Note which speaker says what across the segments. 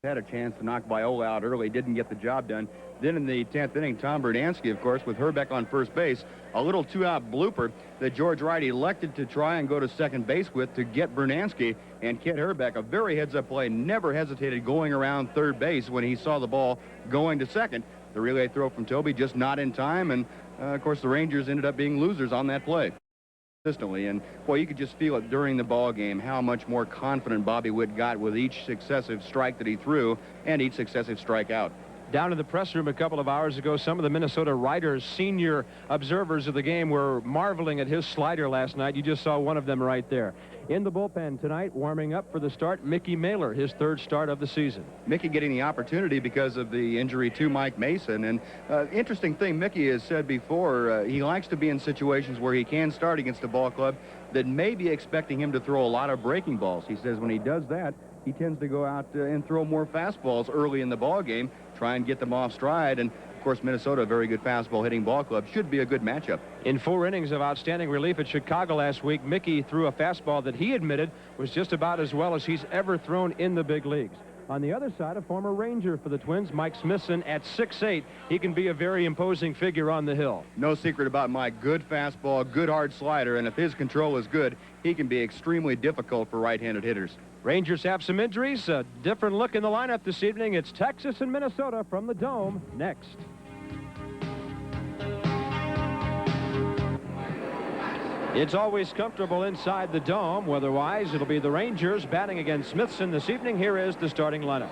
Speaker 1: Had a chance to knock Viola out early, didn't get the job done. Then in the 10th inning, Tom Bernansky, of course, with Hrbek on first base, a little two-out blooper that George Wright elected to try and go to second base with to get Bernansky. And Kent Hrbek, a very heads-up play, never hesitated going around third base when he saw the ball going to second. The relay throw from Toby just not in time, and of course the Rangers ended up being losers on that play. Consistently, and boy, you could just feel it during the ball game how much more confident Bobby Witt got with each successive strike that he threw and each successive strikeout.
Speaker 2: Down in the press room a couple of hours ago, some of the Minnesota writers, senior observers of the game, were marveling at his slider last night. You just saw one of them right there. In the bullpen tonight, warming up for the start, Mickey Mailer, his third start of the season.
Speaker 1: Mickey getting the opportunity because of the injury to Mike Mason. And interesting thing Mickey has said before, he likes to be in situations where he can start against a ball club that may be expecting him to throw a lot of breaking balls. He says when he does that, he tends to go out and throw more fastballs early in the ball game, try and get them off stride. And of course, Minnesota, a very good fastball hitting ball club, should be a good matchup.
Speaker 2: In 4 innings of outstanding relief at Chicago last week, Mickey threw a fastball that he admitted was just about as well as he's ever thrown in the big leagues. On the other side, a former Ranger for the Twins, Mike Smithson, at 6'8". He can be a very imposing figure on the hill.
Speaker 1: No secret about Mike. Good fastball, good hard slider, and if his control is good, he can be extremely difficult for right-handed hitters.
Speaker 2: Rangers have some injuries. A different look in the lineup this evening. It's Texas and Minnesota from the Dome next. It's always comfortable inside the Dome. Weather-wise, it'll be the Rangers batting against Smithson this evening. Here is the starting lineup.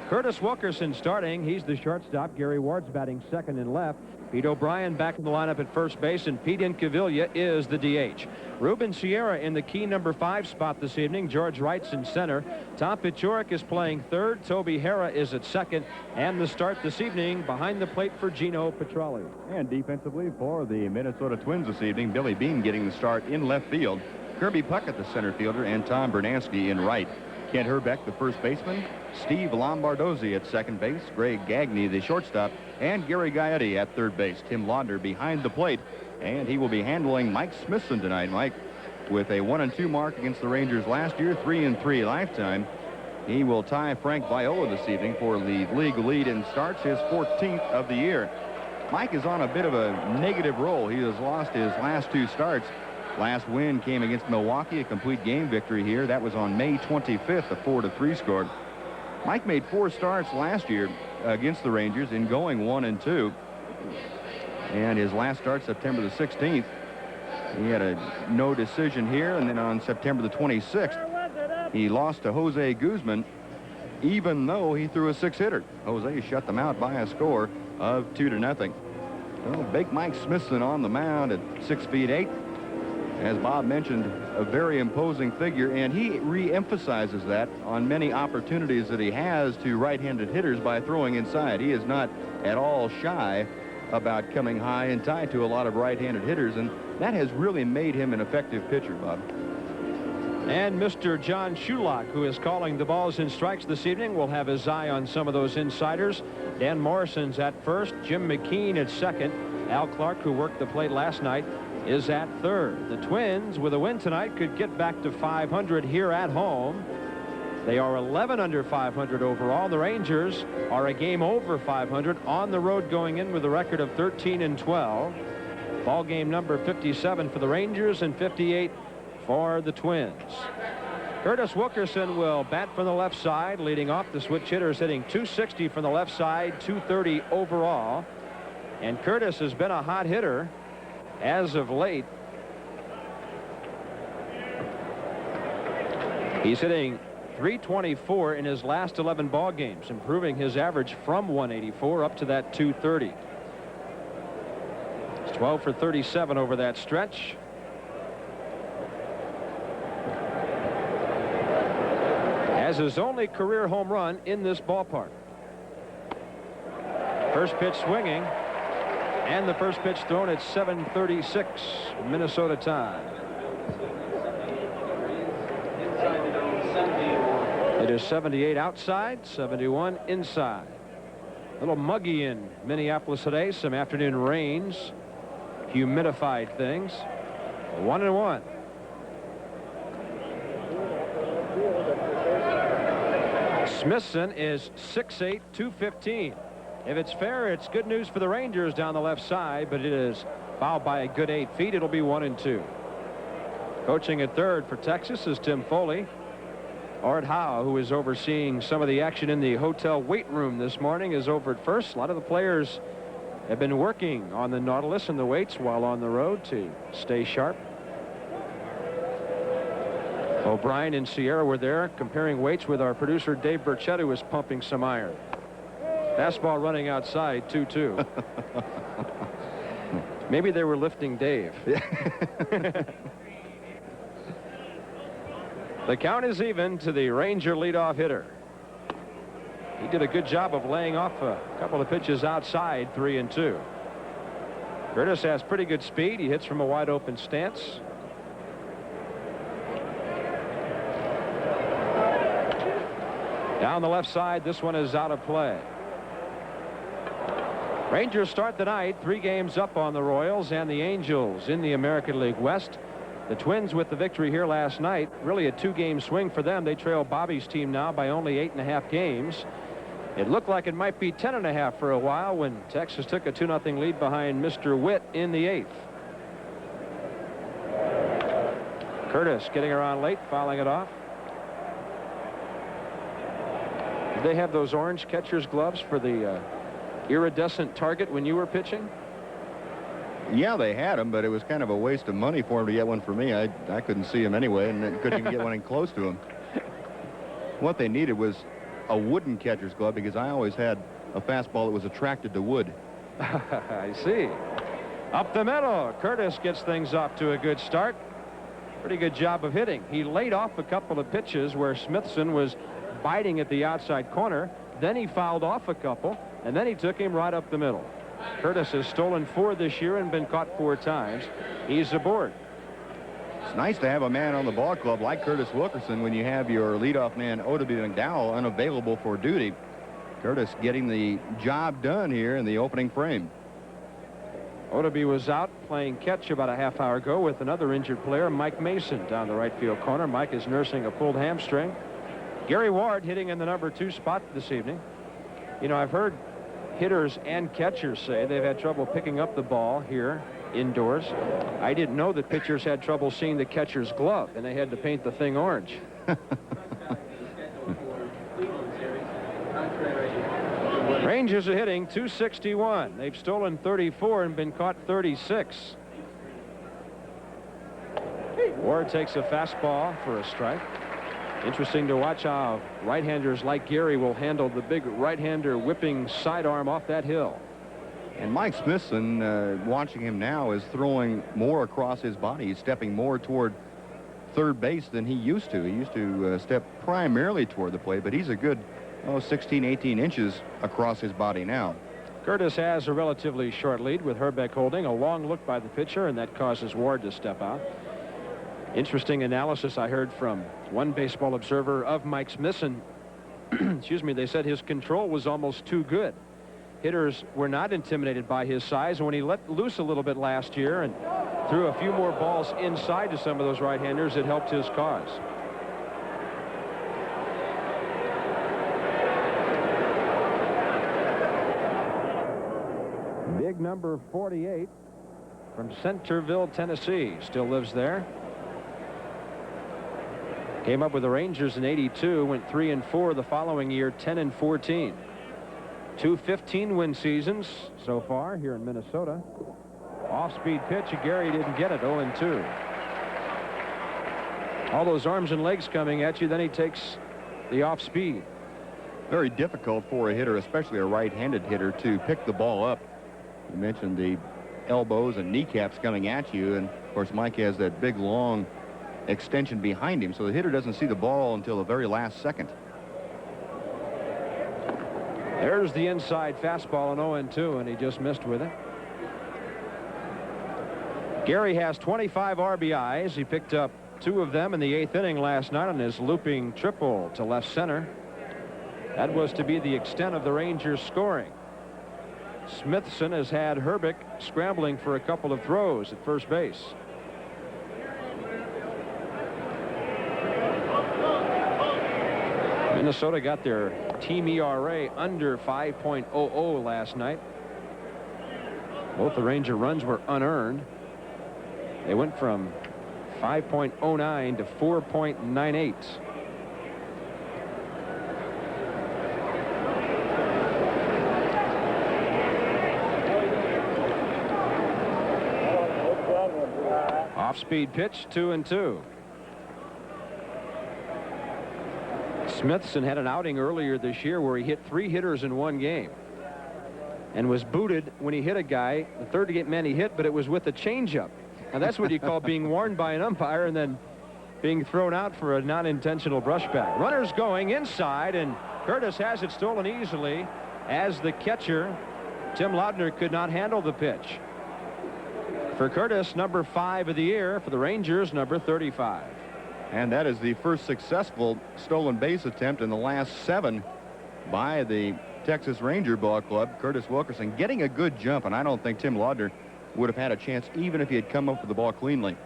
Speaker 2: Curtis Wilkerson starting. He's the shortstop. Gary Ward's batting second and left. Pete O'Brien back in the lineup at first base, and Pete Incaviglia is the DH. Ruben Sierra in the key number 5 spot this evening. George Wright's in center. Tom Pichurek is playing third. Toby Harrah is at second. And the start this evening behind the plate for Gino Petralli.
Speaker 1: And defensively for the Minnesota Twins this evening, Billy Beane getting the start in left field. Kirby Puckett, the center fielder, and Tom Bernansky in right. Kent Hrbek, the first baseman. Steve Lombardozzi at second base. Greg Gagne, the shortstop. And Gary Gaetti at third base. Tim Launder behind the plate. And he will be handling Mike Smithson tonight. Mike, with a 1-2 mark against the Rangers last year, 3-3 lifetime. He will tie Frank Viola this evening for the league lead in starts, his 14th of the year. Mike is on a bit of a negative roll. He has lost his last 2 starts. Last win came against Milwaukee, a complete game victory here. That was on May 25th, a 4-3 score. Mike made 4 starts last year against the Rangers in going 1-2. And his last start, September the 16th, he had a no decision here. And then on September the 26th, he lost to Jose Guzman, even though he threw a 6-hitter. Jose shut them out by a score of 2-0. Well, big Mike Smithson on the mound at 6'8". As Bob mentioned, a very imposing figure, and he re-emphasizes that on many opportunities that he has to right-handed hitters by throwing inside. He is not at all shy about coming high and tight to a lot of right-handed hitters, and that has really made him an effective pitcher, Bob.
Speaker 2: And Mr. John Shulock, who is calling the balls and strikes this evening, will have his eye on some of those insiders. Dan Morrison's at first, Jim McKean at second. Al Clark, who worked the plate last night, is at third. The Twins, with a win tonight, could get back to 500 here at home. They are 11 under 500 overall. The Rangers are a game over 500 on the road, going in with a record of 13-12. Ball game number 57 for the Rangers and 58 for the Twins. Curtis Wilkerson will bat from the left side. Leading off, the switch hitter is hitting .260 from the left side, .230 overall. And Curtis has been a hot hitter as of late. He's hitting .324 in his last 11 ball games, improving his average from 184 up to that .230. It's 12 for 37 over that stretch. Has his only career home run in this ballpark. First pitch swinging. And the first pitch thrown at 7:36 Minnesota time. It is 78 outside, 71 inside. A little muggy in Minneapolis today. Some afternoon rains, humidified things. 1-1. Smithson is 6'8", 215. If it's fair, it's good news for the Rangers down the left side, but it is fouled by a good 8 feet. It'll be 1-2. Coaching at third for Texas is Tim Foley. Art Howe, who is overseeing some of the action in the hotel weight room this morning, is over at first. A lot of the players have been working on the Nautilus and the weights while on the road to stay sharp. O'Brien and Sierra were there comparing weights with our producer Dave Burchett, who was pumping some iron. Fastball running outside, 2-2. Maybe they were lifting Dave. The count is even to the Ranger leadoff hitter. He did a good job of laying off a couple of pitches outside, 3-2. Curtis has pretty good speed. He hits from a wide open stance. Down the left side, this one is out of play. Rangers start the night 3 games up on the Royals and the Angels in the American League West. The Twins with the victory here last night, really a 2-game swing for them. They trail Bobby's team now by only 8.5 games. It looked like it might be 10.5 for a while when Texas took a 2-0 lead behind Mr. Witt in the 8th. Curtis getting around late, fouling it off. Did they have those orange catcher's gloves for the iridescent target when you were pitching?
Speaker 1: Yeah, they had him, but it was kind of a waste of money for him to get one for me. I couldn't see him anyway, and couldn't even get one in close to him. What they needed was a wooden catcher's glove, because I always had a fastball that was attracted to wood.
Speaker 2: I see. Up the middle, Curtis gets things off to a good start. Pretty good job of hitting. He laid off a couple of pitches where Smithson was biting at the outside corner. Then he fouled off a couple, and then he took him right up the middle. Curtis has stolen 4 this year and been caught 4 times. He's aboard.
Speaker 1: It's nice to have a man on the ball club like Curtis Wilkerson when you have your leadoff man Oddibe McDowell unavailable for duty. Curtis getting the job done here in the opening frame.
Speaker 2: Oddibe was out playing catch about a half hour ago with another injured player, Mike Mason, down the right field corner. Mike is nursing a pulled hamstring. Gary Ward hitting in the number 2 spot this evening. You know, I've heard hitters and catchers say they've had trouble picking up the ball here indoors. I didn't know that pitchers had trouble seeing the catcher's glove, and they had to paint the thing orange. Rangers are hitting .261. They've stolen 34 and been caught 36. Ward takes a fastball for a strike. Interesting to watch how right-handers like Gary will handle the big right-hander whipping sidearm off that hill.
Speaker 1: And Mike Smithson, watching him now, is throwing more across his body. He's stepping more toward third base than he used to. He used to step primarily toward the plate, but he's a good 16, 18 inches across his body now.
Speaker 2: Curtis has a relatively short lead with Herbeck holding. A long look by the pitcher, and that causes Ward to step out. Interesting analysis I heard from one baseball observer of Mike Smithson. Excuse me, they said his control was almost too good. Hitters were not intimidated by his size, and when he let loose a little bit last year and threw a few more balls inside to some of those right-handers, it helped his cause. Big number 48 from Centerville, Tennessee, still lives there. Came up with the Rangers in '82, went 3-4 the following year, 10-14. 2 15-win seasons so far here in Minnesota. Off-speed pitch, Gary didn't get it, 0-2. All those arms and legs coming at you, then he takes the off-speed.
Speaker 1: Very difficult for a hitter, especially a right-handed hitter, to pick the ball up. You mentioned the elbows and kneecaps coming at you, and of course Mike has that big long extension behind him, so the hitter doesn't see the ball until the very last second.
Speaker 2: There's the inside fastball, an 0-2, and he just missed with it. Gary has 25 RBIs. He picked up 2 of them in the 8th inning last night on his looping triple to left center. That was to be the extent of the Rangers scoring. Smithson has had Herbeck scrambling for a couple of throws at first base. Minnesota got their team ERA under 5.00 last night. Both the Ranger runs were unearned. They went from 5.09 to 4.98. Off-speed pitch, 2-2. Smithson had an outing earlier this year where he hit 3 hitters in one game and was booted when he hit a guy. The third man he hit, but it was with a changeup. Now that's what you call being warned by an umpire and then being thrown out for a non-intentional brushback. Runners going inside, and Curtis has it stolen easily as the catcher, Tim Laudner, could not handle the pitch. For Curtis, number 5 of the year. For the Rangers, number 35.
Speaker 1: And that is the first successful stolen base attempt in the last 7 by the Texas Ranger Ball Club. Curtis Wilkerson getting a good jump, and I don't think Tim Laudner would have had a chance even if he had come up with the ball cleanly.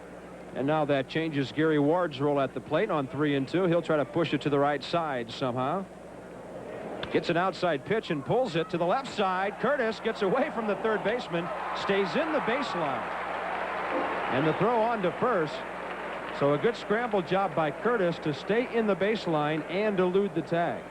Speaker 2: And now that changes Gary Ward's role at the plate on 3-2. He'll try to push it to the right side somehow. Gets an outside pitch and pulls it to the left side. Curtis gets away from the third baseman, stays in the baseline. And the throw on to first. So a good scramble job by Curtis to stay in the baseline and elude the tag.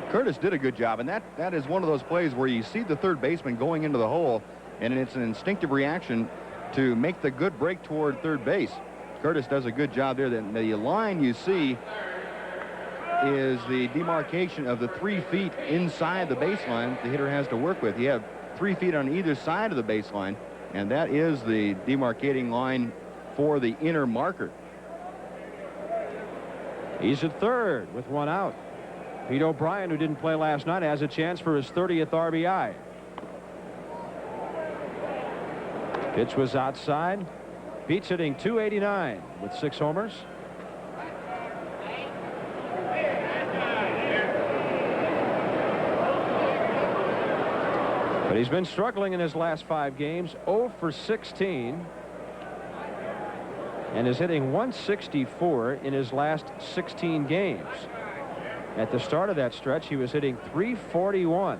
Speaker 1: Curtis did a good job, and that is one of those plays where you see the third baseman going into the hole, and it's an instinctive reaction to make the good break toward third base. Curtis does a good job there. The line you see is the demarcation of the 3 feet inside the baseline the hitter has to work with. You have 3 feet on either side of the baseline, and that is the demarcating line for the inner marker.
Speaker 2: He's at third with 1 out. Pete O'Brien, who didn't play last night, has a chance for his 30th RBI. Pitch was outside. Pete's hitting .289 with 6 homers. But he's been struggling in his last 5 games. 0 for 16. And is hitting .164 in his last 16 games. At the start of that stretch, he was hitting .341.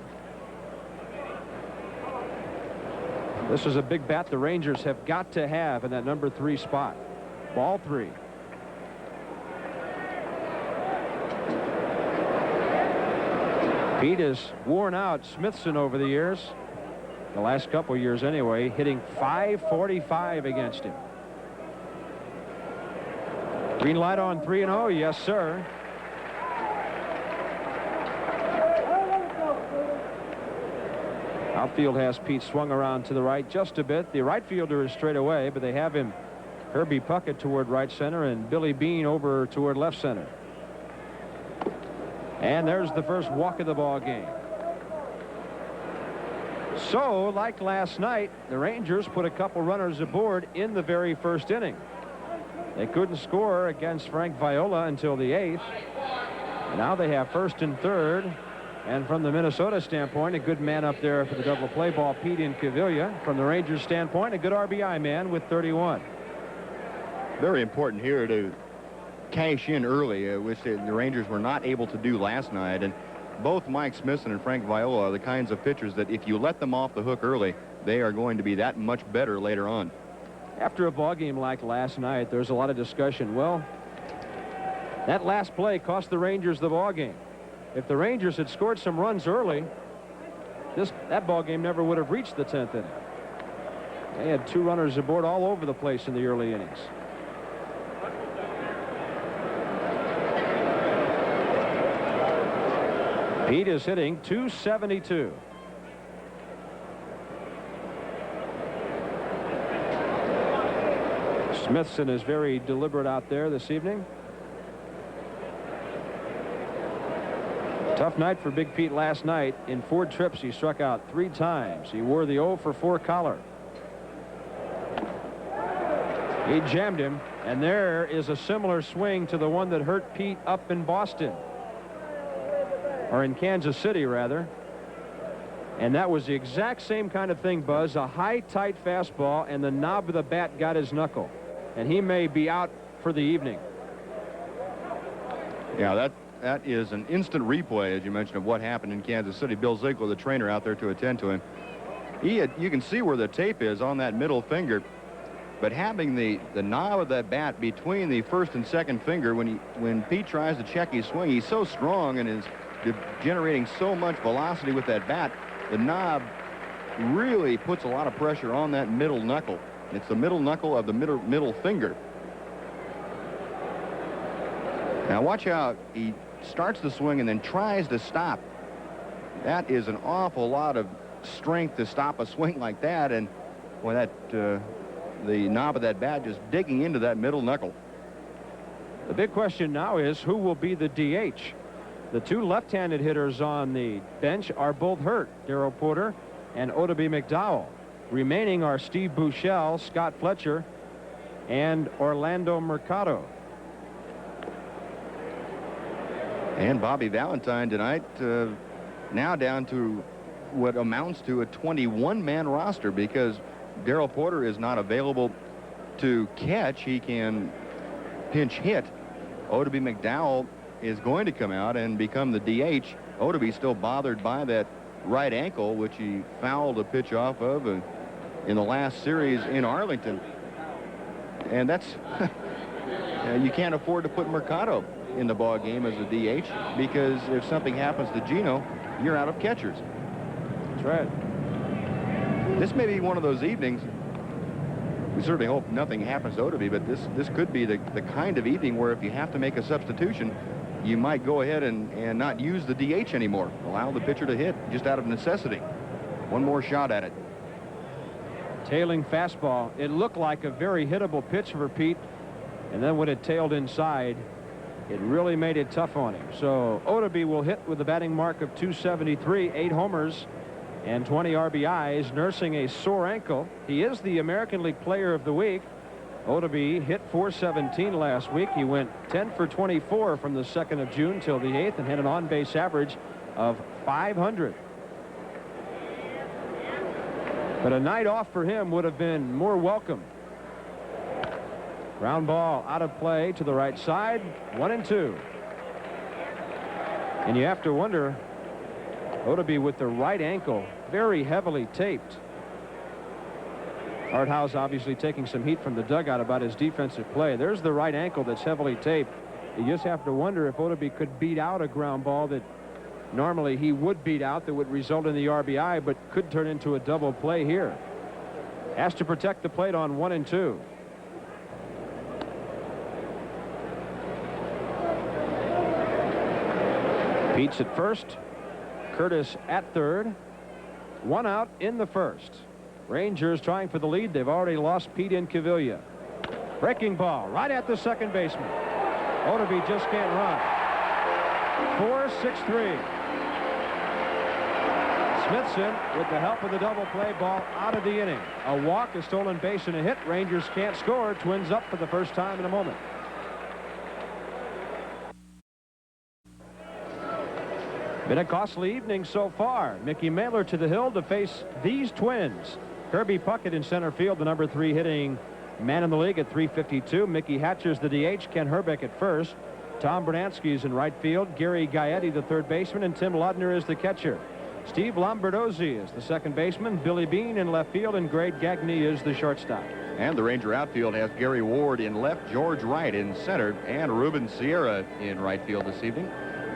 Speaker 2: This is a big bat the Rangers have got to have in that number 3 spot. Ball 3. Pete has worn out Smithson over the years. The last couple of years anyway, hitting .545 against him. Green light on 3-0. Yes, sir. Outfield has Pete swung around to the right just a bit. The right fielder is straight away, but they have him, Herbie Puckett, toward right center and Billy Beane over toward left center. And there's the first walk of the ball game. So, like last night, the Rangers put a couple runners aboard in the very first inning. They couldn't score against Frank Viola until the 8th. And now they have first and third. And from the Minnesota standpoint, a good man up there for the double play ball, Pete Incaviglia. From the Rangers standpoint, a good RBI man with 31.
Speaker 1: Very important here to cash in early, which the Rangers were not able to do last night. And both Mike Smithson and Frank Viola are the kinds of pitchers that if you let them off the hook early, they are going to be that much better later on.
Speaker 2: After a ball game like last night, there's a lot of discussion. Well, that last play cost the Rangers the ball game. If the Rangers had scored some runs early, that ball game never would have reached the 10th inning. They had 2 runners aboard all over the place in the early innings. Pete is hitting .272. Smithson is very deliberate out there this evening. Tough night for Big Pete last night. In 4 trips, he struck out 3 times. He wore the 0 for 4 collar. He jammed him, and there is a similar swing to the one that hurt Pete up in Boston. Or in Kansas City, rather. And that was the exact same kind of thing, Buzz. A high, tight fastball, and the knob of the bat got his knuckle. And he may be out for the evening.
Speaker 1: Yeah, that is an instant replay, as you mentioned, of what happened in Kansas City. Bill Ziegler, the trainer, out there to attend to him. You can see where the tape is on that middle finger, but having the knob of that bat between the first and second finger, when Pete tries to check his swing, he's so strong and is generating so much velocity with that bat, the knob really puts a lot of pressure on that middle knuckle. It's the middle knuckle of the middle finger. Now watch how he starts the swing and then tries to stop. That is an awful lot of strength to stop a swing like that, and boy, the knob of that bat just digging into that middle knuckle.
Speaker 2: The big question now is who will be the DH. The two left-handed hitters on the bench are both hurt, Darrell Porter and Oddibe McDowell. Remaining are Steve Buechele, Scott Fletcher, and Orlando Mercado.
Speaker 1: And Bobby Valentine tonight now down to what amounts to a 21-man roster because Darrell Porter is not available to catch. He can pinch hit. Oddibe McDowell is going to come out and become the DH. Oddibe still bothered by that right ankle, which he fouled a pitch off of in the last series in Arlington. And that's you can't afford to put Mercado in the ball game as a DH because if something happens to Gino, you're out of catchers.
Speaker 2: That's right.
Speaker 1: This may be one of those evenings. We certainly hope nothing happens to Oddibe, but this could be the kind of evening where if you have to make a substitution, you might go ahead and not use the DH anymore. Allow the pitcher to hit just out of necessity. One more shot at it.
Speaker 2: Tailing fastball. It looked like a very hittable pitch for Pete, and then when it tailed inside, it really made it tough on him. So Oddibe will hit with a batting mark of 273, 8 homers and 20 RBIs, nursing a sore ankle. He is the American League Player of the Week. Oddibe hit .417 last week. He went 10 for 24 from the 2nd of June till the 8th and had an on-base average of .500. But a night off for him would have been more welcome. Ground ball out of play to the right side, 1-2. And you have to wonder, Oddibe with the right ankle very heavily taped. Art House obviously taking some heat from the dugout about his defensive play. There's the right ankle that's heavily taped. You just have to wonder if Oddibe could beat out a ground ball that normally he would beat out, that would result in the RBI, but could turn into a double play here. Has to protect the plate on 1-2. Pete's at first, Curtis at third. One out in the first. Rangers trying for the lead. They've already lost Pete Incaviglia. Breaking ball right at the second baseman. Oddibe just can't run. 4-6-3. Smithson with the help of the double play, ball out of the inning. A walk, a stolen base, and a hit. Rangers can't score. Twins up for the first time in a moment. Been a costly evening so far. Mickey Mailer to the hill to face these Twins. Kirby Puckett in center field, the number 3 hitting man in the league at .352. Mickey Hatcher's the DH. Ken Herbeck at first. Tom Bernansky is in right field. Gary Gaetti, the third baseman, and Tim Laudner is the catcher. Steve Lombardozzi is the second baseman. Billy Beane in left field, and Greg Gagne is the shortstop.
Speaker 1: And the Ranger outfield has Gary Ward in left, George Wright in center, and Ruben Sierra in right field this evening.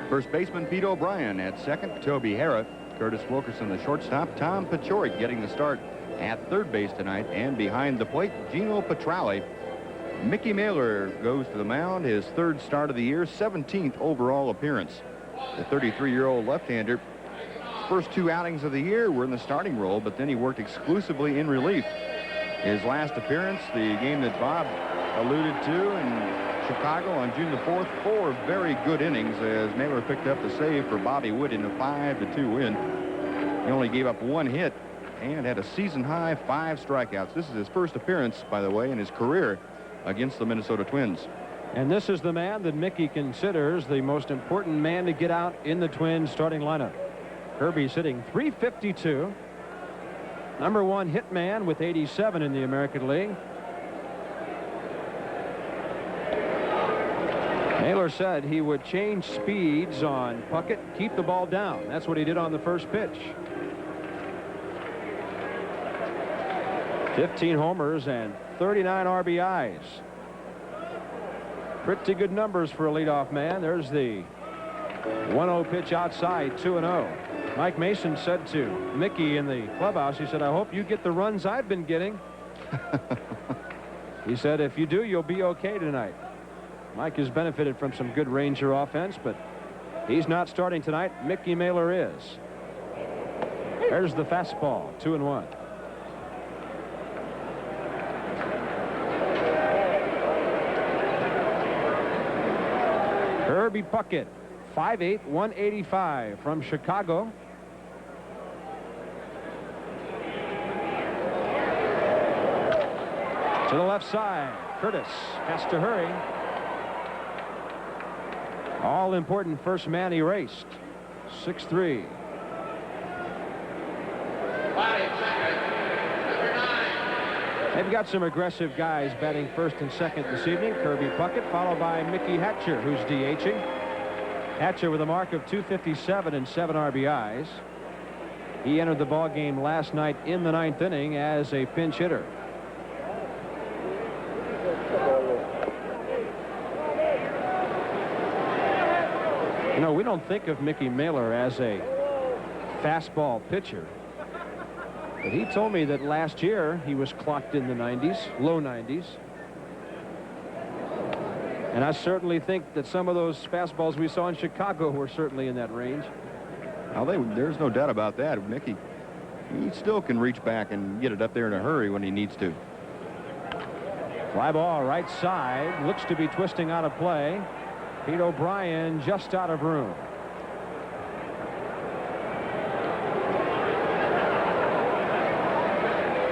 Speaker 1: First baseman Pete O'Brien at second, Toby Harrah, Curtis Wilkerson the shortstop, Tom Paciorek getting the start at third base tonight, and behind the plate Gino Petrale. Mickey Mailer goes to the mound, his third start of the year, 17th overall appearance. The 33-year-old left-hander, first 2 outings of the year were in the starting role, but then he worked exclusively in relief. His last appearance, the game that Bob alluded to in Chicago on June the 4th, 4 very good innings as Mailer picked up the save for Bobby Witt in a 5-2 win. He only gave up 1 hit and had a season-high 5 strikeouts. This is his first appearance, by the way, in his career against the Minnesota Twins.
Speaker 2: And this is the man that Mickey considers the most important man to get out in the Twins starting lineup. Kirby's hitting .352. Number 1 hit man with 87 in the American League. Naylor said he would change speeds on Puckett, keep the ball down. That's what he did on the first pitch. 15 homers and 39 RBIs. Pretty good numbers for a leadoff man. There's the 1-0 pitch outside, 2-0. Mike Mason said to Mickey in the clubhouse, he said, I hope you get the runs I've been getting. He said, if you do, you'll be okay tonight. Mike has benefited from some good Ranger offense, but he's not starting tonight. Mickey Mailer is. There's the fastball, 2-1. Kirby Puckett, 5'8", 185 from Chicago. To the left side, Curtis has to hurry. All important first man erased. 6-3. They've got some aggressive guys batting first and second this evening. Kirby Puckett, followed by Mickey Hatcher, who's DHing. Hatcher with a mark of 257 and 7 RBIs. He entered the ball game last night in the 9th inning as a pinch hitter. You know, we don't think of Mickey Mailer as a fastball pitcher. But he told me that last year he was clocked in the 90s, low 90s. And I certainly think that some of those fastballs we saw in Chicago were certainly in that range.
Speaker 1: Well, there's no doubt about that. Mickey, he still can reach back and get it up there in a hurry when he needs to.
Speaker 2: Fly ball right side, looks to be twisting out of play. Pete O'Brien just out of room.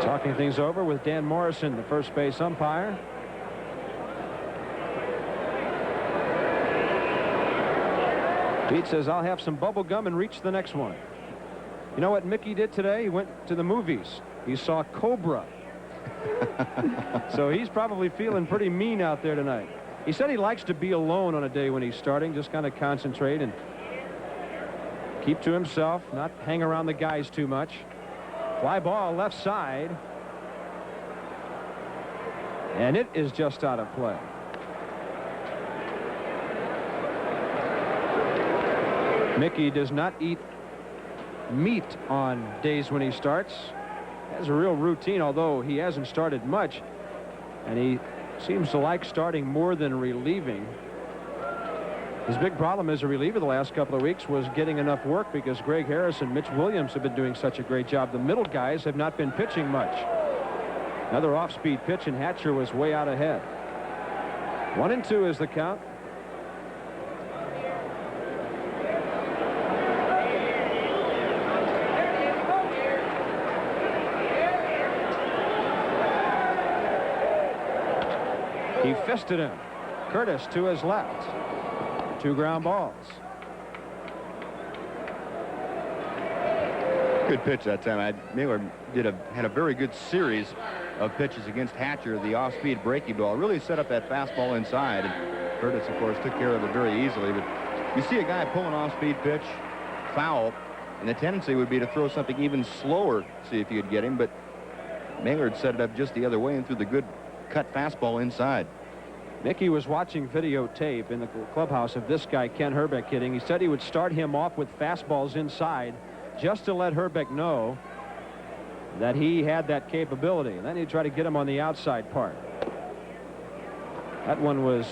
Speaker 2: Talking things over with Dan Morrison, the first base umpire. Pete says, I'll have some bubble gum and reach the next one. You know what Mickey did today? He went to the movies. He saw Cobra. So he's probably feeling pretty mean out there tonight. He said he likes to be alone on a day when he's starting, just kind of concentrate and keep to himself, not hang around the guys too much. Fly ball left side. And it is just out of play. Mickey does not eat meat on days when he starts. Has a real routine, although he hasn't started much. And he seems to like starting more than relieving. His big problem as a reliever the last couple of weeks was getting enough work because Greg Harris and Mitch Williams have been doing such a great job. The middle guys have not been pitching much. Another off-speed pitch, and Hatcher was way out ahead. 1-2 is the count. He fisted him. Curtis to his left. 2 ground balls.
Speaker 1: Good pitch that time. Mailer had a very good series of pitches against Hatcher. The off-speed breaking ball really set up that fastball inside. And Curtis, of course, took care of it very easily. But you see a guy pull an off-speed pitch, foul, and the tendency would be to throw something even slower, see if you could get him. But Mailer had set it up just the other way and threw the good cut fastball inside.
Speaker 2: Mickey was watching videotape in the clubhouse of this guy, Ken Hrbek, hitting. He said he would start him off with fastballs inside just to let Hrbek know that he had that capability. And then he'd try to get him on the outside part. That one was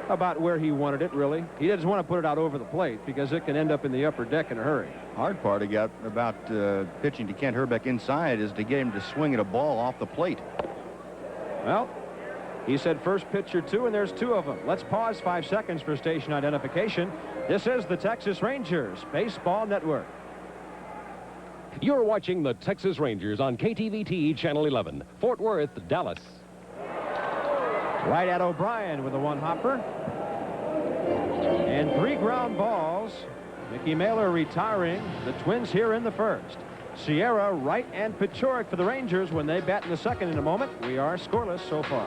Speaker 2: about where he wanted it, really. He doesn't want to put it out over the plate because it can end up in the upper deck in a hurry.
Speaker 1: Hard part about pitching to Kent Hrbek inside is to get him to swing at a ball off the plate.
Speaker 2: Well, he said first pitch or 2, and there's 2 of them. Let's pause 5 seconds for station identification. This is the Texas Rangers Baseball Network.
Speaker 3: You're watching the Texas Rangers on KTVT Channel 11, Fort Worth, Dallas.
Speaker 2: Right at O'Brien with a 1-hopper. And 3 ground balls. Mickey Mailer retiring. The Twins here in the first. Sierra, Wright, and Paciorek for the Rangers when they bat in the second in a moment. We are scoreless so far.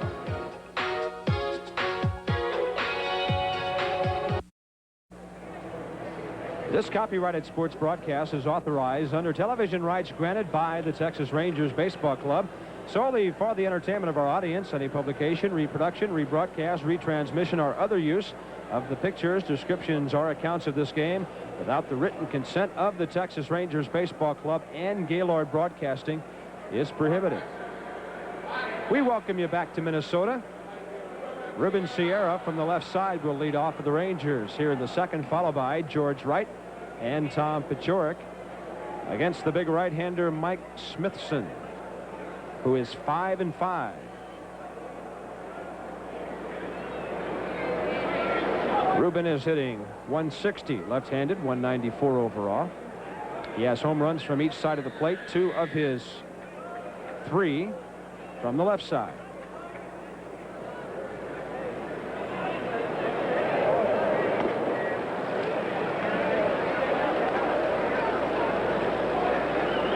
Speaker 2: This copyrighted sports broadcast is authorized under television rights granted by the Texas Rangers Baseball Club solely for the entertainment of our audience. Any publication, reproduction, rebroadcast, retransmission, or other use of the pictures, descriptions, or accounts of this game without the written consent of the Texas Rangers Baseball Club and Gaylord Broadcasting is prohibited. We welcome you back to Minnesota. Ruben Sierra from the left side will lead off for the Rangers here in the second, followed by George Wright and Tom Paciorek against the big right-hander Mike Smithson, who is 5-5. Ruben is hitting 160 left-handed, 194 overall. He has home runs from each side of the plate, 2 of his 3 from the left side.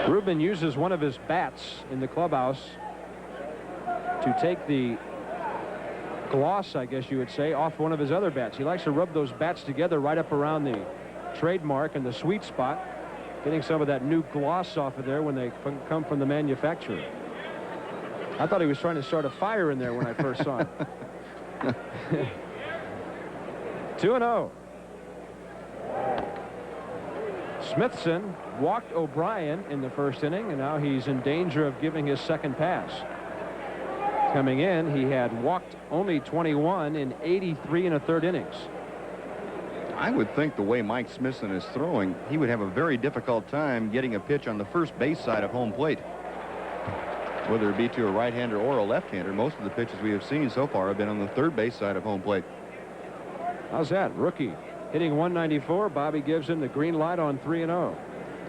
Speaker 2: Ruben uses one of his bats in the clubhouse to take the gloss, I guess you would say, off one of his other bats. He likes to rub those bats together right up around the trademark and the sweet spot, getting some of that new gloss off of there when they come from the manufacturer. I thought he was trying to start a fire in there when I first saw him. 2-0. Smithson walked O'Brien in the first inning, and now he's in danger of giving his second pass. Coming in, he had walked only 21 in 83 1/3 innings.
Speaker 1: I would think the way Mike Smithson is throwing, he would have a very difficult time getting a pitch on the first base side of home plate. Whether it be to a right-hander or a left-hander, most of the pitches we have seen so far have been on the third base side of home plate.
Speaker 2: How's that? Rookie hitting 194. Bobby gives him the green light on 3-0.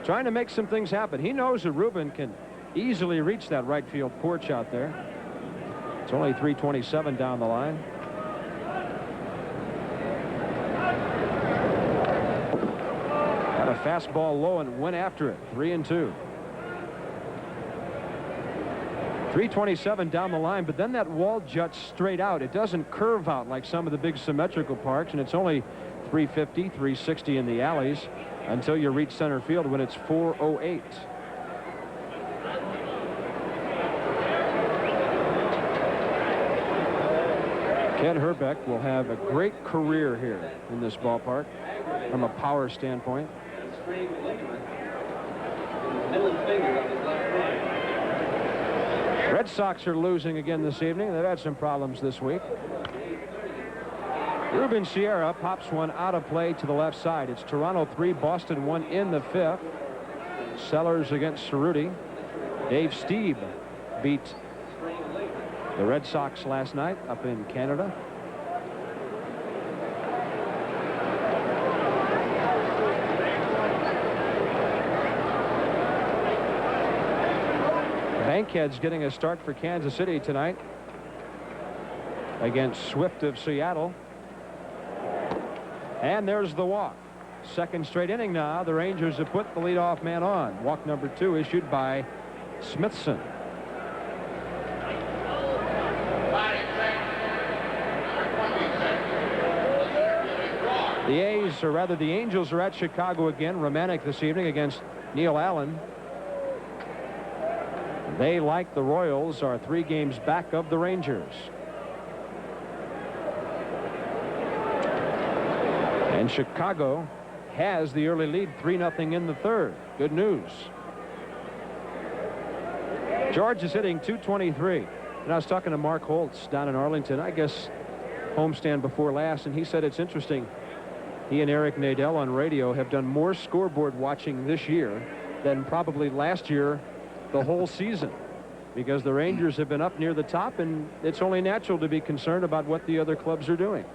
Speaker 2: Trying to make some things happen. He knows that Ruben can easily reach that right field porch out there. It's only 327 down the line. Got a fastball low and went after it. 3-2. 327 down the line, but then that wall juts straight out. It doesn't curve out like some of the big symmetrical parks, and it's only 350, 360 in the alleys until you reach center field when it's 408. Ken Hrbek will have a great career here in this ballpark from a power standpoint. Red Sox are losing again this evening. They've had some problems this week. Ruben Sierra pops one out of play to the left side. It's Toronto 3, Boston 1 in the 5th. Sellers against Cerruti. Dave Stieb beat the Red Sox last night up in Canada. Bankhead's getting a start for Kansas City tonight against Swift of Seattle. And there's the walk. Second straight inning now. The Rangers have put the leadoff man on. Walk number 2 issued by Smithson. The A's, or rather the Angels, are at Chicago again. Romanek this evening against Neil Allen. They, like the Royals, are 3 games back of the Rangers. And Chicago has the early lead, 3-0 in the 3rd. Good news. George is hitting 223. And I was talking to Mark Holtz down in Arlington, I guess homestand before last, and he said it's interesting. He and Eric Nadel on radio have done more scoreboard watching this year than probably last year the whole season, because the Rangers have been up near the top, and it's only natural to be concerned about what the other clubs are doing.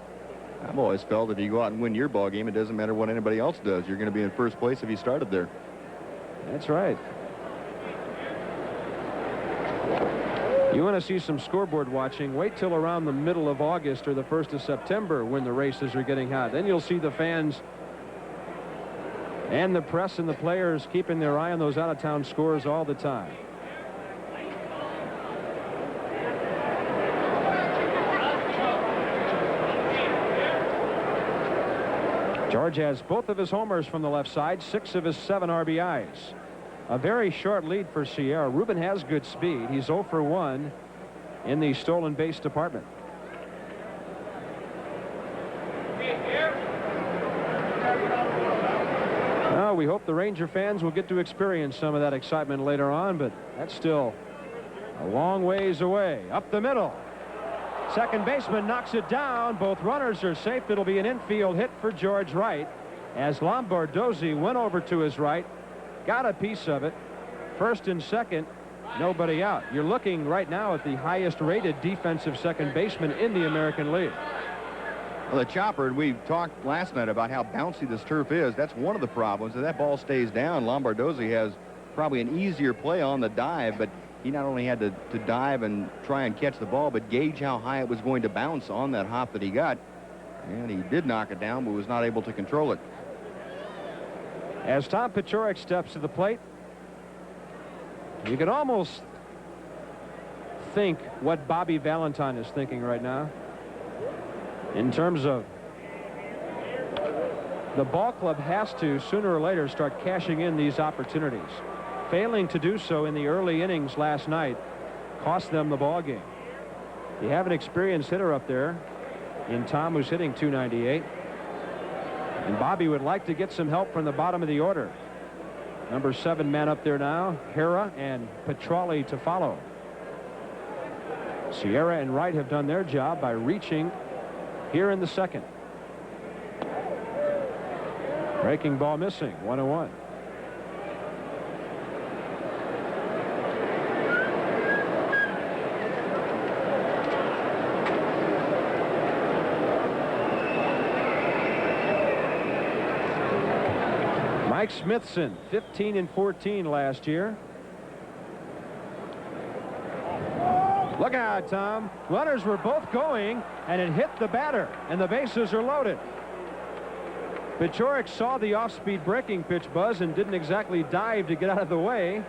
Speaker 1: I've always felt if you go out and win your ball game, it doesn't matter what anybody else does. You're going to be in first place if you started there.
Speaker 2: That's right. You want to see some scoreboard watching, wait till around the middle of August or the 1st of September when the races are getting hot. Then you'll see the fans and the press and the players keeping their eye on those out-of-town scores all the time. George has both of his homers from the left side, 6 of his 7 RBIs. A very short lead for Sierra. Ruben has good speed. He's 0 for 1 in the stolen base department. Well, we hope the Ranger fans will get to experience some of that excitement later on, but that's still a long ways away. Up the middle. Second baseman knocks it down. Both runners are safe. It'll be an infield hit for George Wright as Lombardozzi went over to his right, got a piece of it. First and second, nobody out. You're looking right now at the highest rated defensive second baseman in the American League.
Speaker 1: Well, the chopper, we talked last night about how bouncy this turf is. That's one of the problems. If that ball stays down, Lombardozzi has probably an easier play on the dive, but he not only had to dive and try and catch the ball, but gauge how high it was going to bounce on that hop that he got. And he did knock it down, but was not able to control it.
Speaker 2: As Tom Paciorek steps to the plate, you can almost think what Bobby Valentine is thinking right now in terms of the ball club has to sooner or later start cashing in these opportunities. Failing to do so in the early innings last night cost them the ball game. You have an experienced hitter up there in Tom, who's hitting .298. And Bobby would like to get some help from the bottom of the order. Number 7 man up there now, Hera and Petralli to follow. Sierra and Wright have done their job by reaching here in the second. Breaking ball missing, 1-1. Mike Smithson, 15 and 14 last year. Look out, Tom. Runners were both going, and it hit the batter, and the bases are loaded. Paciorek saw the off-speed breaking pitch, Buzz, and didn't exactly dive to get out of the way,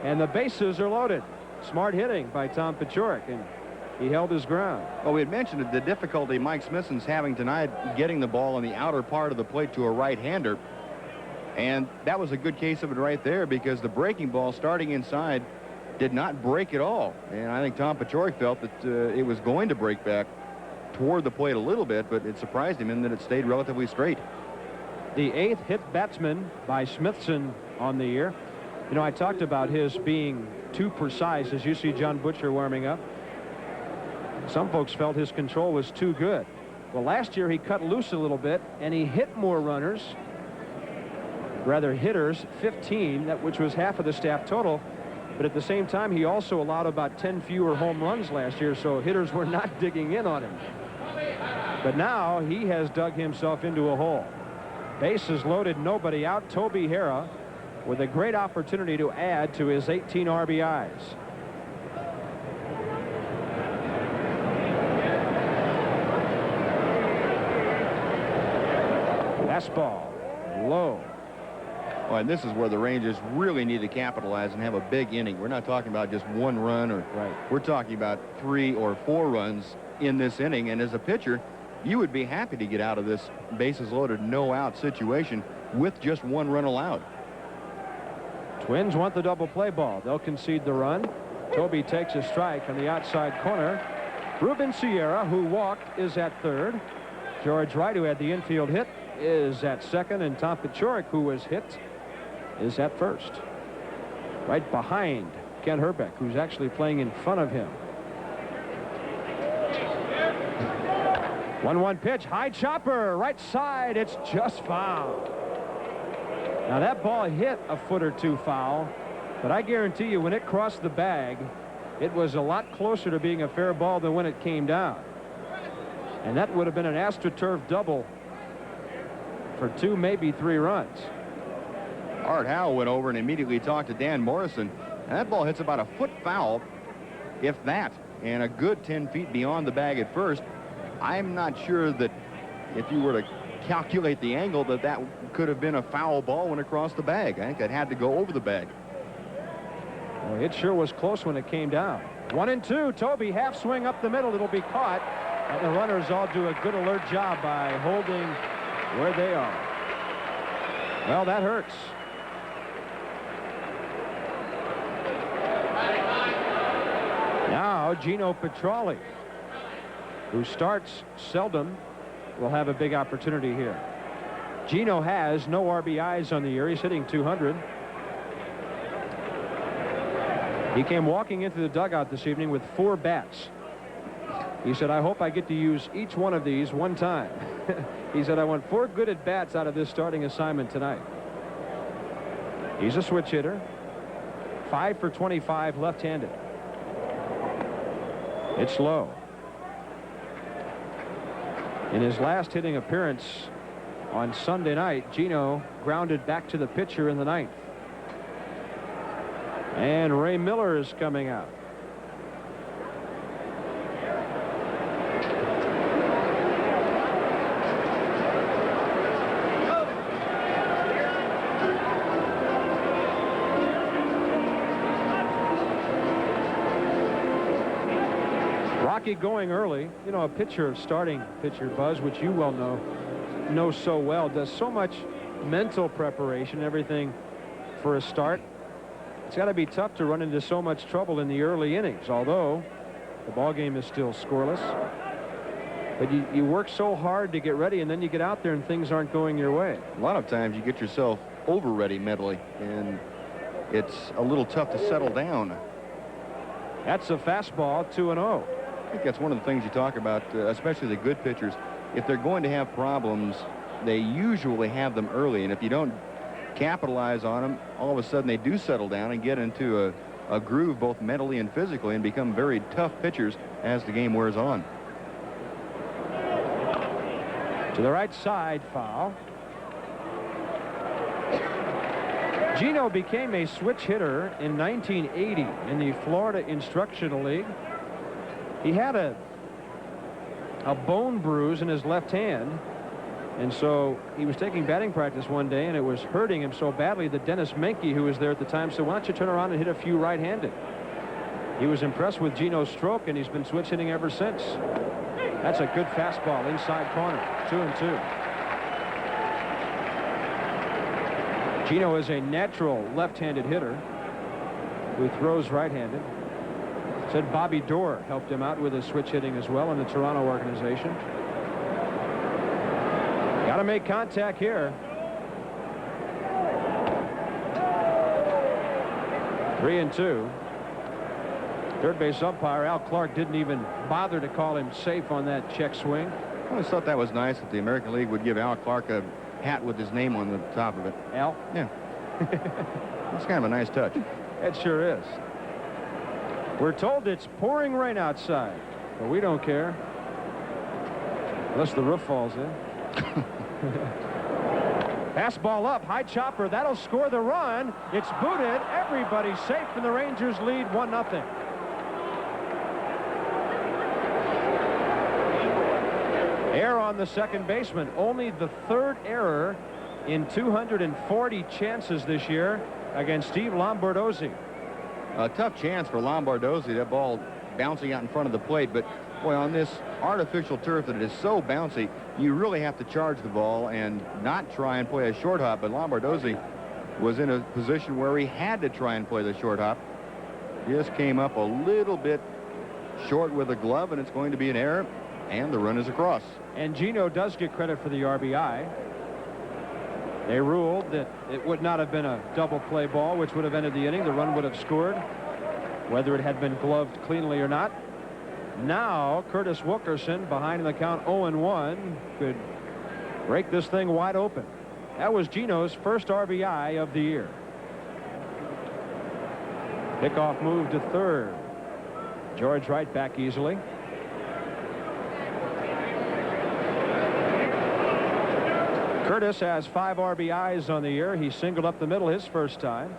Speaker 2: and the bases are loaded. Smart hitting by Tom Paciorek, and he held his ground.
Speaker 1: Well, we had mentioned the difficulty Mike Smithson's having tonight getting the ball in the outer part of the plate to a right-hander. And that was a good case of it right there, because the breaking ball starting inside did not break at all. And I think Tom Paciorek felt that it was going to break back toward the plate a little bit, but it surprised him in that it stayed relatively straight.
Speaker 2: The 8th hit batsman by Smithson on the year. You know, I talked about his being too precise as you see John Butcher warming up. Some folks felt his control was too good. Well, last year he cut loose a little bit, and he hit more runners. Rather hitters, 15, which was half of the staff total. But at the same time, he also allowed about 10 fewer home runs last year, so hitters were not digging in on him. But now he has dug himself into a hole. Bases loaded, nobody out. Toby Hera with a great opportunity to add to his 18 RBIs. Fastball, low.
Speaker 1: Oh, and this is where the Rangers really need to capitalize and have a big inning. We're not talking about just 1 run, or we're talking about 3 or 4 runs in this inning. And as a pitcher, you would be happy to get out of this bases loaded, no out situation with just 1 run allowed.
Speaker 2: Twins want the double play ball. They'll concede the run. Toby takes a strike on the outside corner. Ruben Sierra, who walked, is at third. George Wright, who had the infield hit, is at second, and Tom Paciorek, who was hit, is at first. Right behind Ken Hrbek, who's actually playing in front of him. 1-1 pitch, high chopper, right side, it's just foul. Now that ball hit a foot or 2 foul, but I guarantee you when it crossed the bag, it was a lot closer to being a fair ball than when it came down. And that would have been an AstroTurf double for 2, maybe 3 runs.
Speaker 1: Art Howe went over and immediately talked to Dan Morrison, and that ball hits about a foot foul, if that, and a good 10 feet beyond the bag at first. I'm not sure that if you were to calculate the angle that could have been a foul ball when it crossed the bag. I think that had to go over the bag.
Speaker 2: Well, it sure was close when it came down. 1-2. Toby half swing up the middle. It'll be caught. And the runners all do a good alert job by holding where they are. Well, that hurts. Now Gino Petralli, who starts seldom, will have a big opportunity here. Gino has no RBIs on the year. He's hitting .200. He came walking into the dugout this evening with 4 bats. He said, I hope I get to use each one of these one time. He said, I want 4 good at-bats out of this starting assignment tonight. He's a switch hitter. 5 for 25 left-handed. It's low. In his last hitting appearance on Sunday night, Gino grounded back to the pitcher in the 9th. And Ray Miller is coming out. Rocky going early. You know, a starting pitcher, Buzz, which you well know so well, does so much mental preparation, everything for a start. It's got to be tough to run into so much trouble in the early innings, although the ball game is still scoreless. But you work so hard to get ready, and then you get out there and things aren't going your way.
Speaker 1: A lot of times you get yourself over ready mentally, and it's a little tough to settle down.
Speaker 2: That's a fastball, 2-0.
Speaker 1: I think that's one of the things you talk about, especially the good pitchers. If they're going to have problems, they usually have them early, and if you don't capitalize on them, all of a sudden they do settle down and get into a groove both mentally and physically and become very tough pitchers as the game wears on.
Speaker 2: To the right side, foul. Gino became a switch hitter in 1980 in the Florida Instructional League. He had a bone bruise in his left hand, and so he was taking batting practice one day, and it was hurting him so badly that Dennis Menke, who was there at the time, said, why don't you turn around and hit a few right-handed? He was impressed with Gino's stroke, and he's been switch hitting ever since. That's a good fastball inside corner. 2-2. Gino is a natural left-handed hitter who throws right-handed. Said Bobby Doerr helped him out with his switch hitting as well in the Toronto organization. Got to make contact here. 3-2. Third base umpire Al Clark didn't even bother to call him safe on that check swing.
Speaker 1: I always thought that was nice that the American League would give Al Clark a hat with his name on the top of it.
Speaker 2: Al?
Speaker 1: Yeah. That's kind of a nice touch.
Speaker 2: It sure is. We're told it's pouring rain outside, but we don't care. Unless the roof falls in. Fastball up, high chopper. That'll score the run. It's booted. Everybody's safe, and the Rangers lead 1-0. Error on the second baseman. Only the 3rd error in 240 chances this year against Steve Lombardozzi.
Speaker 1: A tough chance for Lombardozzi, that ball bouncing out in front of the plate, but boy, on this artificial turf that it is so bouncy, you really have to charge the ball and not try and play a short hop. But Lombardozzi was in a position where he had to try and play the short hop. Just came up a little bit short with a glove, and it's going to be an error, and the run is across.
Speaker 2: And Gino does get credit for the RBI. They ruled that it would not have been a double play ball, which would have ended the inning. The run would have scored, whether it had been gloved cleanly or not. Now, Curtis Wilkerson, behind in the count 0-1, could break this thing wide open. That was Gino's first RBI of the year. Pickoff move to third. George Wright back easily. Curtis has 5 RBIs on the year. He singled up the middle his first time.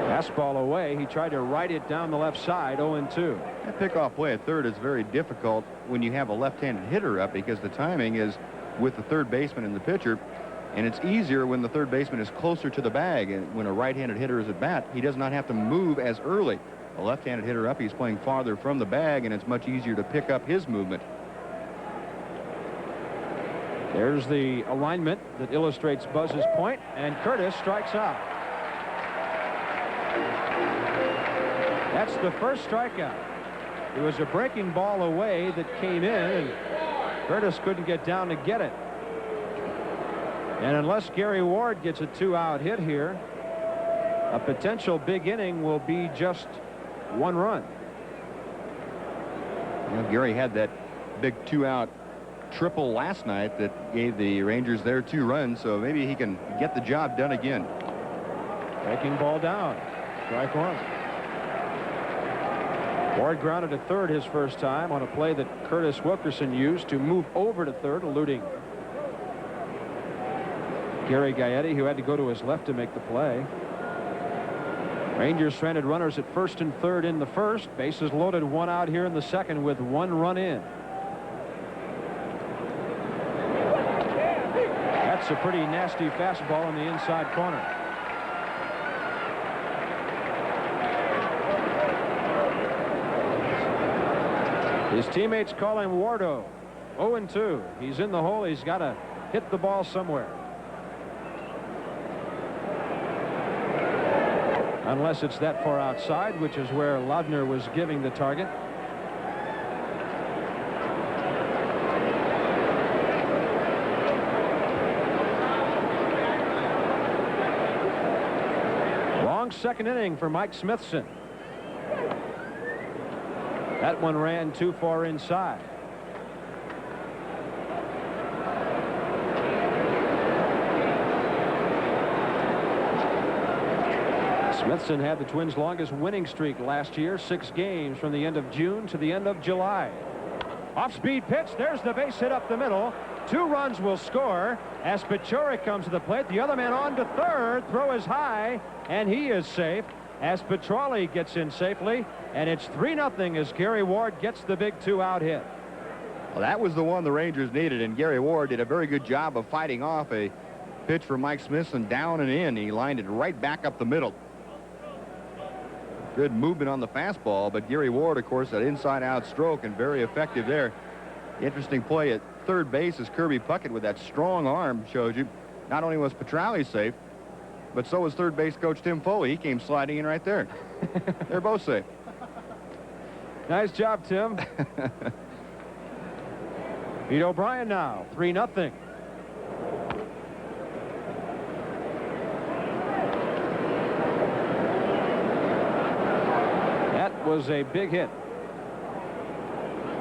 Speaker 2: Fastball away. He tried to right it down the left side. 0-2.
Speaker 1: That pickoff play at third is very difficult when you have a left-handed hitter up, because the timing is with the third baseman and the pitcher, and it's easier when the third baseman is closer to the bag. And when a right-handed hitter is at bat, he does not have to move as early. A left-handed hitter up, he's playing farther from the bag, and it's much easier to pick up his movement.
Speaker 2: There's the alignment that illustrates Buzz's point, and Curtis strikes out. That's the first strikeout. It was a breaking ball away that came in, and Curtis couldn't get down to get it. And unless Gary Ward gets a 2-out hit here, a potential big inning will be just 1 run.
Speaker 1: Gary had that big 2-out triple last night that gave the Rangers their 2 runs, so maybe he can get the job done again.
Speaker 2: Breaking ball down. Strike 1. Ward grounded to third his first time on a play that Curtis Wilkerson used to move over to third, eluding Gary Gaetti, who had to go to his left to make the play. Rangers stranded runners at first and third in the first. Bases loaded, 1 out here in the second with 1 run in. That's a pretty nasty fastball in the inside corner. His teammates call him Wardo. 0-2. He's in the hole. He's got to hit the ball somewhere. Unless it's that far outside, which is where Laudner was giving the target. Long second inning for Mike Smithson. That one ran too far inside. Smithson had the Twins' longest winning streak last year, 6 games from the end of June to the end of July. Off-speed pitch. There's the base hit up the middle. 2 runs will score as Paciorek comes to the plate. The other man on to third. Throw is high, and he is safe as Petralli gets in safely, and it's 3-0 as Gary Ward gets the big 2-out hit.
Speaker 1: Well, that was the one the Rangers needed, and Gary Ward did a very good job of fighting off a pitch for Mike Smithson down and in. He lined it right back up the middle. Good movement on the fastball, but Gary Ward, of course, that inside-out stroke and very effective there. Interesting play at third base as Kirby Puckett with that strong arm showed you. Not only was Petralli safe, but so was third base coach Tim Foley. He came sliding in right there. They're both safe.
Speaker 2: Nice job, Tim. Pete O'Brien now, 3-0. That was a big hit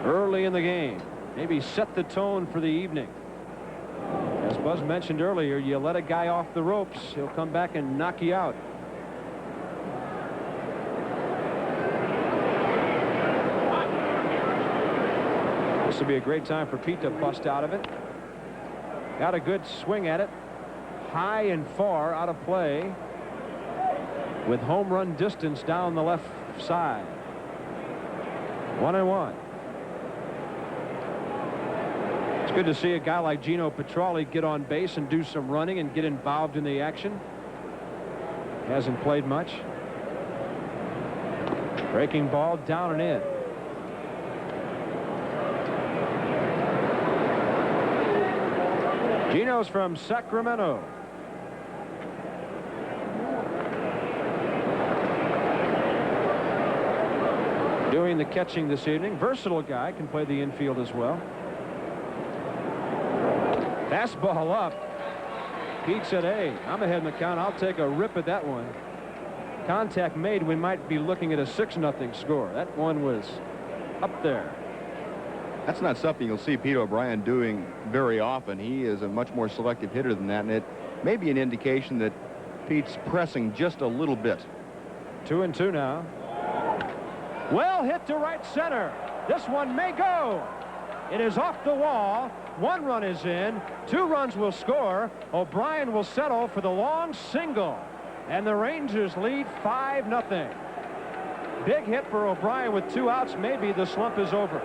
Speaker 2: early in the game. Maybe set the tone for the evening. As Buzz mentioned earlier, you let a guy off the ropes, he'll come back and knock you out. This will be a great time for Pete to bust out of it. Got a good swing at it. High and far out of play with home run distance down the left side. 1-1. It's good to see a guy like Gino Petralli get on base and do some running and get involved in the action. Hasn't played much. Breaking ball down and in. Gino's from Sacramento. Doing the catching this evening. Versatile guy, can play the infield as well. Fastball up. Pete said, hey, I'm ahead in the count. I'll take a rip at that one. Contact made. We might be looking at a 6-0 score. That one was up there.
Speaker 1: That's not something you'll see Pete O'Brien doing very often. He is a much more selective hitter than that, and it may be an indication that Pete's pressing just a little bit.
Speaker 2: 2-2 now. Well hit to right center. This one may go. It is off the wall. 1 run is in. 2 runs will score. O'Brien will settle for the long single, and the Rangers lead 5-0. Big hit for O'Brien with 2 outs. Maybe the slump is over.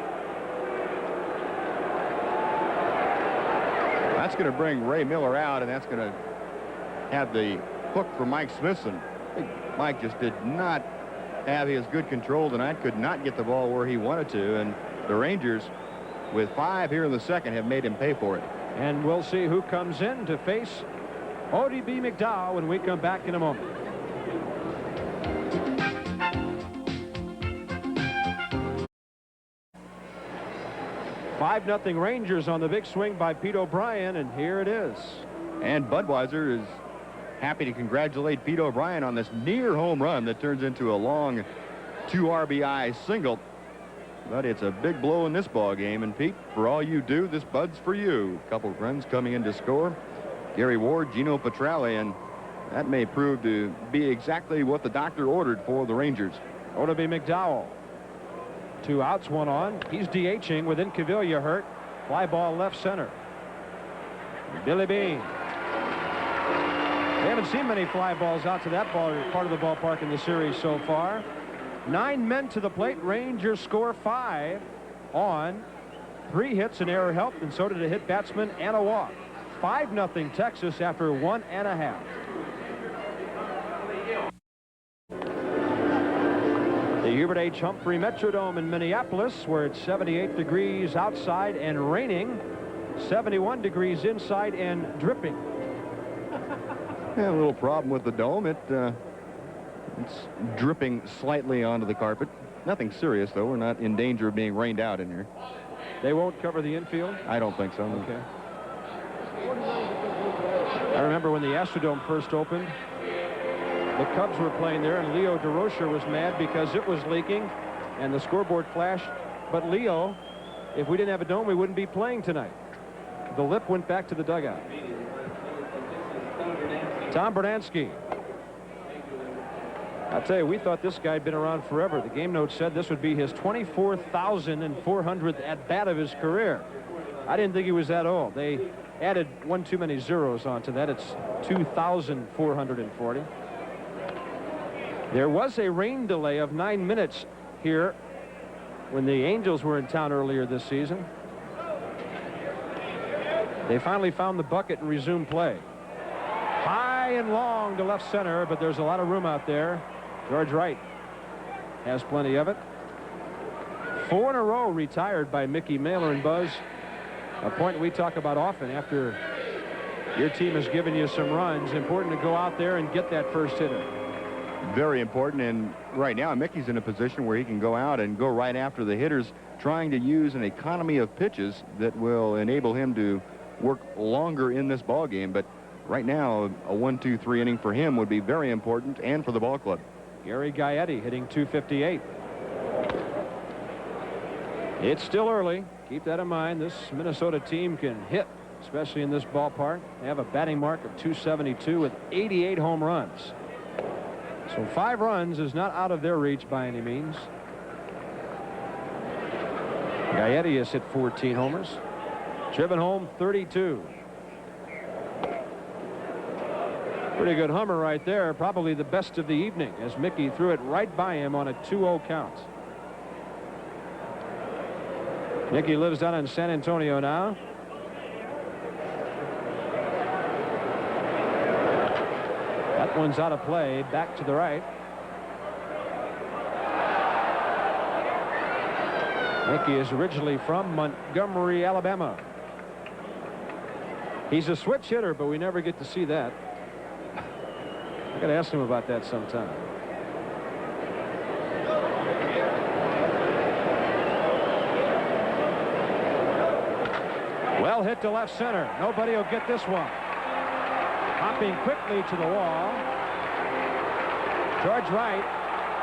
Speaker 1: That's going to bring Ray Miller out, and that's going to have the hook for Mike Smithson. I think Mike just did not have his good control tonight, could not get the ball where he wanted to, and the Rangers, with 5 here in the second, have made him pay for it.
Speaker 2: And we'll see who comes in to face ODB McDowell when we come back in a moment. Five-0 Rangers on the big swing by Pete O'Brien, and here it is.
Speaker 1: And Budweiser is happy to congratulate Pete O'Brien on this near home run that turns into a long 2 RBI single. But it's a big blow in this ball game. And Pete, for all you do, this Bud's for you. A couple of runs coming in to score. Gary Ward, Gino Petrale, and that may prove to be exactly what the doctor ordered for the Rangers.
Speaker 2: ODB McDowell. 2 outs, 1 on. He's DHing with Incaviglia hurt. Fly ball left center. Billy Beane. We haven't seen many fly balls out to that part of the ballpark in the series so far. 9 men to the plate. Rangers score 5 on 3 hits, an error helped, and so did a hit batsman and a walk. 5-0 Texas after 1.5. The Hubert H. Humphrey Metrodome in Minneapolis, where it's 78 degrees outside and raining, 71 degrees inside and dripping.
Speaker 1: Yeah, a little problem with the dome. It's dripping slightly onto the carpet. Nothing serious, though. We're not in danger of being rained out in here.
Speaker 2: They won't cover the infield?
Speaker 1: I don't think so.
Speaker 2: Okay. I remember when the Astrodome first opened, the Cubs were playing there, and Leo DeRocher was mad because it was leaking, and the scoreboard flashed. But Leo, if we didn't have a dome, we wouldn't be playing tonight. The lip went back to the dugout. Tom Bernansky. I'll tell you, we thought this guy had been around forever. The game note said this would be his 24,400th at-bat of his career. I didn't think he was that old. They added one too many zeros onto that. It's 2,440. There was a rain delay of 9 minutes here when the Angels were in town earlier this season. They finally found the bucket and resumed play. High and long to left center, but there's a lot of room out there. George Wright has plenty of it. 4 in a row retired by Mickey Mailer and Buzz. A point we talk about often. After your team has given you some runs, important to go out there and get that first hitter.
Speaker 1: Very important, and right now Mickey's in a position where he can go out and go right after the hitters, trying to use an economy of pitches that will enable him to work longer in this ball game. But right now, a 1-2-3 inning for him would be very important, and for the ball club.
Speaker 2: Gary Gaetti hitting .258. It's still early. Keep that in mind. This Minnesota team can hit, especially in this ballpark. They have a batting mark of .272 with 88 home runs. So 5 runs is not out of their reach by any means. Gaetti has hit 14 homers. Driven home 32. Pretty good hummer right there. Probably the best of the evening, as Mickey threw it right by him on a 2-0 count. Mickey lives down in San Antonio now. That one's out of play. Back to the right. Mickey is originally from Montgomery, Alabama. He's a switch hitter, but we never get to see that. I got to ask him about that sometime. Well hit to left center. Nobody will get this one. Hopping quickly to the wall. George Wright.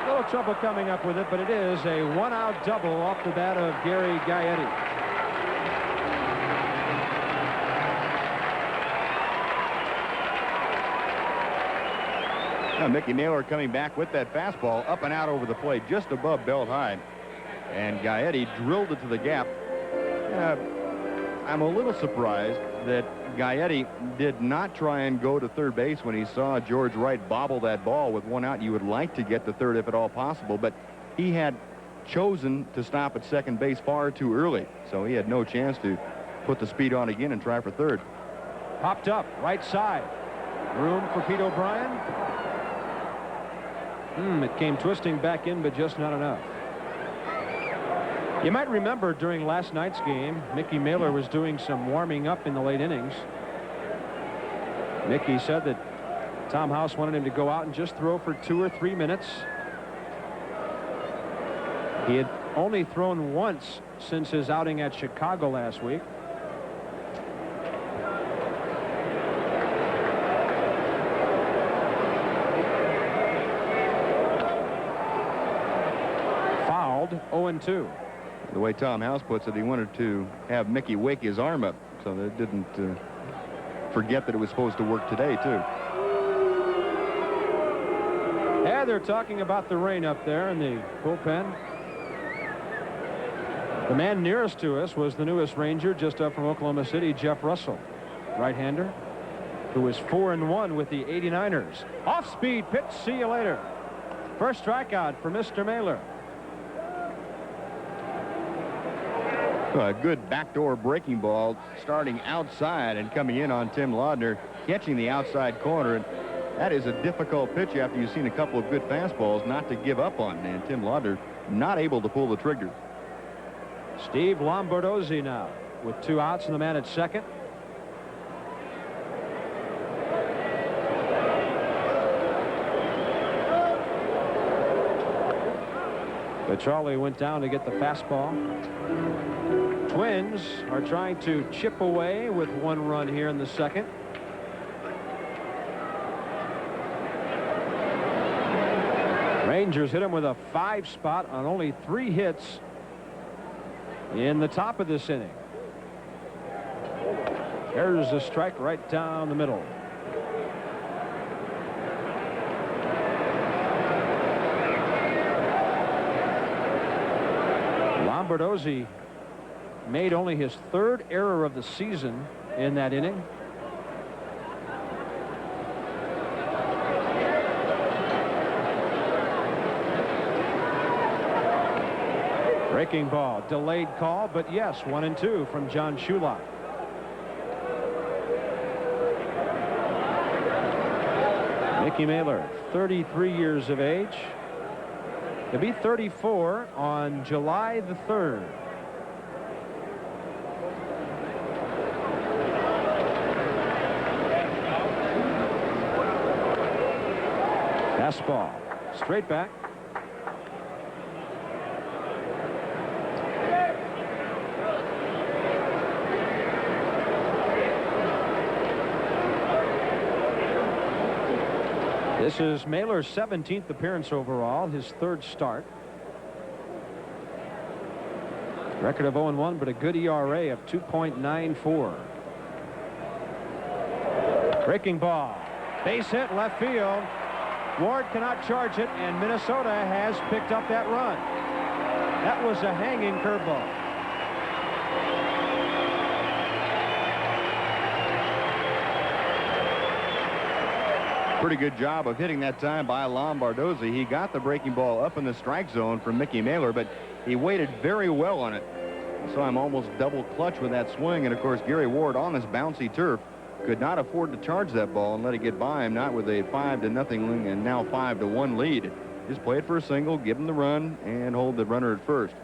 Speaker 2: A little trouble coming up with it, but it is a 1-out double off the bat of Gary Gaetti.
Speaker 1: Now, Mickey Mailer coming back with that fastball up and out over the plate, just above belt high. And Gaetti drilled it to the gap. I'm a little surprised that Gaetti did not try and go to third base when he saw George Wright bobble that ball with 1 out. You would like to get to third if at all possible, but he had chosen to stop at second base far too early, so he had no chance to put the speed on again and try for third.
Speaker 2: Popped up, right side. Room for Pete O'Brien. It came twisting back in, but just not enough. You might remember during last night's game, Mickey Mailer was doing some warming up in the late innings. Mickey said that Tom House wanted him to go out and just throw for 2 or 3 minutes. He had only thrown once since his outing at Chicago last week. Fouled, 0-2.
Speaker 1: The way Tom House puts it, he wanted to have Mickey wake his arm up so that it didn't forget that it was supposed to work today, too.
Speaker 2: Yeah, they're talking about the rain up there in the bullpen. The man nearest to us was the newest Ranger just up from Oklahoma City, Jeff Russell, right-hander, who was 4-1 with the 89ers. Off-speed pitch, see you later. First strikeout for Mr. Mailer.
Speaker 1: A good backdoor breaking ball starting outside and coming in on Tim Laudner, catching the outside corner. And that is a difficult pitch after you've seen a couple of good fastballs not to give up on. And Tim Laudner not able to pull the trigger.
Speaker 2: Steve Lombardozzi now with 2 outs and the man at second. Petralli went down to get the fastball. Twins are trying to chip away with 1 run here in the second. Rangers hit him with a 5 spot on only 3 hits in the top of this inning. There's a strike right down the middle. Lombardozzi made only his 3rd error of the season in that inning. Breaking ball, delayed call, but yes, 1-2 from John Shulak. Mickey Mailer, 33 years of age. He'll be 34 on July the 3rd. Fastball, straight back. This is Mailer's 17th appearance overall, his 3rd start. Record of 0-1, but a good ERA of 2.94. Breaking ball, base hit, left field. Ward cannot charge it, and Minnesota has picked up that run. That was a hanging curveball.
Speaker 1: Pretty good job of hitting that time by Lombardozzi. He got the breaking ball up in the strike zone from Mickey Mailer, but he waited very well on it. So I'm almost double clutch with that swing. And of course, Gary Ward on this bouncy turf could not afford to charge that ball and let it get by him, not with a 5-0 and now 5-1 lead. Just play it for a single, give him the run, and hold the runner at first.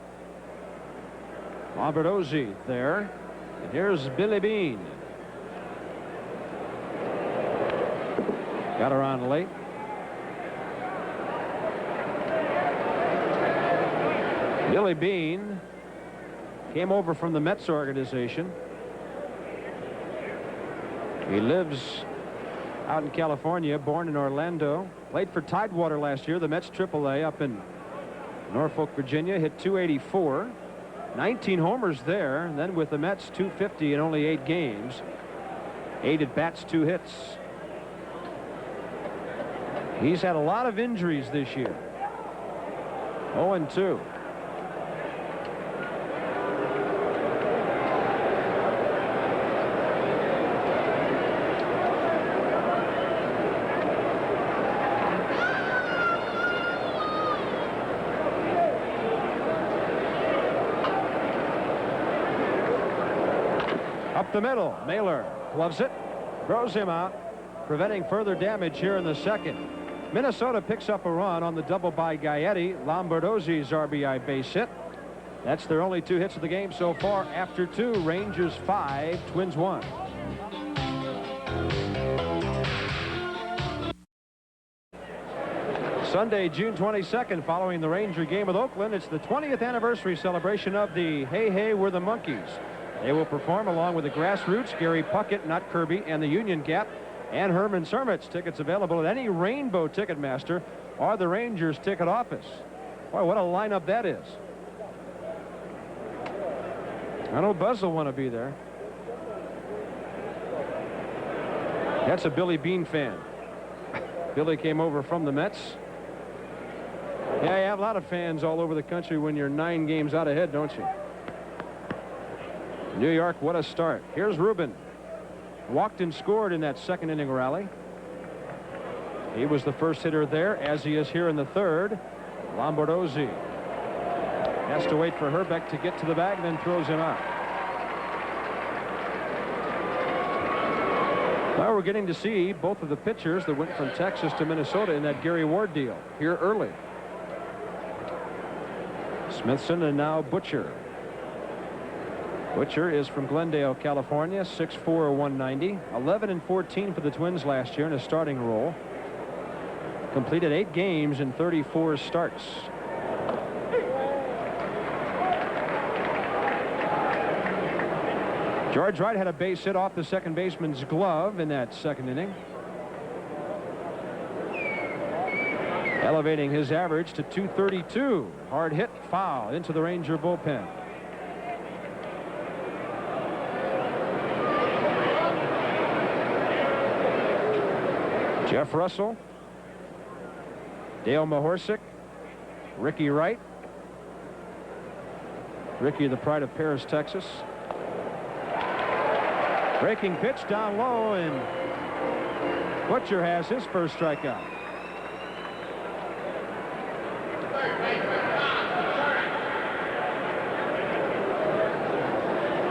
Speaker 2: Lombardozzi there. And here's Billy Beane. Got around late. Billy Beane came over from the Mets organization. He lives out in California, born in Orlando. Played for Tidewater last year, the Mets AAA up in Norfolk, Virginia. Hit .284. 19 homers there. And then with the Mets, .250 in only 8 games. 8 at bats, 2 hits. He's had a lot of injuries this year. 0-2. Up the middle, Mailer gloves it, throws him out, preventing further damage here in the second. Minnesota picks up a run on the double by Gaetti. Lombardozzi's RBI base hit. That's their only 2 hits of the game so far. After 2, Rangers 5, Twins 1. Sunday, June 22nd, following the Ranger game with Oakland, it's the 20th anniversary celebration of the Hey Hey We're the Monkeys. They will perform along with the Grassroots, Gary Puckett, Nut Kirby, and the Union Gap, and Herman Sermitz. Tickets available at any Rainbow Ticketmaster or the Rangers ticket office. Boy, what a lineup that is. I know Buzz will want to be there. That's a Billy Beane fan. Billy came over from the Mets. Yeah, you have a lot of fans all over the country when you're 9 games out ahead, don't you? New York, what a start. Here's Rubin. Walked and scored in that 2nd inning rally. He was the first hitter there, as he is here in the 3rd. Lombardozzi has to wait for Herbeck to get to the bag, then throws him out. Well, we're getting to see both of the pitchers that went from Texas to Minnesota in that Gary Ward deal here early. Smithson and now Butcher. Butcher is from Glendale, California, 6'4", 190, 11-14 for the Twins last year in a starting role. Completed 8 games in 34 starts. George Wright had a base hit off the second baseman's glove in that 2nd inning, elevating his average to .232. Hard hit, foul into the Ranger bullpen. Jeff Russell, Dale Mahorsic, Ricky Wright. Ricky, the pride of Paris, Texas. Breaking pitch down low, and Butcher has his first strikeout.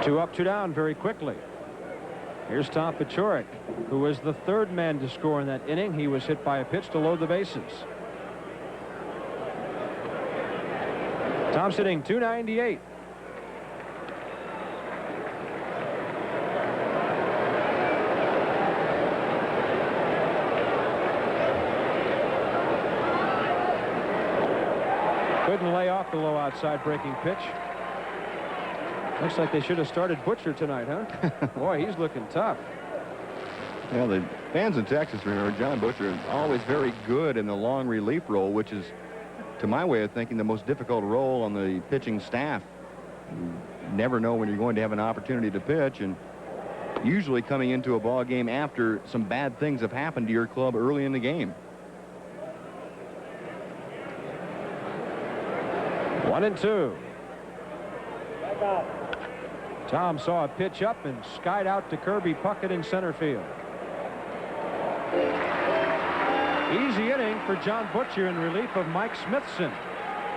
Speaker 2: Two up, 2 down very quickly. Here's Tom Paciorek, who was the 3rd man to score in that inning. He was hit by a pitch to load the bases. Tom's hitting .298. Couldn't lay off the low outside breaking pitch. Looks like they should have started Butcher tonight, huh? Boy, he's looking tough.
Speaker 1: Well, the fans in Texas remember John Butcher is always very good in the long relief role, which is, to my way of thinking, the most difficult role on the pitching staff. You never know when you're going to have an opportunity to pitch, and usually coming into a ball game after some bad things have happened to your club early in the game.
Speaker 2: 1-2. Tom saw a pitch up and skied out to Kirby Puckett in center field. Easy inning for John Butcher in relief of Mike Smithson.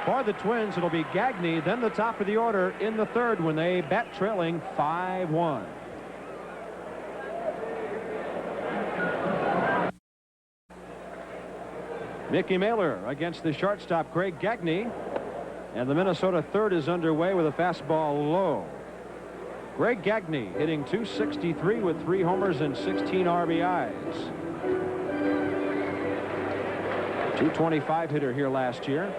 Speaker 2: For the Twins, it'll be Gagne, then the top of the order in the 3rd when they bat trailing 5-1. Mickey Mailer against the shortstop Greg Gagne. And the Minnesota 3rd is underway with a fastball low. Greg Gagne hitting .263 with 3 homers and 16 RBIs. .225 hitter here last year.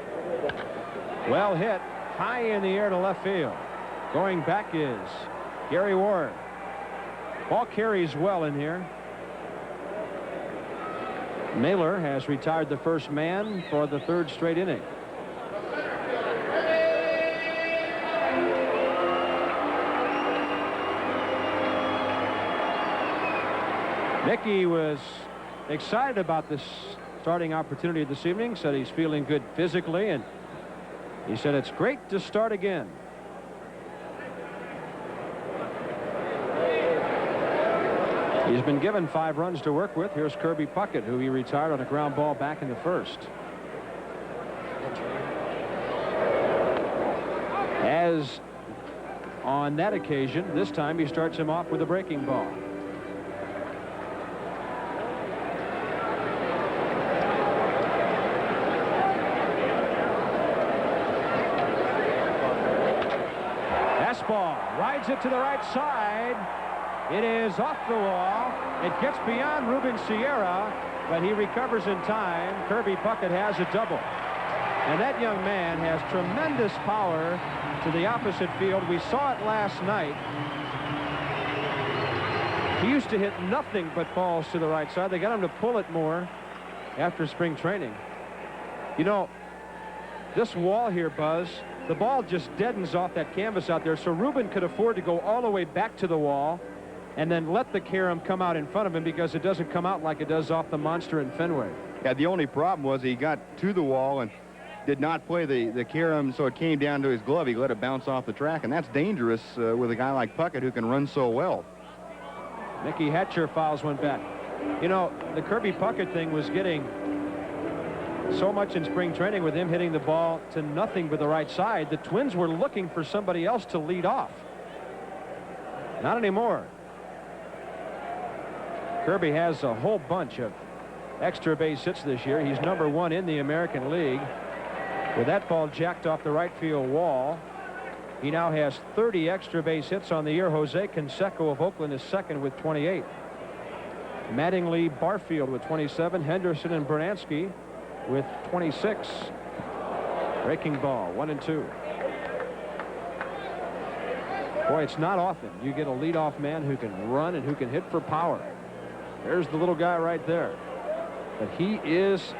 Speaker 2: Well hit, high in the air to left field. Going back is Gary Ward. Ball carries well in here. Mailer has retired the first man for the 3rd straight inning. Mickey was excited about this starting opportunity this evening. Said he's feeling good physically, and he said it's great to start again. He's been given 5 runs to work with. Here's Kirby Puckett, who he retired on a ground ball back in the 1st. As on that occasion, this time he starts him off with a breaking ball. fastball. Rides it to the right side. It is off the wall. It gets beyond Ruben Sierra, but he recovers in time. Kirby Puckett has a double. And that young man has tremendous power to the opposite field. We saw it last night. He used to hit nothing but balls to the right side. They got him to pull it more after spring training. You know, this wall here, Buzz, the ball just deadens off that canvas out there, so Ruben could afford to go all the way back to the wall and then let the carom come out in front of him, because it doesn't come out like it does off the monster in Fenway.
Speaker 1: Yeah, the only problem was he got to the wall and did not play the carom, so it came down to his glove. He let it bounce off the track, and that's dangerous with a guy like Puckett who can run so well.
Speaker 2: Mickey Hatcher fouls one back. You know, the Kirby Puckett thing was getting so much in spring training with him hitting the ball to nothing but the right side. The Twins were looking for somebody else to lead off. Not anymore. Kirby has a whole bunch of extra base hits this year. He's #1 in the American League. With that ball jacked off the right field wall, he now has 30 extra base hits on the year. Jose Canseco of Oakland is second with 28. Mattingly, Barfield with 27. Henderson and Bernansky with 26. Breaking ball, 1-2. Boy, it's not often you get a leadoff man who can run and who can hit for power. There's the little guy right there. But he is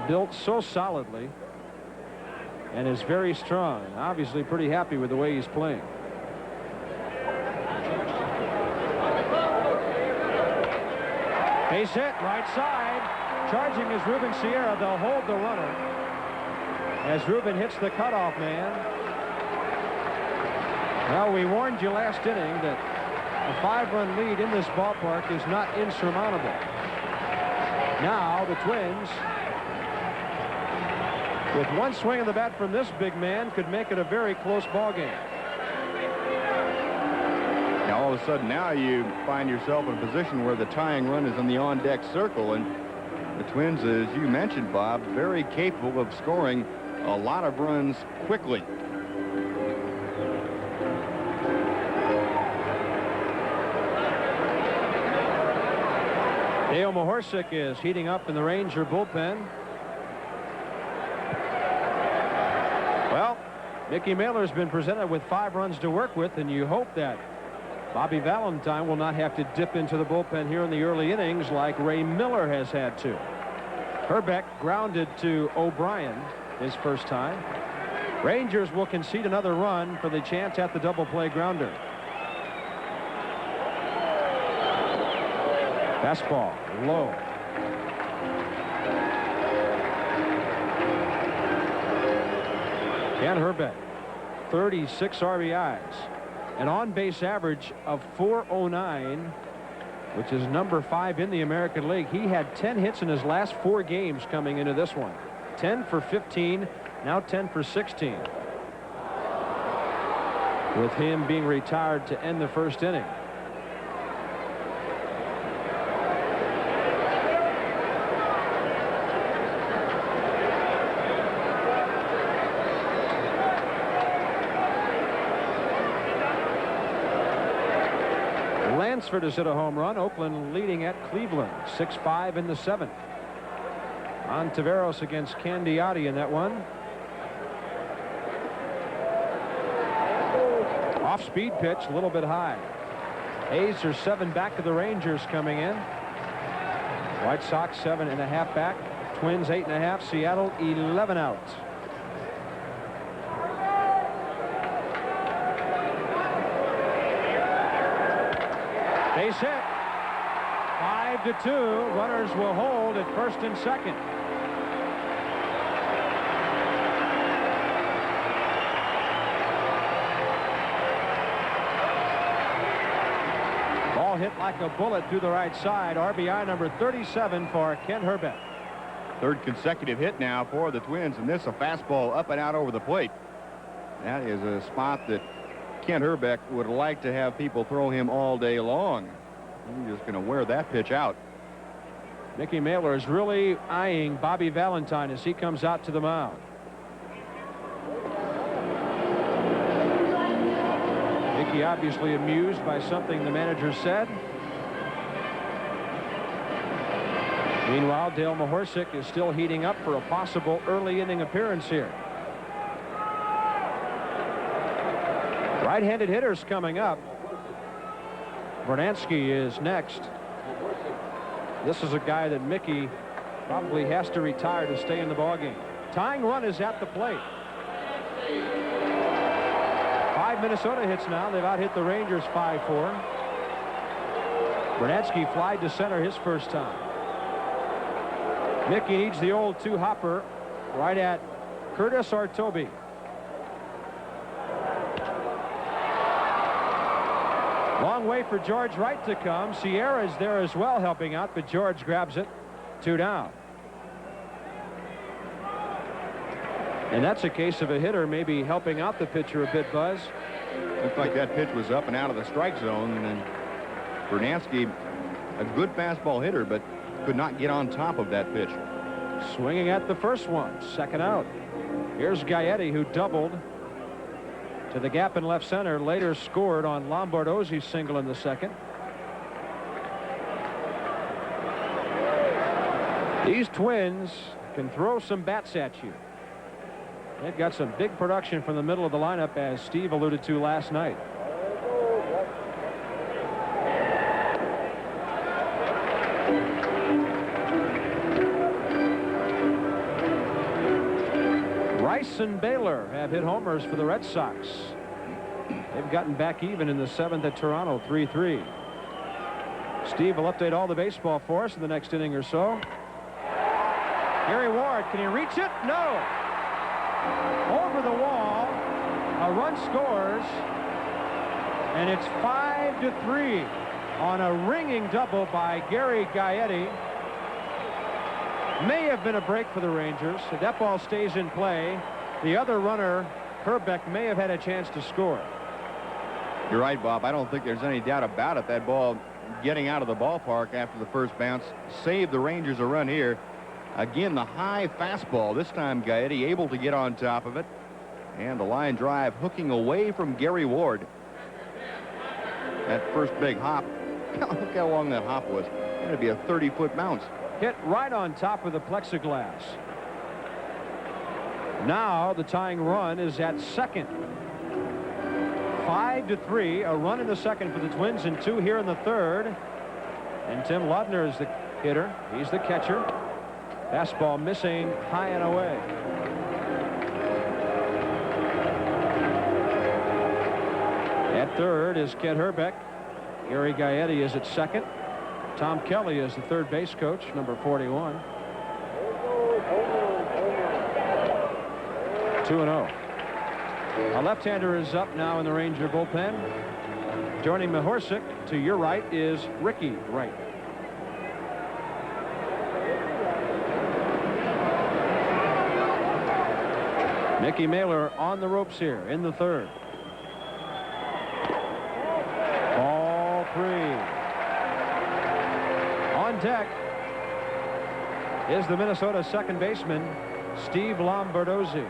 Speaker 2: built so solidly and is very strong. Obviously pretty happy with the way he's playing. Base hit, right side. Charging is Ruben Sierra. They'll hold the runner as Ruben hits the cutoff man. Well, we warned you last inning that a 5-run lead in this ballpark is not insurmountable. Now the Twins, with one swing of the bat from this big man, could make it a very close ball game.
Speaker 1: Now all of a sudden now you find yourself in a position where the tying run is in the on-deck circle, and the Twins, as you mentioned, Bob, very capable of scoring a lot of runs quickly.
Speaker 2: Dale Mahorsik is heating up in the Ranger bullpen. Well, Mickey Mailer's been presented with 5 runs to work with, and you hope that Bobby Valentine will not have to dip into the bullpen here in the early innings like Ray Miller has had to. Herbeck grounded to O'Brien his first time. Rangers will concede another run for the chance at the double play grounder. Fastball low. Ken Herbeck, 36 RBIs, an on-base average of 409, which is #5 in the American League. He had 10 hits in his last 4 games coming into this one. 10 for 15, now 10 for 16. With him being retired to end the first inning. Lansford has hit a home run. Oakland leading at Cleveland, 6-5 in the 7th. Ontiveros against Candiotti in that one. Off-speed pitch, a little bit high. A's are 7 back to the Rangers coming in. White Sox 7.5 back. Twins 8.5. Seattle 11 out. Base hit. 5-2. Runners will hold at first and second. Ball hit like a bullet through the right side. RBI number 37 for Ken Herbeck.
Speaker 1: 3rd consecutive hit now for the Twins, and this a fastball up and out over the plate. That is a spot that Kent Herbeck would like to have people throw him all day long. He's just going to wear that pitch out.
Speaker 2: Mickey Mailer is really eyeing Bobby Valentine as he comes out to the mound. Mickey obviously amused by something the manager said. Meanwhile, Dale Mahorsik is still heating up for a possible early inning appearance here. Right-handed hitters coming up. Bernansky is next. This is a guy that Mickey probably has to retire to stay in the ballgame. Tying run is at the plate. 5 Minnesota hits now. They've out-hit the Rangers 5-4. Bernansky flied to center his first time. Mickey needs the old two-hopper right at Curtis Artobi. Long way for George Wright to come. Sierra's there as well helping out, but George grabs it. 2 down. And that's a case of a hitter maybe helping out the pitcher a bit, Buzz.
Speaker 1: Looked like that pitch was up and out of the strike zone, and then Bernansky, a good fastball hitter, but could not get on top of that pitch.
Speaker 2: Swinging at the first one. 2nd out. Here's Gaetti, who doubled to the gap in left center. Later scored on Lombardozzi's single in the 2nd. These Twins can throw some bats at you. They've got some big production from the middle of the lineup, as Steve alluded to last night. Rice and Baylor have hit homers for the Red Sox. They've gotten back even in the 7th at Toronto, 3-3. Steve will update all the baseball for us in the next inning or so. Gary Ward, can he reach it? No. Over the wall, a run scores, and it's 5-3 on a ringing double by Gary Gaetti. May have been a break for the Rangers. If that ball stays in play, the other runner, Herbeck, may have had a chance to score.
Speaker 1: You're right, Bob. I don't think there's any doubt about it. That ball getting out of the ballpark after the first bounce saved the Rangers a run here. Again, the high fastball. This time, Gaetti able to get on top of it. And the line drive hooking away from Gary Ward. That first big hop. Look how long that hop was. It'd be a 30-foot bounce.
Speaker 2: Hit right on top of the plexiglass. Now the tying run is at 2nd. 5-3. A run in the 2nd for the Twins and 2 here in the 3rd. And Tim Laudner is the hitter. He's the catcher. Fastball missing high and away. At 3rd is Kent Herbeck. Gary Gaetti is at 2nd. Tom Kelly is the 3rd base coach, number 41. 2-0. A left-hander is up now in the Ranger bullpen. Joining Mahorsik to your right is Ricky Wright. Mickey Mailer on the ropes here in the 3rd. Ball 3. On deck is the Minnesota second baseman, Steve Lombardozzi.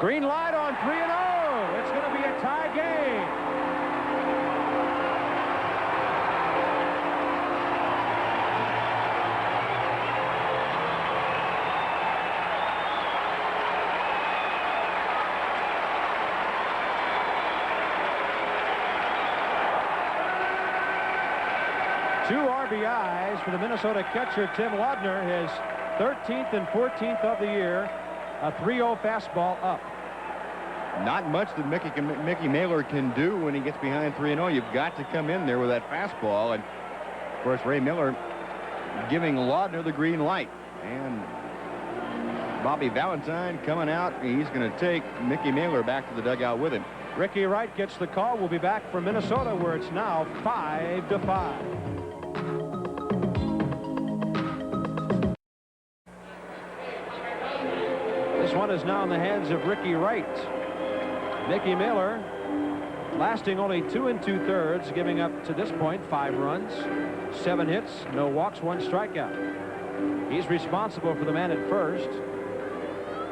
Speaker 2: Green light on 3-0. It's going to be a tie game. Two RBIs for the Minnesota catcher, Tim Laudner, his 13th and 14th of the year. A 3-0 fastball up.
Speaker 1: Not much that Mickey Mailer can do when he gets behind 3-0. You've got to come in there with that fastball. And, of course, Ray Miller giving Laudner the green light. And Bobby Valentine coming out. He's going to take Mickey Mailer back to the dugout with him.
Speaker 2: Ricky Wright gets the call. We'll be back from Minnesota, where it's now 5-5. This one is now in the hands of Ricky Wright. Mickey Mailer lasting only 2 2/3, giving up to this point 5 runs, 7 hits, no walks, 1 strikeout. He's responsible for the man at first,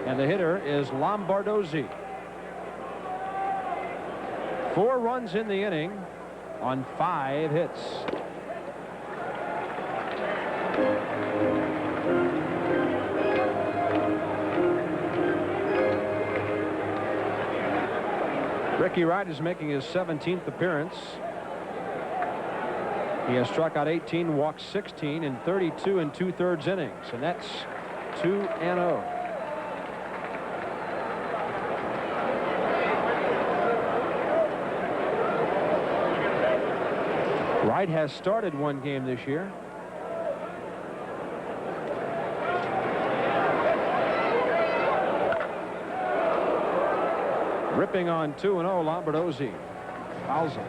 Speaker 2: and the hitter is Lombardozzi. 4 runs in the inning on 5 hits. Ricky Wright is making his 17th appearance. He has struck out 18, walked 16 in 32 2/3 innings, and that's 2-0. Wright has started 1 game this year. Ripping on 2-0, Lombardozzi fouls him.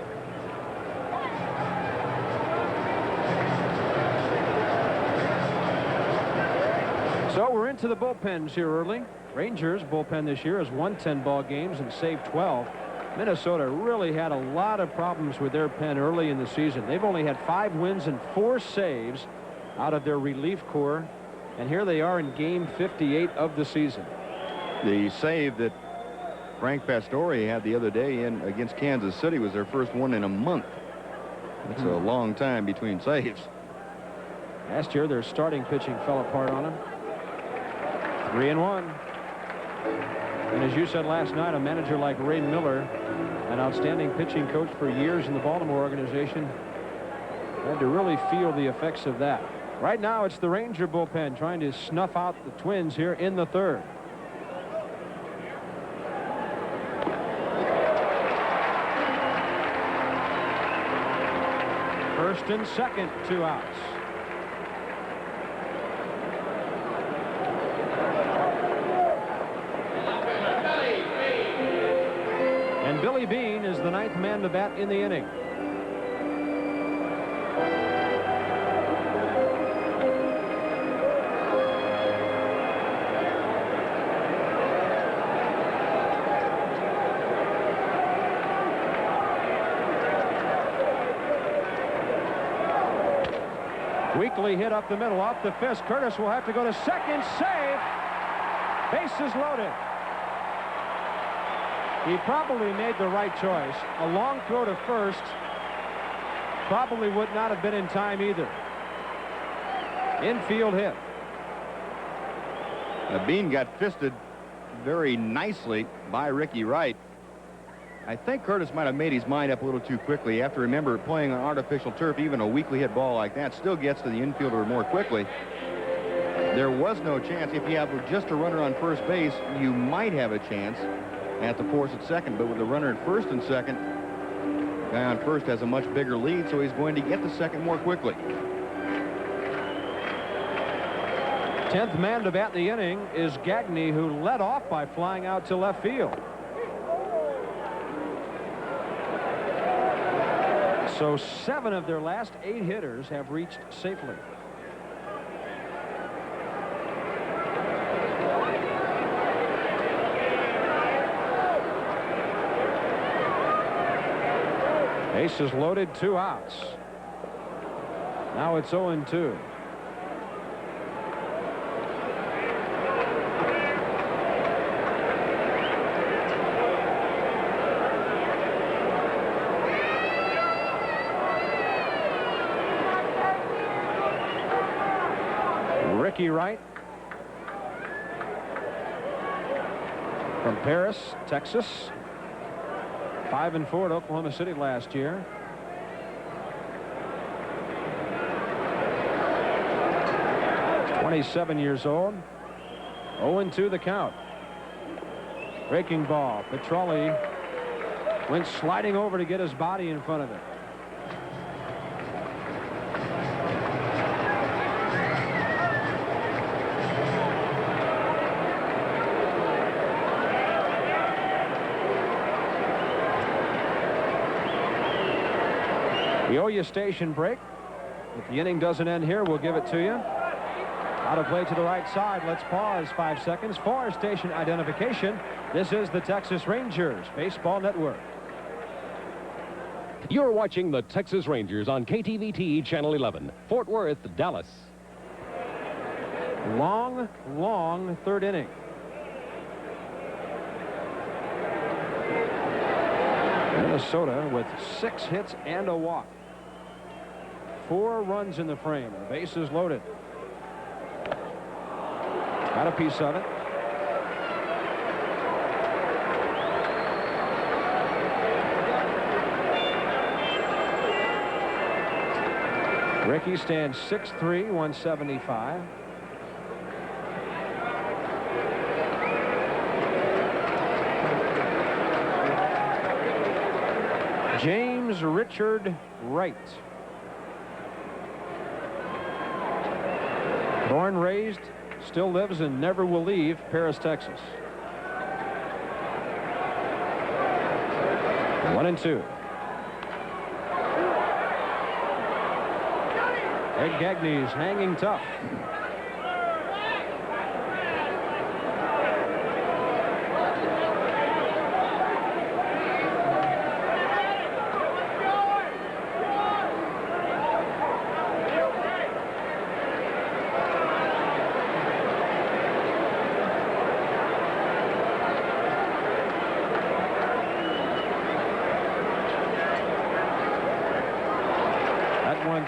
Speaker 2: So we're into the bullpens here early. Rangers bullpen this year has won 10 ball games and saved 12. Minnesota really had a lot of problems with their pen early in the season. They've only had 5 wins and 4 saves out of their relief corps, and here they are in game 58 of the season.
Speaker 1: The save that Frank Pastore had the other day against Kansas City was their first one in a month. That's a long time between saves.
Speaker 2: Last year, their starting pitching fell apart on them. 3-1. And as you said last night, a manager like Ray Miller, an outstanding pitching coach for years in the Baltimore organization, had to really feel the effects of that. Right now, it's the Ranger bullpen trying to snuff out the Twins here in the 3rd. First and second, 2 outs. And Billy Beane is the 9th man to bat in the inning. Weekly hit up the middle, off the fist. Curtis will have to go to second. Save. Bases loaded. He probably made the right choice. A long throw to first probably would not have been in time either. Infield hit.
Speaker 1: Beane got fisted very nicely by Ricky Wright. I think Curtis might have made his mind up a little too quickly. You have to remember, playing on artificial turf, even a weakly hit ball like that still gets to the infielder more quickly. There was no chance. If you have just a runner on first base, you might have a chance at the force at second. But with the runner at first and second, the guy on first has a much bigger lead, so he's going to get to second more quickly.
Speaker 2: 10th man to bat in the inning is Gagne, who led off by flying out to left field. So 7 of their last 8 hitters have reached safely. Bases loaded, 2 outs. Now it's 0-2. Ricky Wright from Paris, Texas. 5-4 at Oklahoma City last year. He's 27 years old. 0-2 the count. Breaking ball. Petrelli went sliding over to get his body in front of it. We owe you a station break. If the inning doesn't end here, we'll give it to you. Out of play to the right side. Let's pause 5 seconds for station identification. This is the Texas Rangers Baseball Network.
Speaker 3: You're watching the Texas Rangers on KTVT Channel 11, Fort Worth, Dallas.
Speaker 2: Long, long third inning. Minnesota with 6 hits and a walk. 4 runs in the frame. The bases loaded. Got a piece of it. Rickey stands 6'3", 175. James Richard Wright. Born, raised, still lives, and never will leave Paris, Texas. 1-2. Ed Gagney's hanging tough.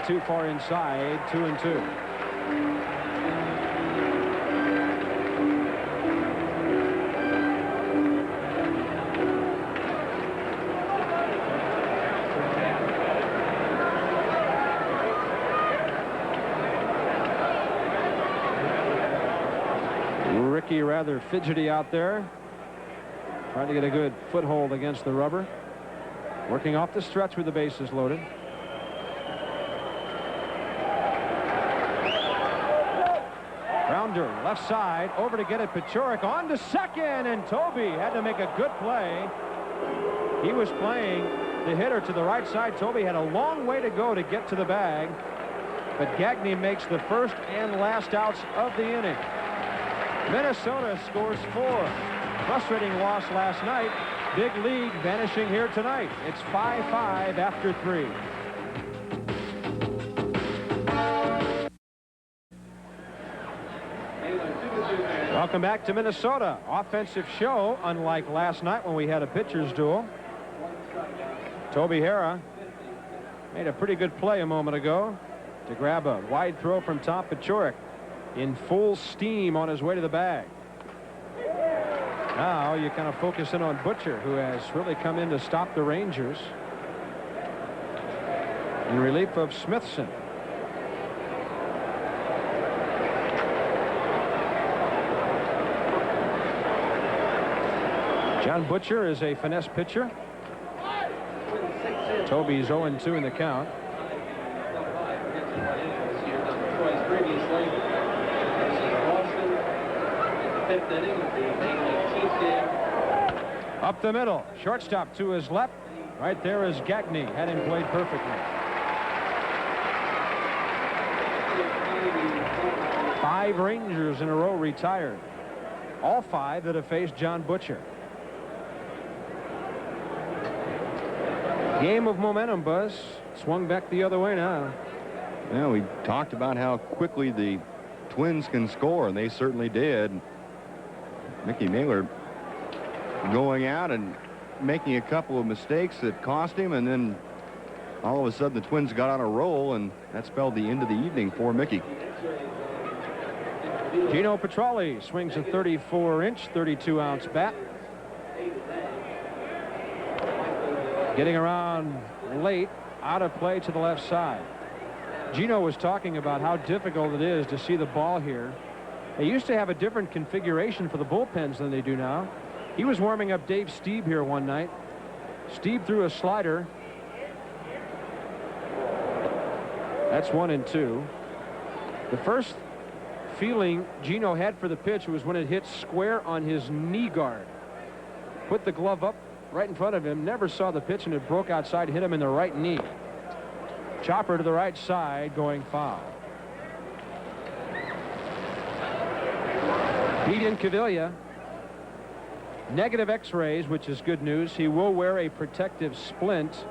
Speaker 2: Too far inside. 2-2. Rickey rather fidgety out there, trying to get a good foothold against the rubber, working off the stretch with the bases loaded. Grounder, left side, over to get it. Paciorek on to second, and Toby had to make a good play. He was playing the hitter to the right side. Toby had a long way to go to get to the bag, but Gagney makes the first and last outs of the inning. Minnesota scores 4. Frustrating loss last night. Big lead vanishing here tonight. It's 5-5 after 3. Welcome back to Minnesota. Offensive show, unlike last night when we had a pitcher's duel. Toby Harrah made a pretty good play a moment ago to grab a wide throw from Tom Paciorek in full steam on his way to the bag. Now you kind of focus in on Butcher, who has really come in to stop the Rangers in relief of Smithson. John Butcher is a finesse pitcher. Toby's 0-2 in the count. Up the middle, shortstop to his left. Right there is Gagney. Had him played perfectly. 5 Rangers in a row retired. All 5 that have faced John Butcher. Game of momentum, Buzz. Swung back the other way now.
Speaker 1: Well, we talked about how quickly the Twins can score, and they certainly did. Mickey Mailer going out and making a couple of mistakes that cost him, and then all of a sudden the Twins got on a roll, and that spelled the end of the evening for Mickey.
Speaker 2: Gino Petralli swings a 34-inch, 32-ounce bat. Getting around late, out of play to the left side. Gino was talking about how difficult it is to see the ball here. They used to have a different configuration for the bullpens than they do now. He was warming up Dave Stieb here one night. Stieb threw a slider. That's 1-2. The first feeling Gino had for the pitch was when it hit square on his knee guard. Put the glove up right in front of him, never saw the pitch, and it broke outside, hit him in the right knee. Chopper to the right side, going foul. Pete Incaviglia, negative x-rays, which is good news. He will wear a protective splint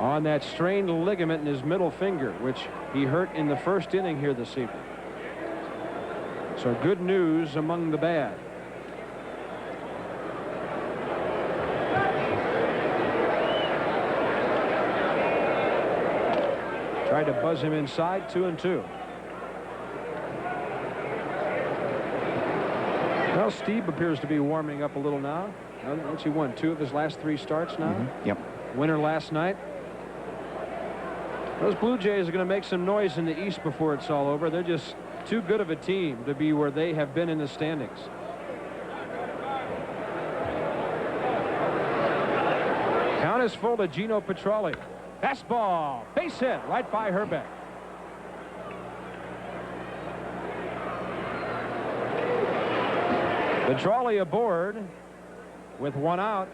Speaker 2: on that strained ligament in his middle finger, which he hurt in the first inning here this evening. So good news among the bad. Tried to buzz him inside, 2-2. Well, Steve appears to be warming up a little now. Once he won 2 of his last 3 starts now.
Speaker 1: Yep.
Speaker 2: Winner last night. Those Blue Jays are going to make some noise in the East before it's all over. They're just too good of a team to be where they have been in the standings. Count is full to Gino Petralli. Fastball, base hit right by Herbeck. Petralli aboard with 1 out.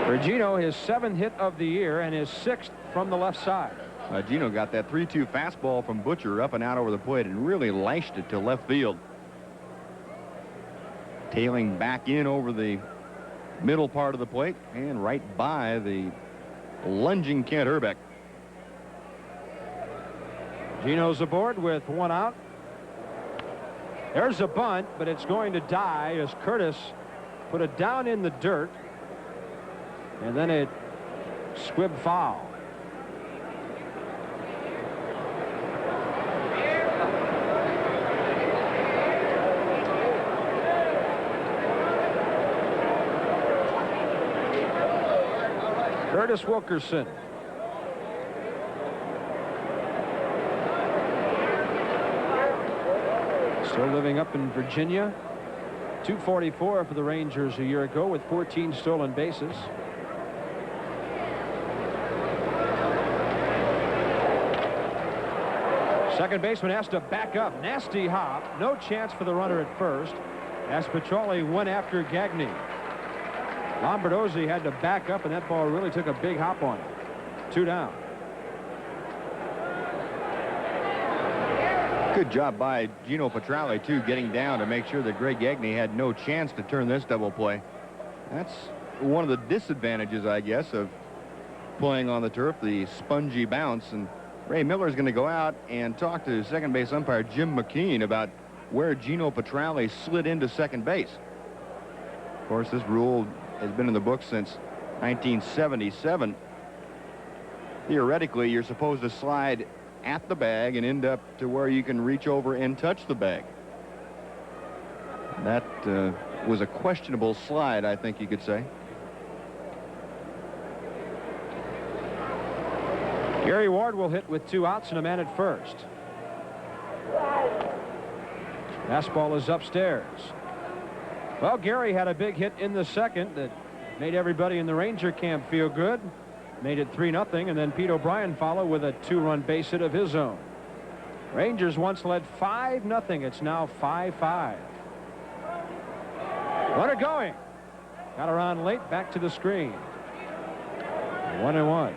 Speaker 2: For Gino, his 7th hit of the year and his 6th from the left side.
Speaker 1: Gino got that 3-2 fastball from Butcher up and out over the plate and really lashed it to left field. Tailing back in over the middle part of the plate and right by the lunging Kent Herbeck.
Speaker 2: Gino's aboard with 1 out. There's a bunt, but it's going to die as Curtis put it down in the dirt. And then it squibbed foul. Curtis Wilkerson. Still living up in Virginia. 244 for the Rangers a year ago with 14 stolen bases. Second baseman has to back up. Nasty hop. No chance for the runner at first as Petralli went after Gagne. Lombardozzi had to back up, and that ball really took a big hop on him. 2 down.
Speaker 1: Good job by Gino Petralli, too, getting down to make sure that Greg Gagne had no chance to turn this double play. That's one of the disadvantages, I guess, of playing on the turf, the spongy bounce. And Ray Miller is going to go out and talk to second base umpire Jim McKean about where Gino Petralli slid into second base. Of course, this rule has been in the books since 1977. Theoretically, you're supposed to slide at the bag and end up to where you can reach over and touch the bag. That was a questionable slide, I think you could say.
Speaker 2: Gary Ward will hit with 2 outs and a man at first. Fastball is upstairs. Well, Gary had a big hit in the second that made everybody in the Ranger camp feel good. Made it 3-0, and then Pete O'Brien followed with a 2-run base hit of his own. Rangers once led 5-0. It's now 5-5. Runner going. Got around late, back to the screen. 1-1.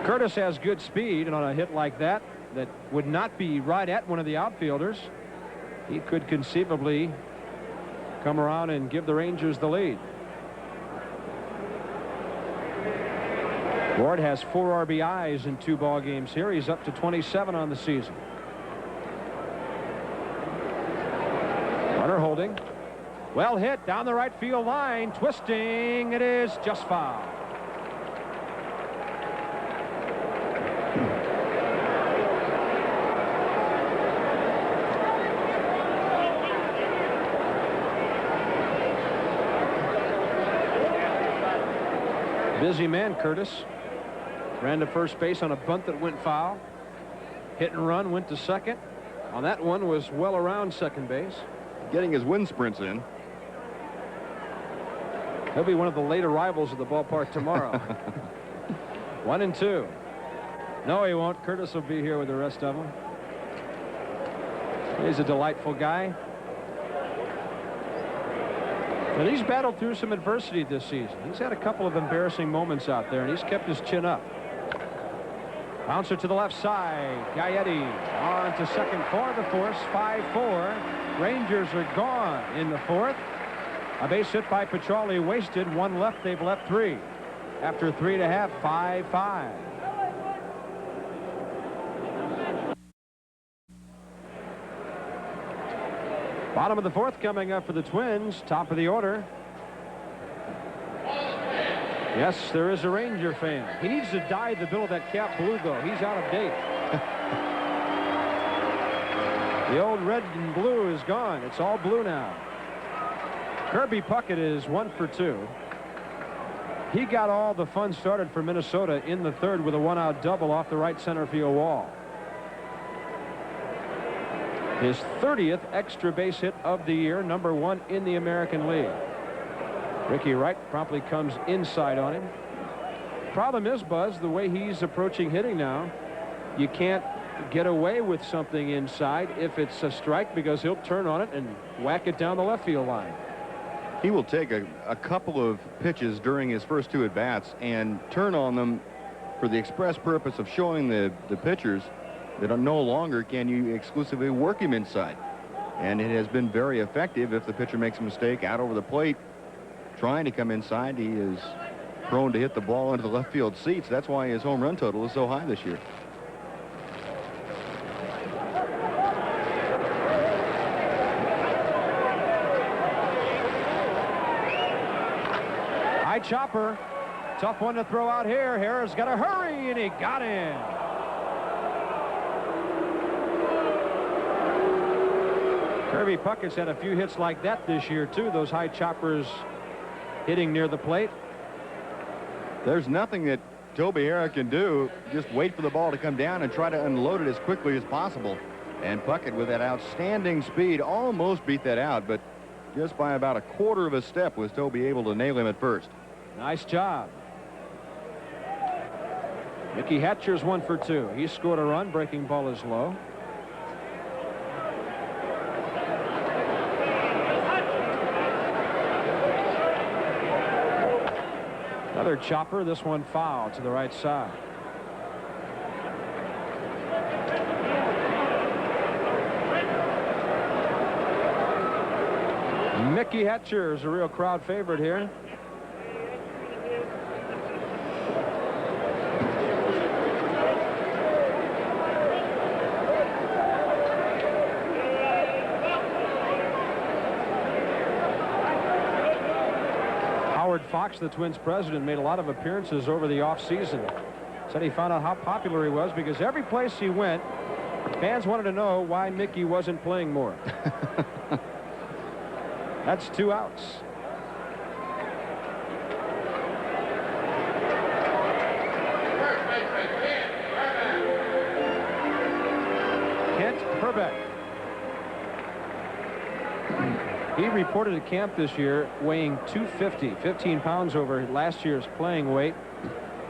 Speaker 2: Curtis has good speed, and on a hit like that would not be right at one of the outfielders, he could conceivably come around and give the Rangers the lead. Ward has 4 RBIs in 2 ball games here. He's up to 27 on the season. Runner holding. Well hit down the right field line. Twisting. It is just foul. Busy man, Curtis. Ran to first base on a bunt that went foul. Hit and run, went to second. On that one was well around second base.
Speaker 1: Getting his wind sprints in.
Speaker 2: He'll be one of the late arrivals at the ballpark tomorrow. 1-2. No, he won't. Curtis will be here with the rest of them. He's a delightful guy. But he's battled through some adversity this season. He's had a couple of embarrassing moments out there, and he's kept his chin up. Bouncer to the left side. Gaetti on to second for the force. 5-4. Rangers are gone in the 4th. A base hit by Petralli wasted. One left. They've left 3. After 3 1/2, 5-5. Bottom of the 4th coming up for the Twins. Top of the order. Yes, there is a Ranger fan. He needs to dye the bill of that cap blue, though. He's out of date. The old red and blue is gone. It's all blue now. Kirby Puckett is 1 for 2. He got all the fun started for Minnesota in the 3rd with a 1-out double off the right center field wall. His 30th extra base hit of the year, number 1 in the American League. Ricky Wright promptly comes inside on him. Problem is, Buzz, the way he's approaching hitting now, you can't get away with something inside if it's a strike, because he'll turn on it and whack it down the left field line.
Speaker 1: He will take a couple of pitches during his first 2 at-bats and turn on them for the express purpose of showing the pitchers that no longer can you exclusively work him inside. And it has been very effective. If the pitcher makes a mistake out over the plate trying to come inside, he is prone to hit the ball into the left field seats. That's why his home run total is so high this year.
Speaker 2: High chopper. Tough one to throw out here. Harris got to hurry, and he got in. Kirby Puckett's had a few hits like that this year, too. Those high choppers hitting near the plate.
Speaker 1: There's nothing that Toby Harrah can do. Just wait for the ball to come down and try to unload it as quickly as possible. And Puckett, with that outstanding speed, almost beat that out, but just by about a quarter of a step was Toby able to nail him at first.
Speaker 2: Nice job. Mickey Hatcher's 1 for 2. He scored a run. Breaking ball is low. Another chopper. This one foul to the right side. Mickey Hatcher is a real crowd favorite here. Howard Fox, the Twins president, made a lot of appearances over the offseason. Said he found out how popular he was because every place he went, fans wanted to know why Mickey wasn't playing more. That's 2 outs. Kent Hrbek. He reported at camp this year weighing 250, 15 pounds over last year's playing weight.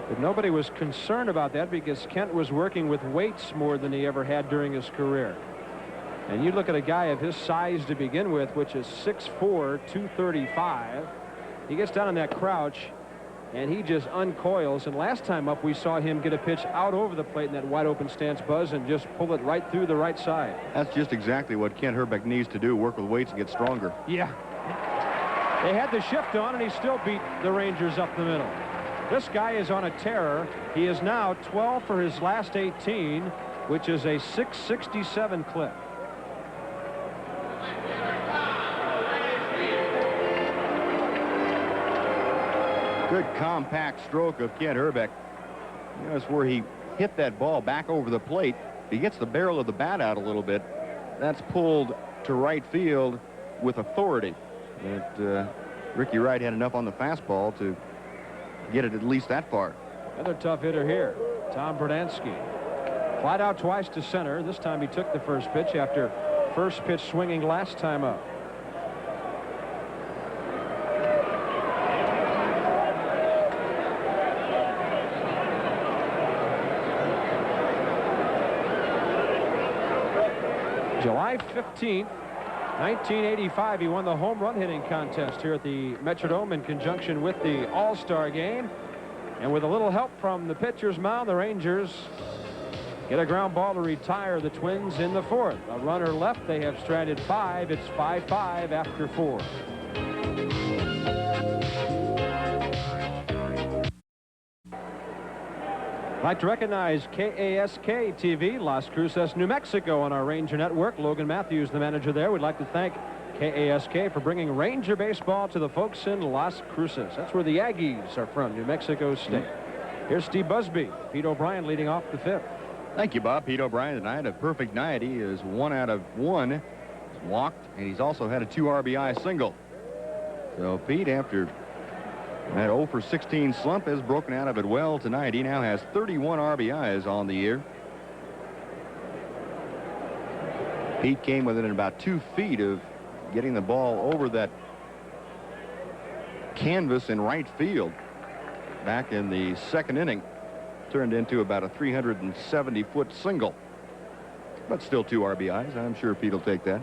Speaker 2: But nobody was concerned about that because Kent was working with weights more than he ever had during his career. And you look at a guy of his size to begin with, which is 6'4", 235. He gets down in that crouch, and he just uncoils. And last time up, we saw him get a pitch out over the plate in that wide open stance, Buzz, and just pull it right through the right side.
Speaker 1: That's just exactly what Kent Hrbek needs to do, work with weights and get stronger.
Speaker 2: Yeah. They had the shift on, and he still beat the Rangers up the middle. This guy is on a tear. He is now 12 for his last 18, which is a .667 clip.
Speaker 1: Good compact stroke of Kent Hrbek. Notice where he hit that ball back over the plate. He gets the barrel of the bat out a little bit. That's pulled to right field with authority. But Ricky Wright had enough on the fastball to get it at least that far.
Speaker 2: Another tough hitter here, Tom Brunansky. Flied out twice to center. This time he took the first pitch after first pitch swinging last time up. July 15th, 1985, he won the home run hitting contest here at the Metrodome in conjunction with the All-Star game. And with a little help from the pitcher's mound, the Rangers get a ground ball to retire the Twins in the 4th. A runner left. They have stranded 5. It's 5-5 after 4. I'd like to recognize KASK TV, Las Cruces, New Mexico, on our Ranger Network. Logan Matthews, the manager there. We'd like to thank KASK for bringing Ranger baseball to the folks in Las Cruces. That's where the Aggies are from, New Mexico State. Here's Steve Busby. Pete O'Brien leading off the fifth.
Speaker 1: Thank you, Bob. Pete O'Brien tonight, a perfect night. He is 1 out of 1. He's walked, and he's also had a 2 RBI single. So Pete, after that 0 for 16 slump, has broken out of it well tonight. He now has 31 RBIs on the year. Pete came within about 2 feet of getting the ball over that canvas in right field back in the second inning. Turned into about a 370-foot single. But still 2 RBIs. I'm sure Pete will take that.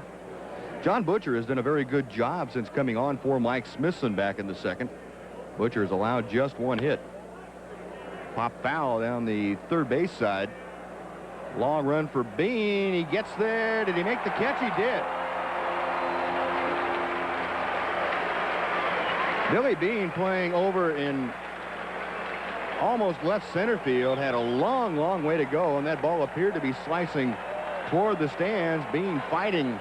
Speaker 1: John Butcher has done a very good job since coming on for Mike Smithson back in the second. Butcher has allowed just 1 hit. Pop foul down the third base side. Long run for Bean. He gets there. Did he make the catch? He did. Billy Bean, playing over in almost left center field, had a long, long way to go, and that ball appeared to be slicing toward the stands. Bean fighting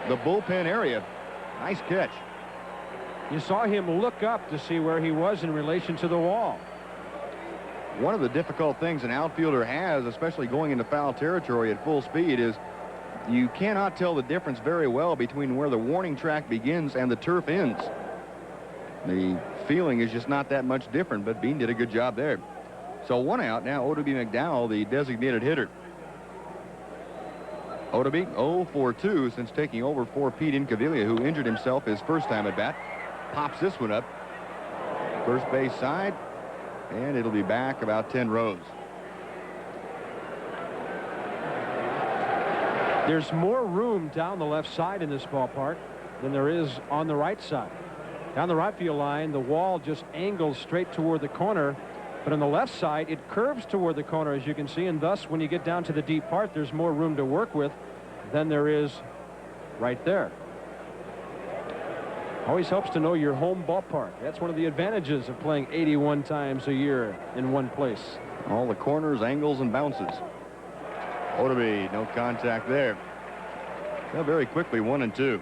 Speaker 1: the bullpen area. Nice catch.
Speaker 2: You saw him look up to see where he was in relation to the wall.
Speaker 1: One of the difficult things an outfielder has, especially going into foul territory at full speed, is you cannot tell the difference very well between where the warning track begins and the turf ends. The feeling is just not that much different, but Bean did a good job there. So 1 out now. Oddibe McDowell, the designated hitter. Oddibe 0 for 2 since taking over for Pete Incaviglia, who injured himself his first time at bat. Pops this one up. First base side, and it'll be back about 10 rows.
Speaker 2: There's more room down the left side in this ballpark than there is on the right side. Down the right field line, the wall just angles straight toward the corner, but on the left side, it curves toward the corner, as you can see, and thus, when you get down to the deep part, there's more room to work with than there is right there. Always helps to know your home ballpark. That's one of the advantages of playing 81 times a year in one place.
Speaker 1: All the corners, angles, and bounces. Oddibe, no contact there. Well, very quickly, 1 and 2.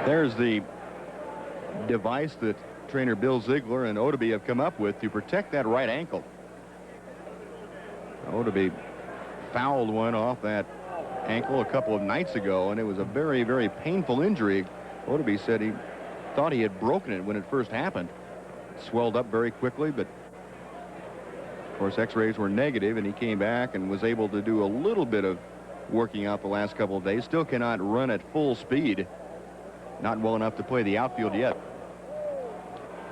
Speaker 1: There's the device that trainer Bill Ziegler and Oddibe have come up with to protect that right ankle. Oddibe fouled one off that ankle a couple of nights ago, and it was a very, very painful injury. Oddibe said he thought he had broken it when it first happened. It swelled up very quickly, but of course x-rays were negative, and he came back and was able to do a little bit of working out the last couple of days. Still cannot run at full speed. Not well enough to play the outfield yet.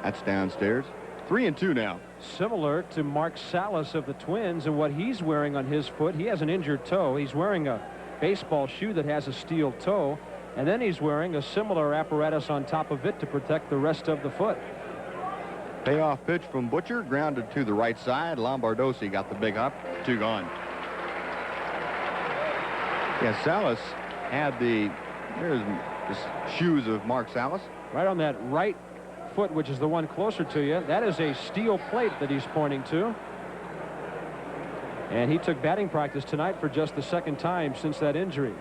Speaker 1: That's downstairs. 3 and 2 now.
Speaker 2: Similar to Mark Salas of the Twins and what he's wearing on his foot. He has an injured toe. He's wearing a baseball shoe that has a steel toe, and then he's wearing a similar apparatus on top of it to protect the rest of the foot.
Speaker 1: Payoff pitch from Butcher, grounded to the right side. Lombardosi got the big hop. 2 gone. Yeah, Salas had there's the shoes of Mark Salas.
Speaker 2: Right on that right foot, which is the one closer to you. That is a steel plate that he's pointing to. And he took batting practice tonight for just the second time since that injury.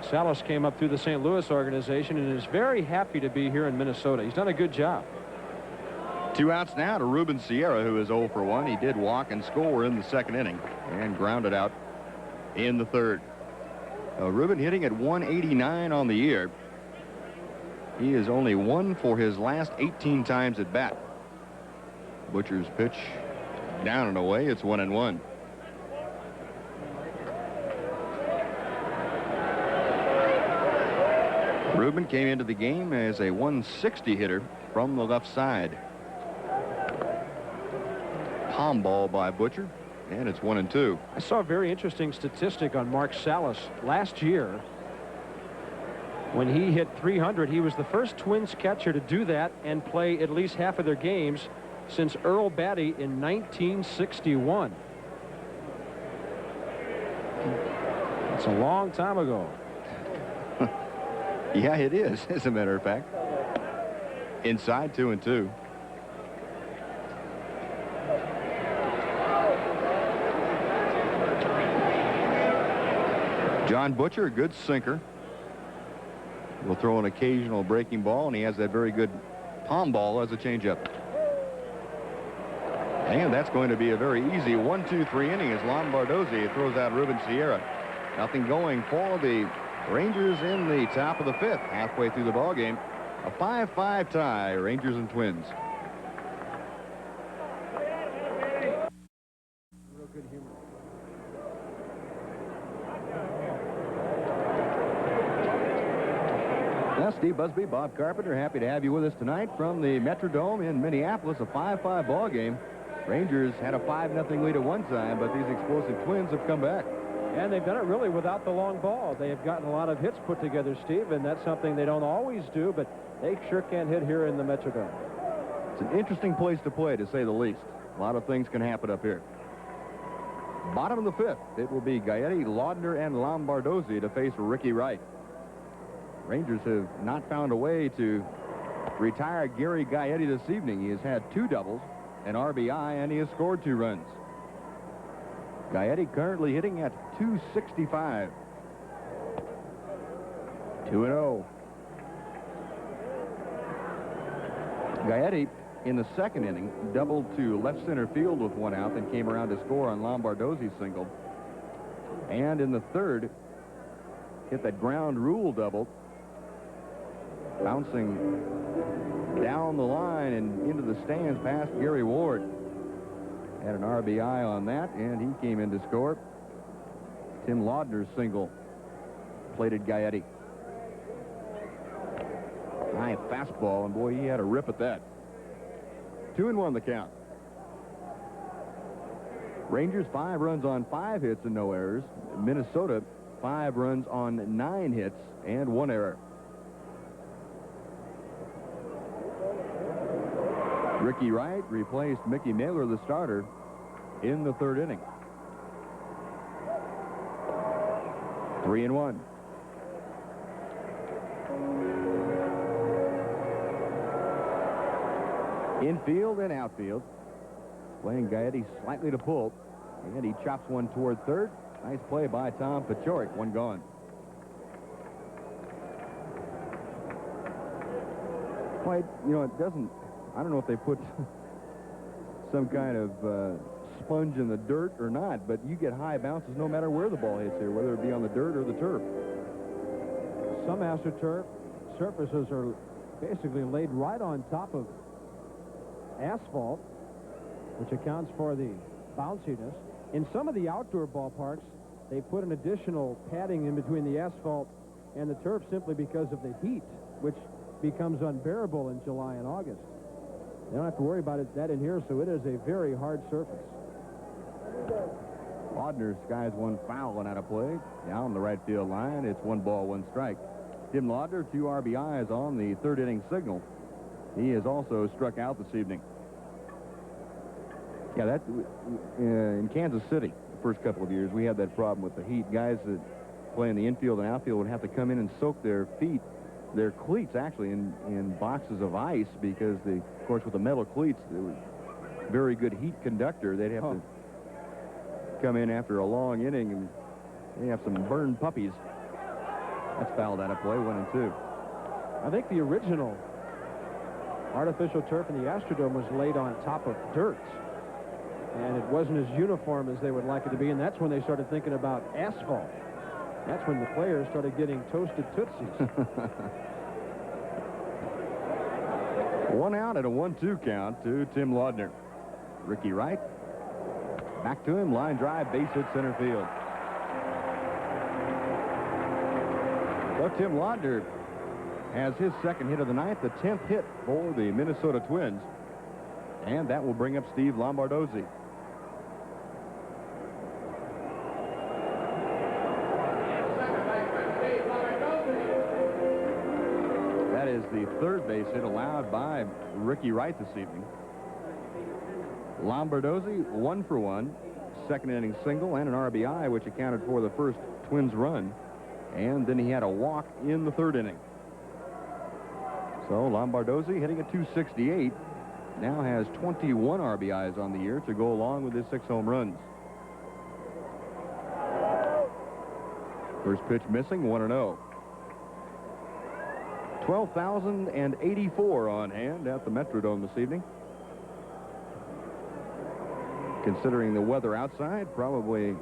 Speaker 2: Salas came up through the St. Louis organization and is very happy to be here in Minnesota. He's done a good job.
Speaker 1: 2 outs now to Ruben Sierra, who is 0 for 1. He did walk and score in the second inning and grounded out in the third. Ruben hitting at 189 on the year. He is only 1 for his last 18 times at bat. Butcher's pitch down and away. It's 1-1. Ruben came into the game as a 160 hitter from the left side. Palm ball by Butcher, and it's 1-2.
Speaker 2: I saw a very interesting statistic on Mark Salas last year. When he hit 300, he was the first Twins catcher to do that and play at least half of their games since Earl Batty in 1961. That's a long time ago.
Speaker 1: Yeah, it is, as a matter of fact. Inside, 2-2. John Butcher, a good sinker. Will throw an occasional breaking ball, and he has that very good palm ball as a changeup. And that's going to be a very easy 1-2-3 inning as Lombardozzi throws out Ruben Sierra. Nothing going for the Rangers in the top of the 5th, halfway through the ball game. A 5-5 tie, Rangers and Twins.
Speaker 2: Real good humor.
Speaker 1: Now, Steve Busby, Bob Carpenter, happy to have you with us tonight from the Metrodome in Minneapolis. A 5-5 ball game. Rangers had a 5-0 lead at one time, but these explosive Twins have come back.
Speaker 2: And they've done it really without the long ball. They have gotten a lot of hits put together, Steve, and that's something they don't always do, but they sure can hit here in the Metrodome.
Speaker 1: It's an interesting place to play, to say the least. A lot of things can happen up here. Bottom of the 5th, it will be Gaetti, Laudner, and Lombardozzi to face Ricky Wright. Rangers have not found a way to retire Gary Gaetti this evening. He has had 2 doubles, an RBI, and he has scored 2 runs. Gaetti currently hitting at .265. 2-0. Gaetti in the 2nd inning doubled to left center field with 1 out, then came around to score on Lombardozzi's single. And in the 3rd, hit that ground rule double, bouncing down the line and into the stands past Gary Ward. Had an RBI on that, and he came in to score. Tim Laudner's single plated Gaetti. High fastball, and boy, he had a rip at that. 2-1 the count. Rangers 5 runs on 5 hits and no errors. Minnesota 5 runs on 9 hits and 1 error. Ricky Wright replaced Mickey Mailer, the starter, in the 3rd inning. 3-1. Infield and outfield. Playing Gaetti slightly to pull. And he chops one toward 3rd. Nice play by Tom Paciorek. 1 gone. Well, you know, it doesn't... I don't know if they put some kind of sponge in the dirt or not, but you get high bounces no matter where the ball hits here, whether it be on the dirt or the turf.
Speaker 2: Some AstroTurf surfaces are basically laid right on top of asphalt, which accounts for the bounciness. In some of the outdoor ballparks, they put an additional padding in between the asphalt and the turf simply because of the heat, which becomes unbearable in July and August. They don't have to worry about that in here, so it is a very hard surface.
Speaker 1: Laudner skies 1 foul and out of play. Down the right field line, it's 1 ball, 1 strike. Tim Laudner, 2 RBIs on the 3rd inning signal. He has also struck out this evening. Yeah, that in Kansas City, the first couple of years, we had that problem with the heat. Guys that play in the infield and outfield would have to come in and soak their feet, their cleats actually, in boxes of ice because, of course, with the metal cleats, they were very good heat conductor. They'd have to come in after a long inning and they have some burned puppies. That's fouled out of play, 1-2.
Speaker 2: I think the original artificial turf in the Astrodome was laid on top of dirt, and it wasn't as uniform as they would like it to be, and that's when they started thinking about asphalt. That's when the players started getting toasted Tootsies.
Speaker 1: 1 out and a 1-2 count to Tim Laudner. Ricky Wright back to him, line drive, base hit center field. Well, Tim Laudner has his 2nd hit of the night, the 10th hit for the Minnesota Twins, and that will bring up Steve Lombardozzi. That is the 3rd base hit allowed by Ricky Wright this evening. Lombardozzi 1 for 1, 2nd inning single and an RBI, which accounted for the first Twins run, and then he had a walk in the 3rd inning. So Lombardozzi, hitting at .268, now has 21 RBIs on the year to go along with his 6 home runs. First pitch missing, 1-0. 12,084 on hand at the Metrodome this evening. Considering the weather outside, probably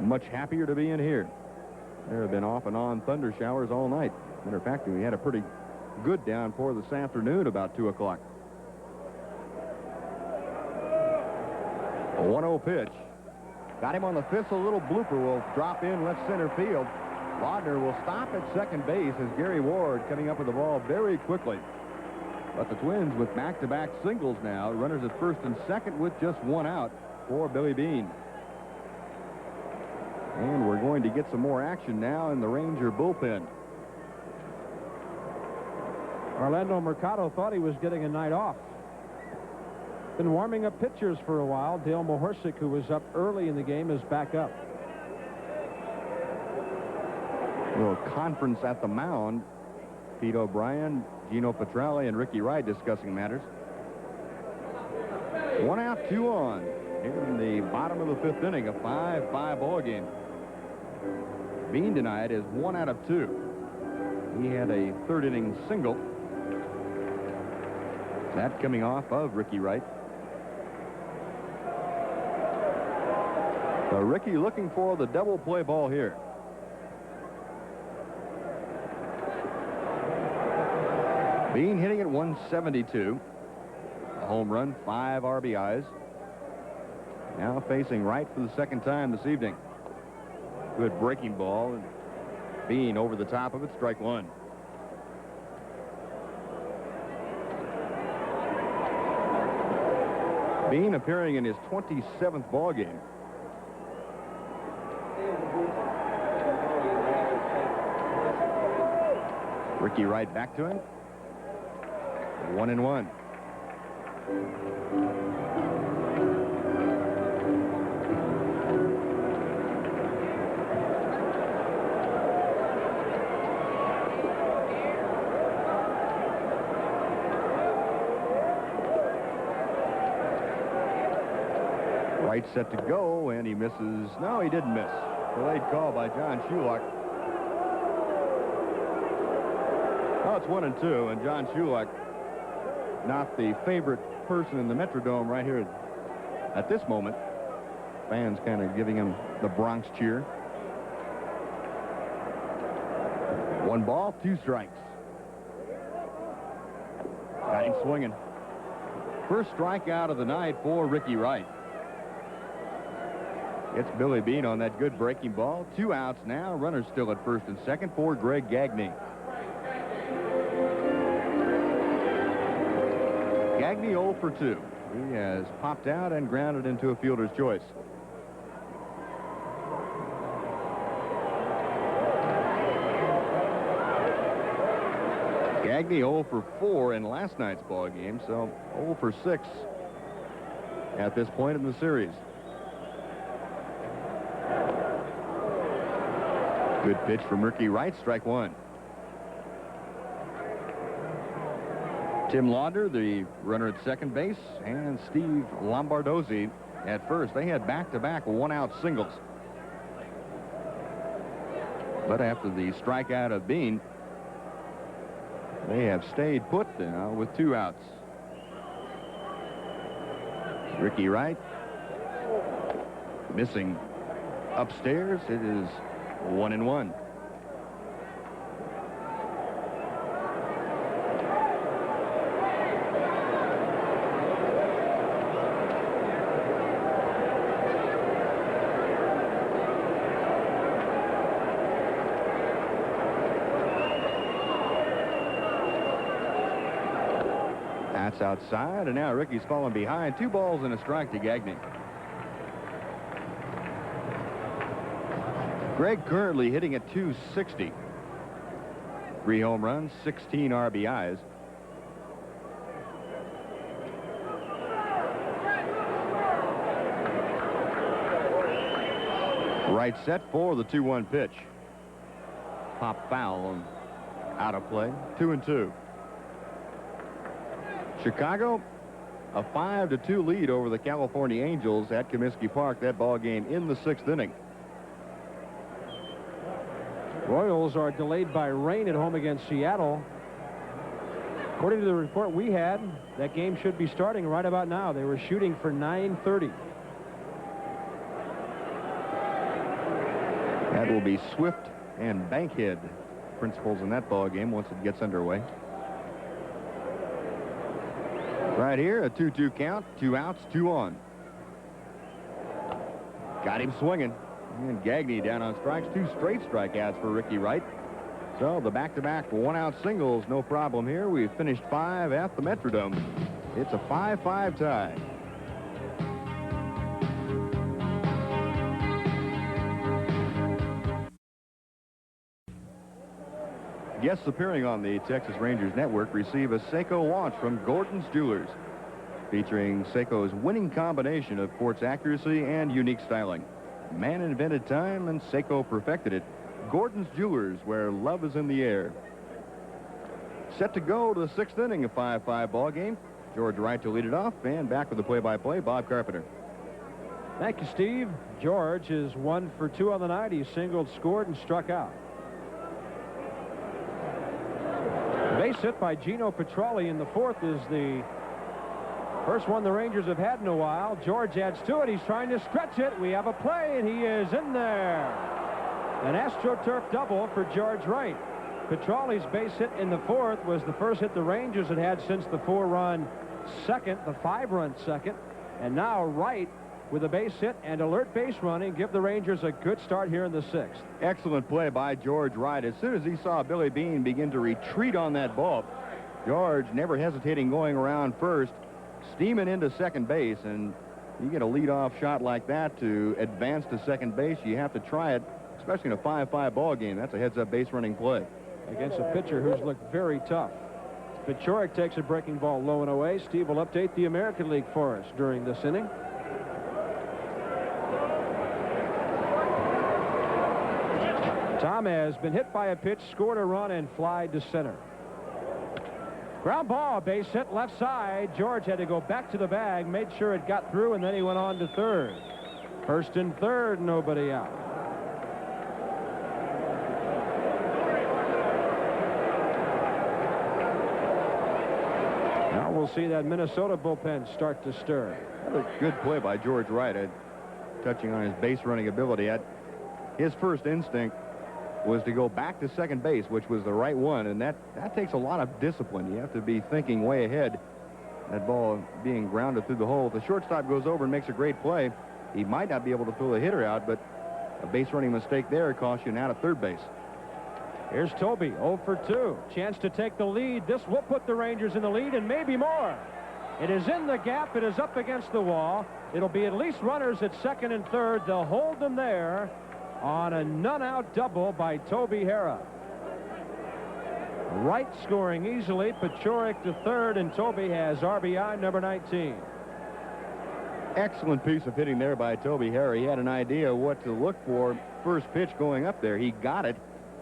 Speaker 1: much happier to be in here. There have been off and on thunder showers all night. Matter of fact, we had a pretty good downpour this afternoon about 2 o'clock. A 1-0 pitch. Got him on the fifth. A little blooper will drop in left center field. Laudner will stop at second base as Gary Ward coming up with the ball very quickly. But the Twins with back-to-back singles now. Runners at first and second with just 1 out for Billy Beane. And we're going to get some more action now in the Ranger bullpen.
Speaker 2: Orlando Mercado thought he was getting a night off. Been warming up pitchers for a while. Dale Mahorsic, who was up early in the game, is back up.
Speaker 1: A little conference at the mound. Pete O'Brien, Gino Petrale, and Ricky Wright discussing matters. 1 out, 2 on. In the bottom of the 5th inning, a 5-5 ball game. Beane tonight is 1 out of 2. He had a 3rd inning single. That coming off of Ricky Wright. So Ricky looking for the double play ball here. Beane hitting at 172. A home run, 5 RBIs. Now facing Wright for the 2nd time this evening. Good breaking ball, and Beane over the top of it, strike 1. Beane appearing in his 27th ball game. Ricky Wright back to him. 1-1. Wright set to go, and he misses. No, he didn't miss. Delayed call by John Shulock. Oh, it's 1-2, and John Shulock, not the favorite person in the Metrodome right here at this moment. Fans kind of giving him the Bronx cheer. 1 ball, 2 strikes. Got him swinging. First strikeout of the night for Ricky Wright. It's Billy Beane on that good breaking ball. 2 outs now. Runners still at first and second for Greg Gagne. Gagne 0 for 2. He has popped out and grounded into a fielder's choice. Gagne 0 for 4 in last night's ball game, so 0 for 6 at this point in the series. Good pitch from Ricky Wright, strike 1. Tim Lauder, the runner at second base, and Steve Lombardozzi at first. They had back-to-back 1-out singles. But after the strikeout of Beane, they have stayed put now with 2 outs. Ricky Wright missing upstairs. It is 1-1. That's outside, and now Ricky's falling behind. 2 balls and a strike to Gagne. Greg currently hitting at 260. 3 home runs, 16 RBIs. Right set for the 2-1 pitch. Pop foul and out of play. 2-2. Chicago, a 5-2 lead over the California Angels at Comiskey Park. That ball game in the 6th inning.
Speaker 2: Royals are delayed by rain at home against Seattle. According to the report we had, that game should be starting right about now. They were shooting for 9:30.
Speaker 1: That will be Swift and Bankhead principals in that ball game once it gets underway. Right here, a 2-2 count, 2 outs, 2 on. Got him swinging. And Gagne down on strikes. 2 straight strikeouts for Ricky Wright. So the back-to-back 1-out singles, no problem here. We've finished 5 at the Metrodome. It's a 5-5 tie. Guests appearing on the Texas Rangers Network receive a Seiko watch from Gordon's Jewelers, featuring Seiko's winning combination of quartz accuracy and unique styling. Man invented time, and Seiko perfected it. Gordon's Jewelers, where love is in the air. Set to go to the 6th inning, a 5-5 ball game. George Wright to lead it off, and back with the play-by-play, Bob Carpenter.
Speaker 2: Thank you, Steve. George is 1 for 2 on the night. He singled, scored, and struck out. Base hit by Gino Petralli in the 4th is the first one the Rangers have had in a while. George adds to it. He's trying to stretch it. We have a play, and he is in there. An AstroTurf double for George Wright. Petralli's base hit in the 4th was the first hit the Rangers had had since the 4-run second, the 5-run second. And now Wright, with a base hit and alert base running, give the Rangers a good start here in the 6th.
Speaker 1: Excellent play by George Wright. As soon as he saw Billy Beane begin to retreat on that ball, George, never hesitating, going around first, steaming into second base. And you get a leadoff shot like that to advance to second base, you have to try it, especially in a 5-5 ball game. That's a heads-up base running play.
Speaker 2: Against a pitcher who's looked very tough. Paciorek takes a breaking ball low and away. Steve will update the American League for us during this inning. Tom has been hit by a pitch, scored a run, and flied to center. Ground ball, base hit left side. George had to go back to the bag, made sure it got through, and then he went on to third. First and third, nobody out. Now we'll see that Minnesota bullpen start to stir.
Speaker 1: Another good play by George Wright, touching on his base running ability. His first instinct was to go back to second base, which was the right one, and that takes a lot of discipline. You have to be thinking way ahead. That ball being grounded through the hole. If the shortstop goes over and makes a great play, he might not be able to throw the hitter out, but a base running mistake there costs you an out at third base.
Speaker 2: Here's Toby, 0 for 2. Chance to take the lead. This will put the Rangers in the lead and maybe more. It is in the gap. It is up against the wall. It'll be at least runners at second and third. They'll hold them there on a none-out double by Toby Harrah. Wright scoring easily. Paciorek to third, and Toby has RBI number 19.
Speaker 1: Excellent piece of hitting there by Toby Harrah. He had an idea what to look for. First pitch going up there. He got it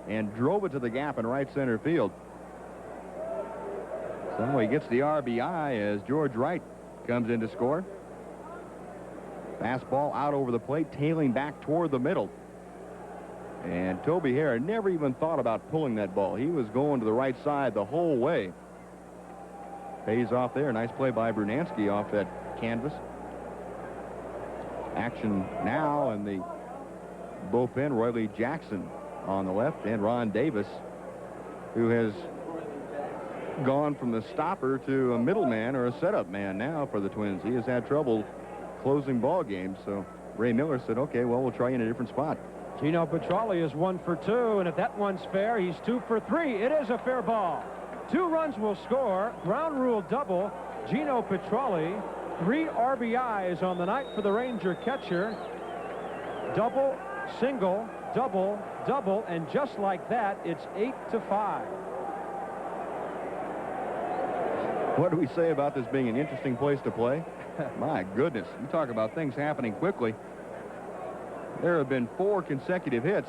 Speaker 1: and drove it to the gap in right center field. So he gets the RBI as George Wright comes in to score. Fastball out over the plate, tailing back toward the middle. And Toby Harrah never even thought about pulling that ball. He was going to the right side the whole way. Pays off there. Nice play by Brunansky off that canvas. Action now in the bullpen. Roy Lee Jackson on the left, and Ron Davis, who has gone from the stopper to a middleman or a setup man now for the Twins. He has had trouble closing ball games, so Ray Miller said, okay, well, we'll try you in a different spot.
Speaker 2: Gino Petralli is 1 for 2, and if that one's fair, he's 2 for 3. It is a fair ball. 2 runs will score. Ground rule double. Gino Petralli, 3 RBIs on the night for the Ranger catcher. Double, single, double, double, and just like that, it's 8-5.
Speaker 1: What do we say about this being an interesting place to play? My goodness, you talk about things happening quickly. There have been 4 consecutive hits.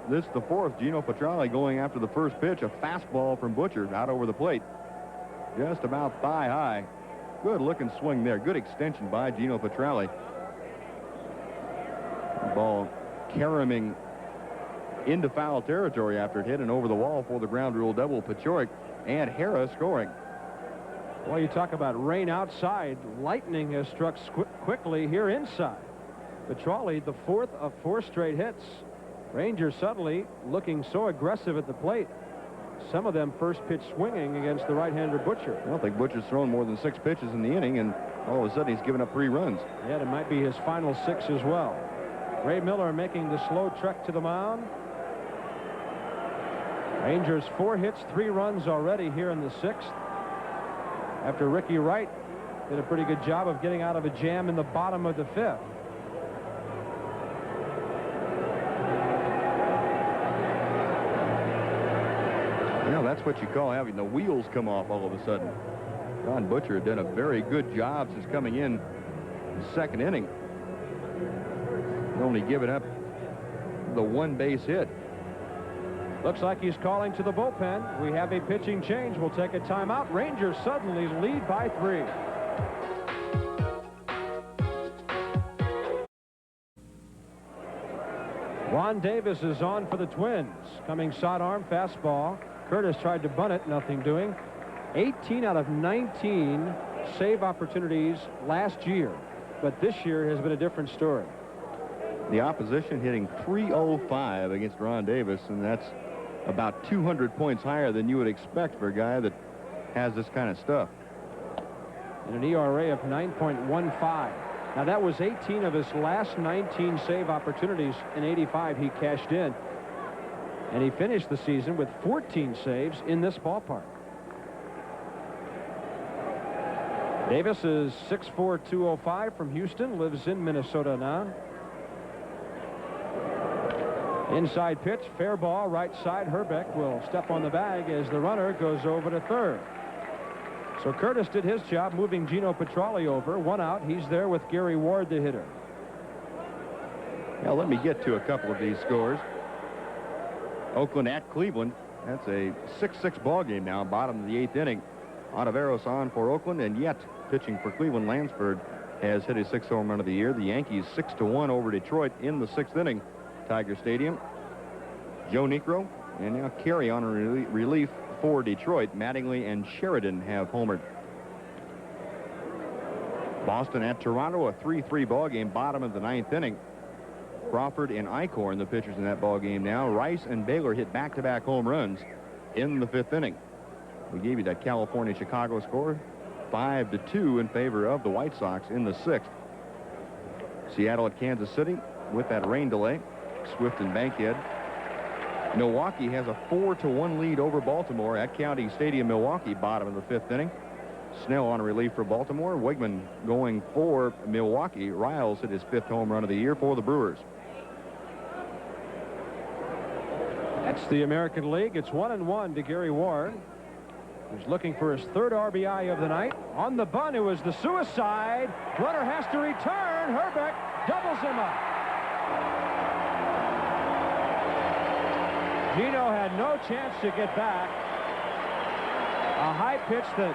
Speaker 1: This the 4th. Gino Petralli going after the first pitch, a fastball from Butcher out over the plate. Just about thigh high. Good looking swing there. Good extension by Gino Petralli. Ball caroming into foul territory after it hit and over the wall for the ground rule double. Paciorek and Hara scoring.
Speaker 2: Well, you talk about rain outside. Lightning has struck quickly here inside. Petralli, the 4th of 4 straight hits. Rangers suddenly looking so aggressive at the plate. Some of them first pitch swinging against the right-hander Butcher.
Speaker 1: I don't think Butcher's thrown more than 6 pitches in the inning, and all of a sudden he's given up 3 runs.
Speaker 2: Yeah, it might be his final 6 as well. Ray Miller making the slow trek to the mound. Rangers 4 hits, 3 runs already here in the 6th. After Ricky Wright did a pretty good job of getting out of a jam in the bottom of the 5th.
Speaker 1: Well, that's what you call having the wheels come off all of a sudden. Don Butcher had done a very good job since coming in the 2nd inning. Only given up the 1 base hit.
Speaker 2: Looks like he's calling to the bullpen. We have a pitching change. We'll take a timeout. Rangers suddenly lead by 3. Ron Davis is on for the Twins. Coming sidearm fastball. Curtis tried to bunt it, nothing doing. 18 out of 19 save opportunities last year, but this year has been a different story.
Speaker 1: The opposition hitting .305 against Ron Davis, and that's about 200 points higher than you would expect for a guy that has this kind of stuff.
Speaker 2: And an ERA of 9.15. Now that was 18 of his last 19 save opportunities. In '85 he cashed in, and he finished the season with 14 saves in this ballpark. Davis is 6'4", 205 from Houston, lives in Minnesota now. Inside pitch, fair ball, right side. Herbeck will step on the bag as the runner goes over to third. So Curtis did his job moving Gino Petralli over. 1 out. He's there with Gary Ward, the hitter.
Speaker 1: Now let me get to a couple of these scores. Oakland at Cleveland. That's a 6-6 ball game now, bottom of the 8th inning. Otaveros on for Oakland, and yet pitching for Cleveland, Lansford has hit his 6th home run of the year. The Yankees 6-1 over Detroit in the 6th inning. Tiger Stadium. Joe Niekro and now Carey on relief for Detroit. Mattingly and Sheridan have homered. Boston at Toronto, a 3-3 ball game, bottom of the 9th inning. Crawford and Eichhorn, the pitchers in that ball game now. Rice and Baylor hit back-to-back home runs in the 5th inning. We gave you that California-Chicago score, 5-2 in favor of the White Sox in the 6th. Seattle at Kansas City with that rain delay. Swift and Bankhead. Milwaukee has a 4-1 lead over Baltimore at County Stadium, Milwaukee, bottom of the 5th inning. Snell on relief for Baltimore. Wigman going for Milwaukee. Riles hit his 5th home run of the year for the Brewers.
Speaker 2: That's the American League. It's 1-1 to Gary Ward, who's looking for his 3rd RBI of the night. On the bunt, it was the suicide. Runner has to return. Herbeck doubles him up. Gino had no chance to get back. A high pitch that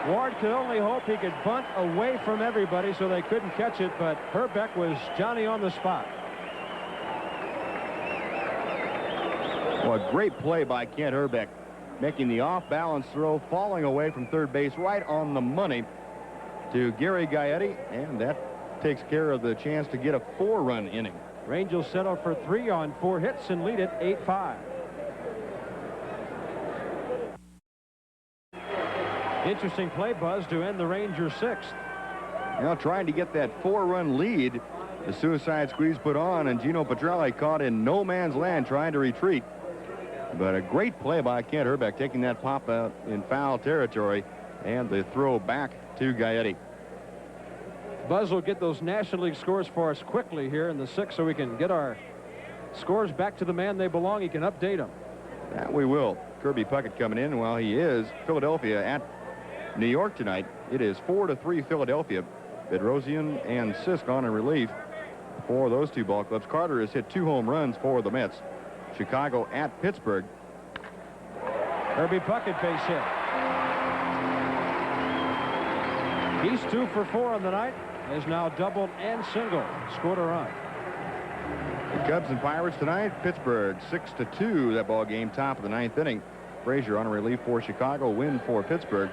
Speaker 2: Ward could only hope he could bunt away from everybody so they couldn't catch it, but Herbeck was Johnny on the spot.
Speaker 1: Well, a great play by Kent Herbeck, making the off-balance throw, falling away from third base right on the money to Gary Gaetti, and that takes care of the chance to get a 4-run inning.
Speaker 2: Rangers settle for 3 on 4 hits and lead it 8-5. Interesting play, Buzz, to end the Rangers 6th.
Speaker 1: Now trying to get that 4-run lead. The suicide squeeze put on, and Gino Petralli caught in no man's land trying to retreat. But a great play by Kent Herbeck, taking that pop out in foul territory, and the throw back to Gaetti.
Speaker 2: Buzz will get those National League scores for us quickly here in the 6th so we can get our scores back to the man they belong. He can update them.
Speaker 1: That we will. Kirby Puckett coming in while he is Philadelphia at New York tonight. It is 4-3 Philadelphia. Bedrosian and Sisk on in relief for those 2 ball clubs. Carter has hit 2 home runs for the Mets. Chicago at Pittsburgh.
Speaker 2: Kirby Puckett base hit. He's 2 for 4 on the night. Has now doubled and singled. Scored a run.
Speaker 1: The Cubs and Pirates tonight. Pittsburgh 6-2. That ball game, top of the 9th inning. Frazier on a relief for Chicago. Win for Pittsburgh.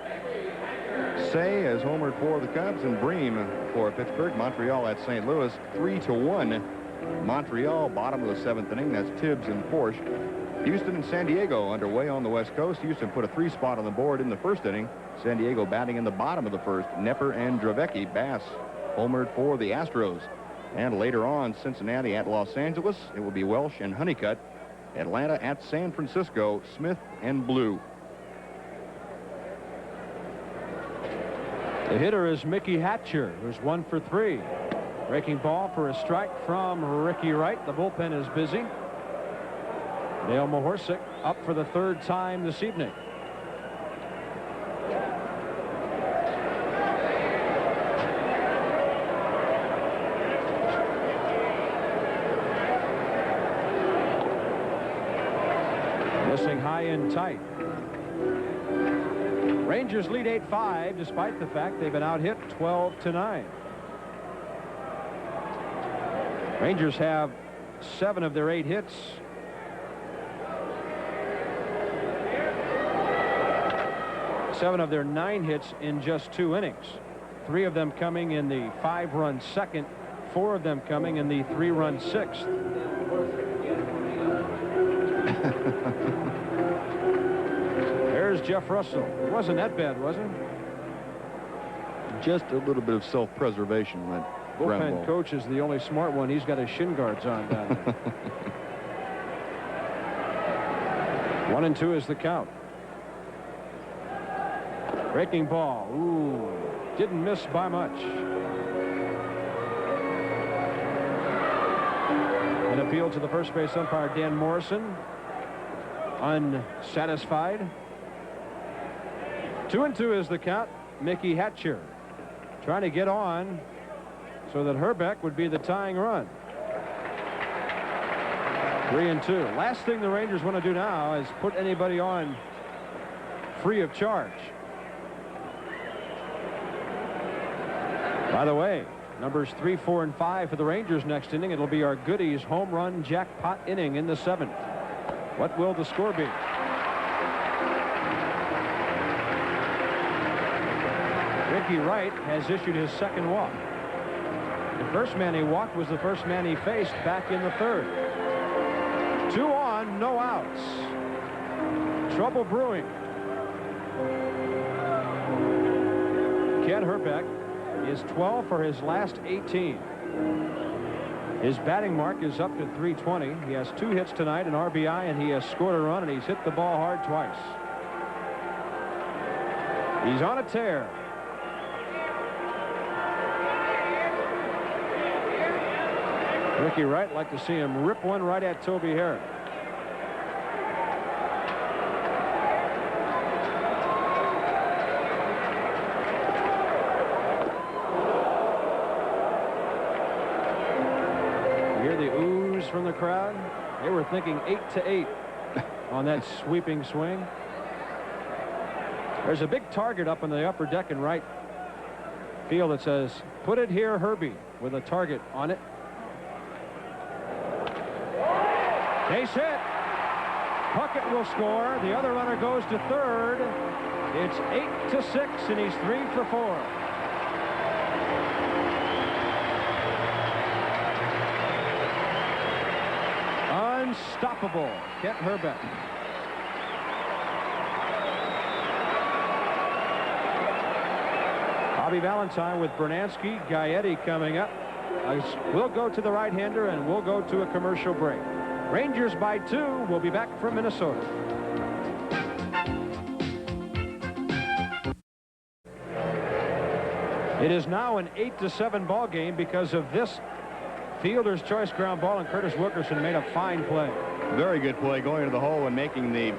Speaker 1: Say has homered for the Cubs, and Bream for Pittsburgh. Montreal at St. Louis 3-1. Montreal, bottom of the 7th inning. That's Tibbs and Porsche. Houston and San Diego underway on the West Coast. Houston put a 3 spot on the board in the 1st inning. San Diego batting in the bottom of the 1st. Nepper and Dravecki. Bass homered for the Astros. And later on, Cincinnati at Los Angeles. It will be Welsh and Honeycutt. Atlanta at San Francisco. Smith and Blue.
Speaker 2: The hitter is Mickey Hatcher, who's 1 for 3. Breaking ball for a strike from Ricky Wright. The bullpen is busy. Dale Mahorsic up for the 3rd time this evening. Missing high and tight. Rangers lead 8-5 despite the fact they've been out hit 12-9. Rangers have 7 of their 8 hits. Seven of their 9 hits in just 2 innings. 3 of them coming in the 5-run 2nd, 4 of them coming in the 3-run 6th. There's Jeff Russell. It wasn't that bad, was it?
Speaker 1: Just a little bit of self-preservation. That
Speaker 2: bullpen coach is the only smart one. He's got his shin guards on down there. 1-2 is the count. Breaking ball. Ooh, didn't miss by much. An appeal to the first base umpire, Dan Morrison. Unsatisfied. 2-2 is the count. Mickey Hatcher trying to get on so that Herbeck would be the tying run. 3-2. Last thing the Rangers want to do now is put anybody on free of charge. By the way, numbers 3, 4, and 5 for the Rangers next inning. It'll be our Goodies home run jackpot inning in the 7th. What will the score be? Ricky Wright has issued his 2nd walk. The first man he walked was the first man he faced back in the 3rd. 2 on, no outs. Trouble brewing. Kent Herbeck is 12 for his last 18. His batting mark is up to 320. He has 2 hits tonight, an RBI, and he has scored a run, and he's hit the ball hard twice. He's on a tear. Ricky Wright, like to see him rip one right at Toby Harris. From the crowd. They were thinking 8-8 on that sweeping swing. There's a big target up on the upper deck in right field that says, "Put it here, Herbie," with a target on it. Base hit. Puckett will score. The other runner goes to 3rd. It's 8-6, and he's 3 for 4. Unstoppable, Kent Herbeck. Bobby Valentine with Bernansky, Gaetti coming up. We'll go to the right-hander, and we'll go to a commercial break. Rangers by 2. We'll be back from Minnesota. It is now an 8-7 ball game because of this fielder's choice ground ball, and Curtis Wilkerson made a fine play.
Speaker 1: Very good play going to the hole and making the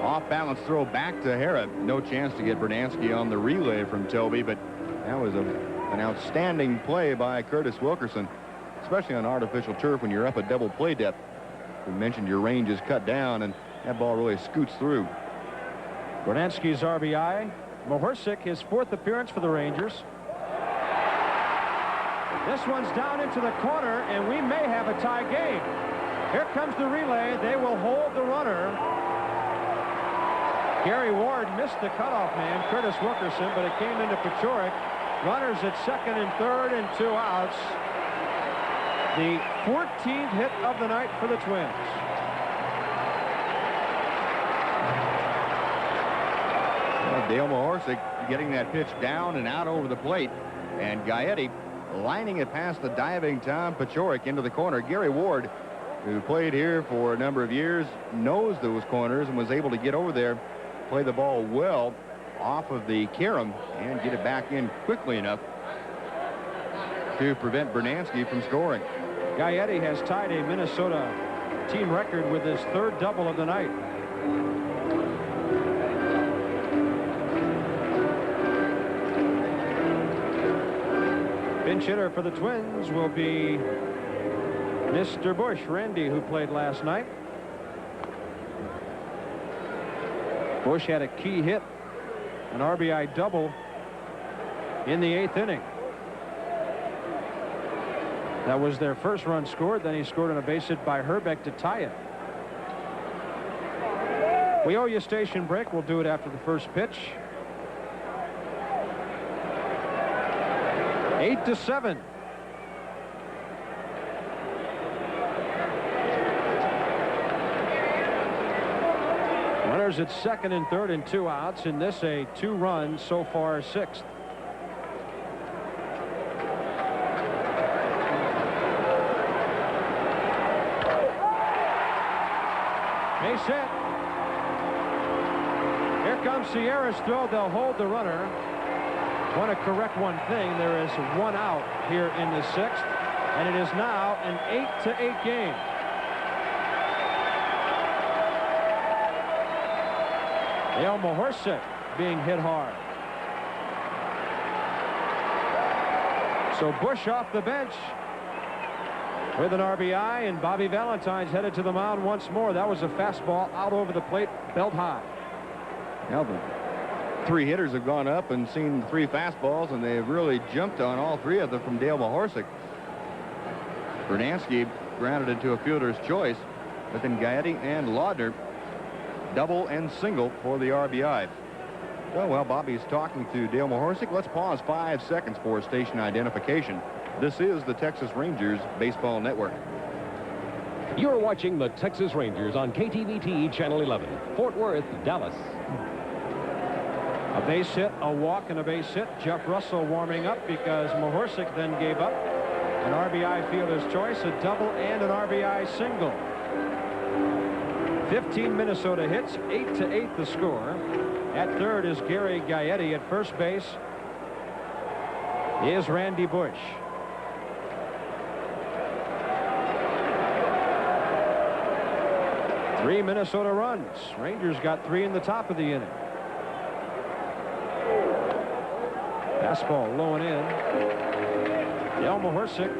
Speaker 1: off-balance throw back to Hara. No chance to get Bernansky on the relay from Toby, but that was an outstanding play by Curtis Wilkerson, especially on artificial turf when you're up at double play depth. We mentioned your range is cut down, and that ball really scoots through.
Speaker 2: Bernansky's RBI. Mahorsic, his 4th appearance for the Rangers. This one's down into the corner, and we may have a tie game. Here comes the relay. They will hold the runner. Gary Ward missed the cutoff man, Curtis Wilkerson, but it came into Paciorek. Runners at second and third and 2 outs. The 14th hit of the night for the Twins.
Speaker 1: Dale Mahorsic getting that pitch down and out over the plate, and Gaetti lining it past the diving Tom Paciorek into the corner. Gary Ward, who played here for a number of years, knows those corners and was able to get over there, play the ball well off of the carom, and get it back in quickly enough to prevent Bernansky from scoring.
Speaker 2: Gaetti has tied a Minnesota team record with his 3rd double of the night. Pinch hitter for the Twins will be Mr. Bush, Randy, who played last night. Bush had a key hit, an RBI double in the 8th inning. That was their first run scored. Then he scored on a base hit by Herbeck to tie it. We owe you a station break. We'll do it after the first pitch. 8-7. Runners at second and third and 2 outs. In this, a 2-run, so far 6th. Base hit. Here comes Sierra's throw. They'll hold the runner. Want to correct one thing. There is 1 out here in the 6th, and it is now an 8-8 game. Dale Mahorsic being hit hard. So Bush off the bench with an RBI, and Bobby Valentine's headed to the mound once more. That was a fastball out over the plate, belt high.
Speaker 1: Now the 3 hitters have gone up and seen 3 fastballs, and they've really jumped on all 3 of them from Dale Mahorsic. Bernansky grounded into a fielder's choice, but then Gaetti and Laudner double and single for the RBI. So while Bobby's talking to Dale Mahorsic, let's pause 5 seconds for station identification. This is the Texas Rangers Baseball Network.
Speaker 3: You're watching the Texas Rangers on KTVT Channel 11, Fort Worth, Dallas.
Speaker 2: A base hit, a walk, and a base hit. Jeff Russell warming up because Mahorsic then gave up an RBI fielder's choice, a double, and an RBI single. 15 Minnesota hits, 8-8 the score. At third is Gary Gaetti. At first base is Randy Bush. Three Minnesota runs. Rangers got 3 in the top of the inning. Fastball low and in. Dale Mahorsic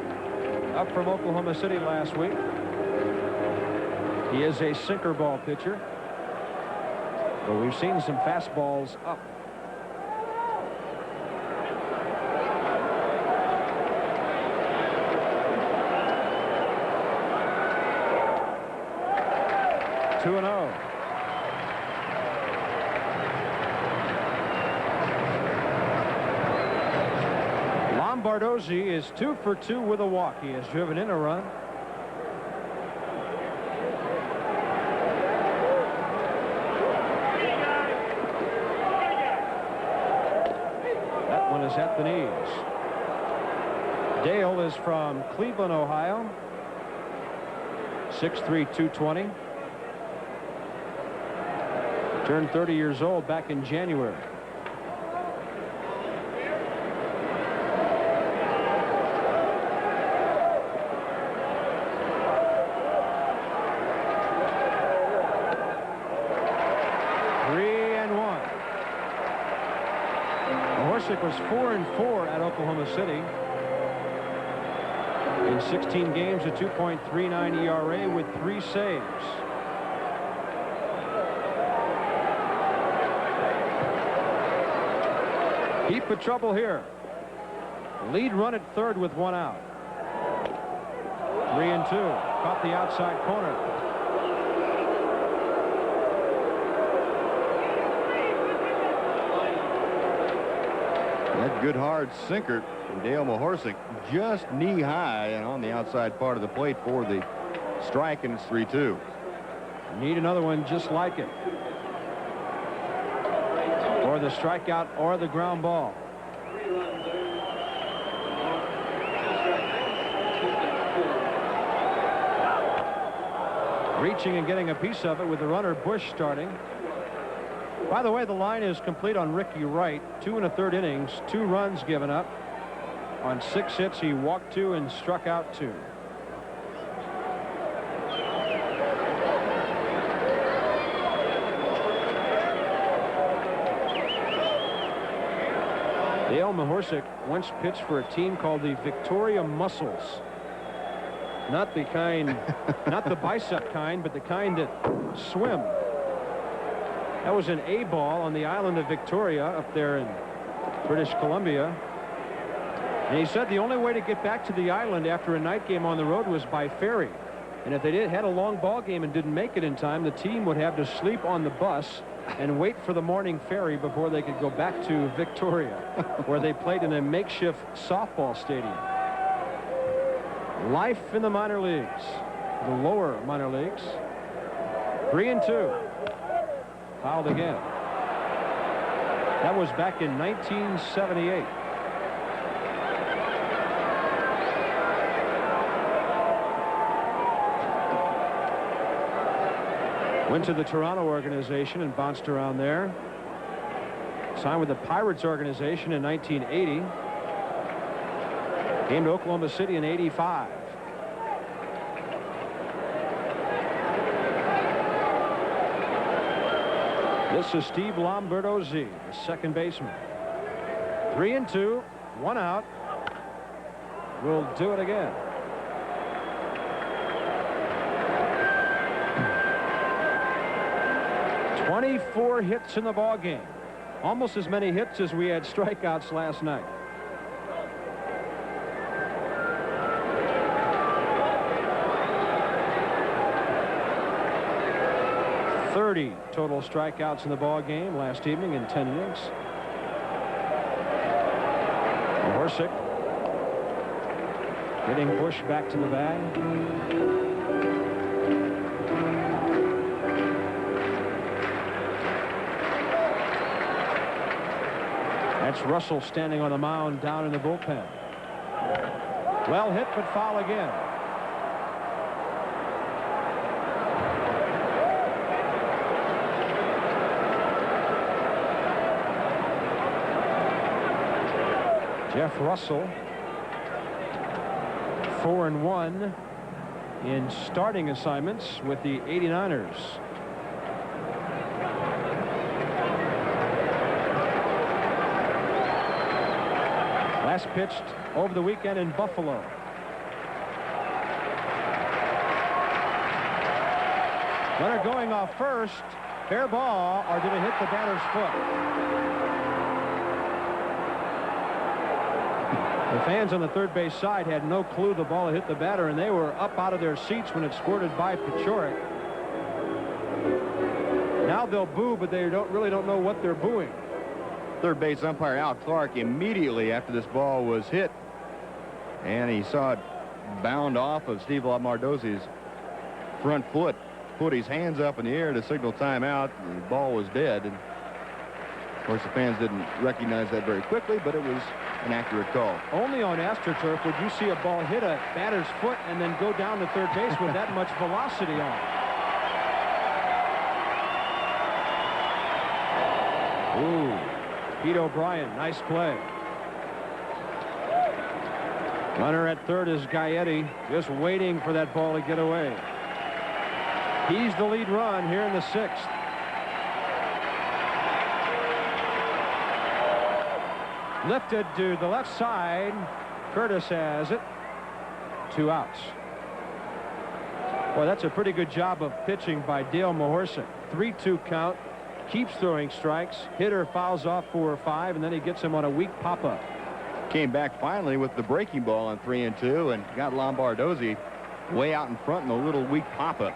Speaker 2: up from Oklahoma City last week. He is a sinker ball pitcher, but we've seen some fastballs up. Two and 0. Lombardozzi is 2 for 2 with a walk. He has driven in a run. That one is at the knees. Dale is from Cleveland, Ohio. 6'3", 220. Turned 30 years old back in January. Mahorsic was 4-4 at Oklahoma City. In 16 games, a 2.39 ERA with 3 saves. Heap of trouble here. Lead run at third with 1 out. 3-2. Caught the outside corner.
Speaker 1: That good hard sinker from Dale Mahorsic, just knee high and on the outside part of the plate for the strike, and it's 3-2.
Speaker 2: Need another one just like it. Or the strikeout or the ground ball. Reaching and getting a piece of it with the runner Bush starting. By the way, the line is complete on Ricky Wright. 2 1/3 innings, 2 runs given up. On 6 hits, he walked 2 and struck out 2. Dale Mahorsic once pitched for a team called the Victoria Mussels. Not the kind, not the bicep kind, but the kind that swim. That was an A ball on the island of Victoria up there in British Columbia. And he said the only way to get back to the island after a night game on the road was by ferry. And if they had a long ball game and didn't make it in time, the team would have to sleep on the bus and wait for the morning ferry before they could go back to Victoria, where they played in a makeshift softball stadium. Life in the minor leagues, the lower minor leagues. 3-2. Fouled again. That was back in 1978. Went to the Toronto organization and bounced around there. Signed with the Pirates organization in 1980. Came to Oklahoma City in 85. This is Steve Lombardozzi, the second baseman. 3-2, 1 out. We'll do it again. "24 hits in the ball game. Almost as many hits as we had strikeouts last night. Total strikeouts in the ball game last evening in 10 innings. Mahorsic getting Bush back to the bag. That's Russell standing on the mound down in the bullpen. Well hit, but foul again. Jeff Russell, 4-1 in starting assignments with the 89ers. Last pitched over the weekend in Buffalo. Runner going off first. Fair ball, or did it hit the batter's foot? The fans on the third base side had no clue the ball had hit the batter, and they were up out of their seats when it squirted by Paciorek. Now they'll boo, but they really don't know what they're booing.
Speaker 1: Third base umpire Al Clark immediately after this ball was hit, and he saw it bound off of Steve Lombardozzi's front foot, put his hands up in the air to signal timeout. The ball was dead, and of course the fans didn't recognize that very quickly, but it was an accurate call.
Speaker 2: Only on AstroTurf would you see a ball hit a batter's foot and then go down to third base with that much velocity on it. Ooh, Pete O'Brien, nice play. Runner at third is Gaetti, just waiting for that ball to get away. He's the lead run here in the 6th. Lifted to the left side. Curtis has it. 2 outs. Boy, that's a pretty good job of pitching by Dale Mahorsic. 3-2 count. Keeps throwing strikes. Hitter fouls off 4 or 5, and then he gets him on a weak pop-up.
Speaker 1: Came back finally with the breaking ball on 3-2 and got Lombardozzi way out in front in a little weak pop-up.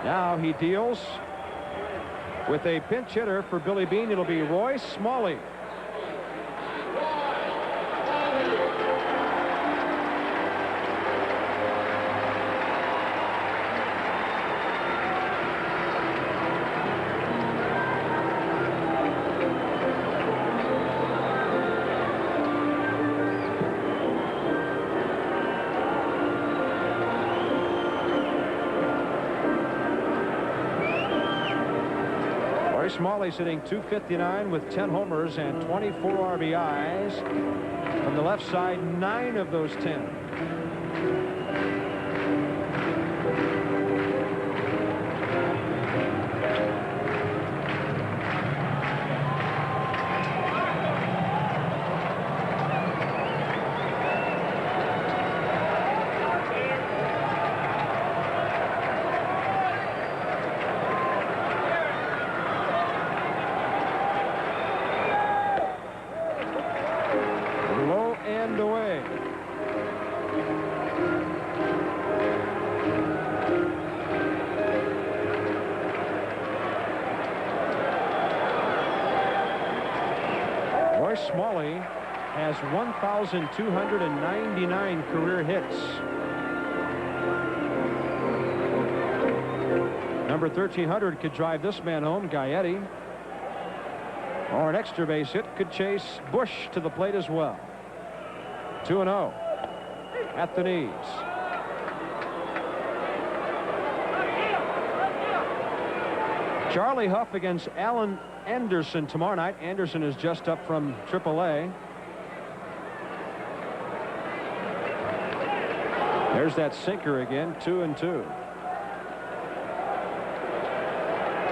Speaker 2: Now he deals with a pinch hitter for Billy Beane. It'll be Roy Smalley. Smalley's hitting .259 with 10 homers and 24 RBIs. From the left side, 9 of those 10. Smalley has 1,299 career hits. Number 1,300 could drive this man home, Gaetti. Or an extra base hit could chase Bush to the plate as well. 2-0 at the knees. Charlie Huff against Alan Anderson tomorrow night. Anderson is just up from AAA. There's that sinker again, 2-2.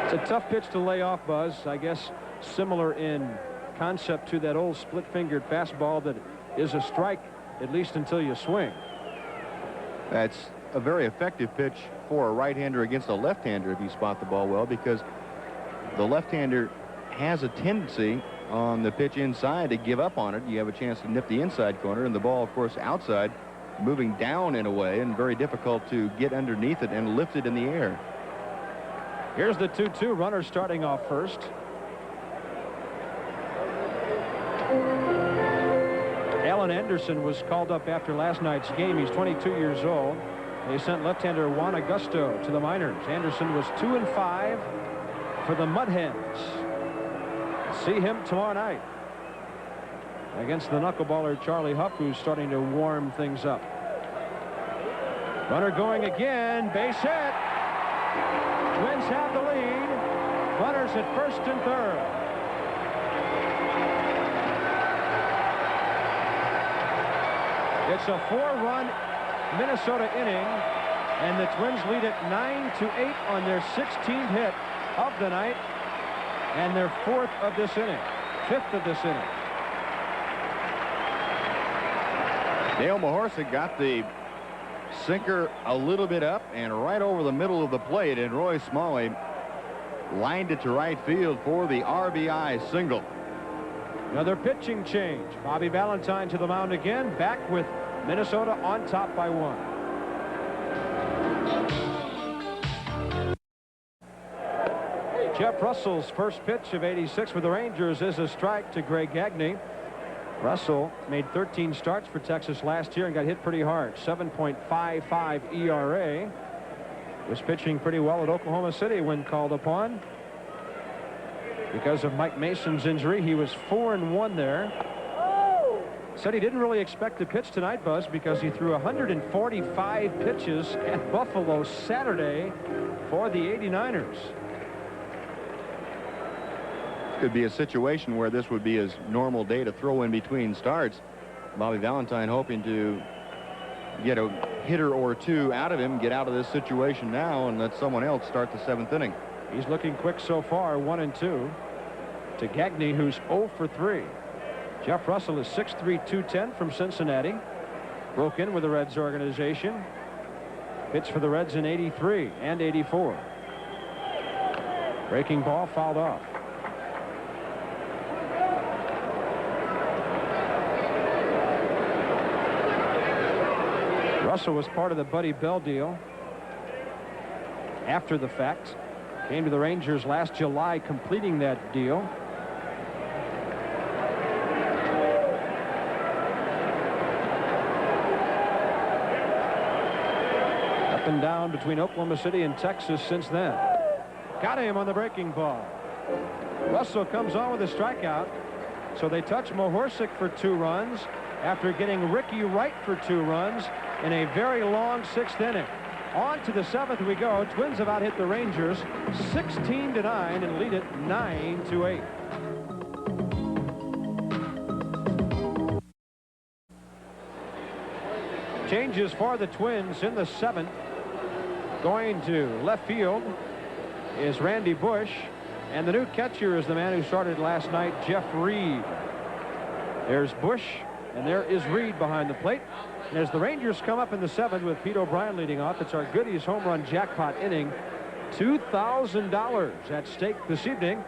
Speaker 2: It's a tough pitch to lay off, Buzz. I guess similar in concept to that old split-fingered fastball that is a strike, at least until you swing.
Speaker 1: That's a very effective pitch for a right-hander against a left-hander if you spot the ball well, because the left-hander has a tendency on the pitch inside to give up on it. You have a chance to nip the inside corner, and the ball, of course, outside, moving down in a way, and very difficult to get underneath it and lift it in the air.
Speaker 2: Here's the 2-2 runner starting off first. Alan Anderson was called up after last night's game. He's 22 years old. They sent left-hander Juan Augusto to the minors. Anderson was 2-5 for the Mud Hens. See him tomorrow night against the knuckleballer Charlie Huff, who's starting to warm things up. Runner going again, base hit. Twins have the lead. Runners at first and third. It's a 4-run Minnesota inning, and the Twins lead it 9-8 on their 16th hit of the night, and their 4th of this inning, 5th of this inning.
Speaker 1: Dale Mahorsa got the sinker a little bit up and right over the middle of the plate, and Roy Smalley lined it to right field for the RBI single.
Speaker 2: Another pitching change. Bobby Valentine to the mound again, back with Minnesota on top by 1. Jeff Russell's first pitch of 86 with the Rangers is a strike to Greg Gagne. Russell made 13 starts for Texas last year and got hit pretty hard. 7.55 ERA. Was pitching pretty well at Oklahoma City when called upon. Because of Mike Mason's injury, he was 4-1 there. Said he didn't really expect to pitch tonight, Buzz, because he threw 145 pitches at Buffalo Saturday for the 89ers.
Speaker 1: Could be a situation where this would be his normal day to throw in between starts. Bobby Valentine hoping to get a hitter or two out of him, get out of this situation now, and let someone else start the 7th inning.
Speaker 2: He's looking quick so far, 1-2 to Gagne, who's 0 for 3. Jeff Russell is 6'3", 210 from Cincinnati. Broke in with the Reds organization. Pitched for the Reds in 83 and 84. Breaking ball fouled off. Russell was part of the Buddy Bell deal after the fact. Came to the Rangers last July, completing that deal. Up and down between Oklahoma City and Texas since then. Got him on the breaking ball. Russell comes on with a strikeout. So they touch Mohorsic for 2 runs after getting Ricky Wright for 2 runs in a very long 6th inning. On to the 7th we go. Twins have out hit the Rangers 16-9 and lead it 9-8. Changes for the Twins in the 7th. Going to left field is Randy Bush. And the new catcher is the man who started last night, Jeff Reed. There's Bush, and there is Reed behind the plate. And as the Rangers come up in the 7th with Pete O'Brien leading off, it's our Goodies home run jackpot inning. $2,000 at stake this evening.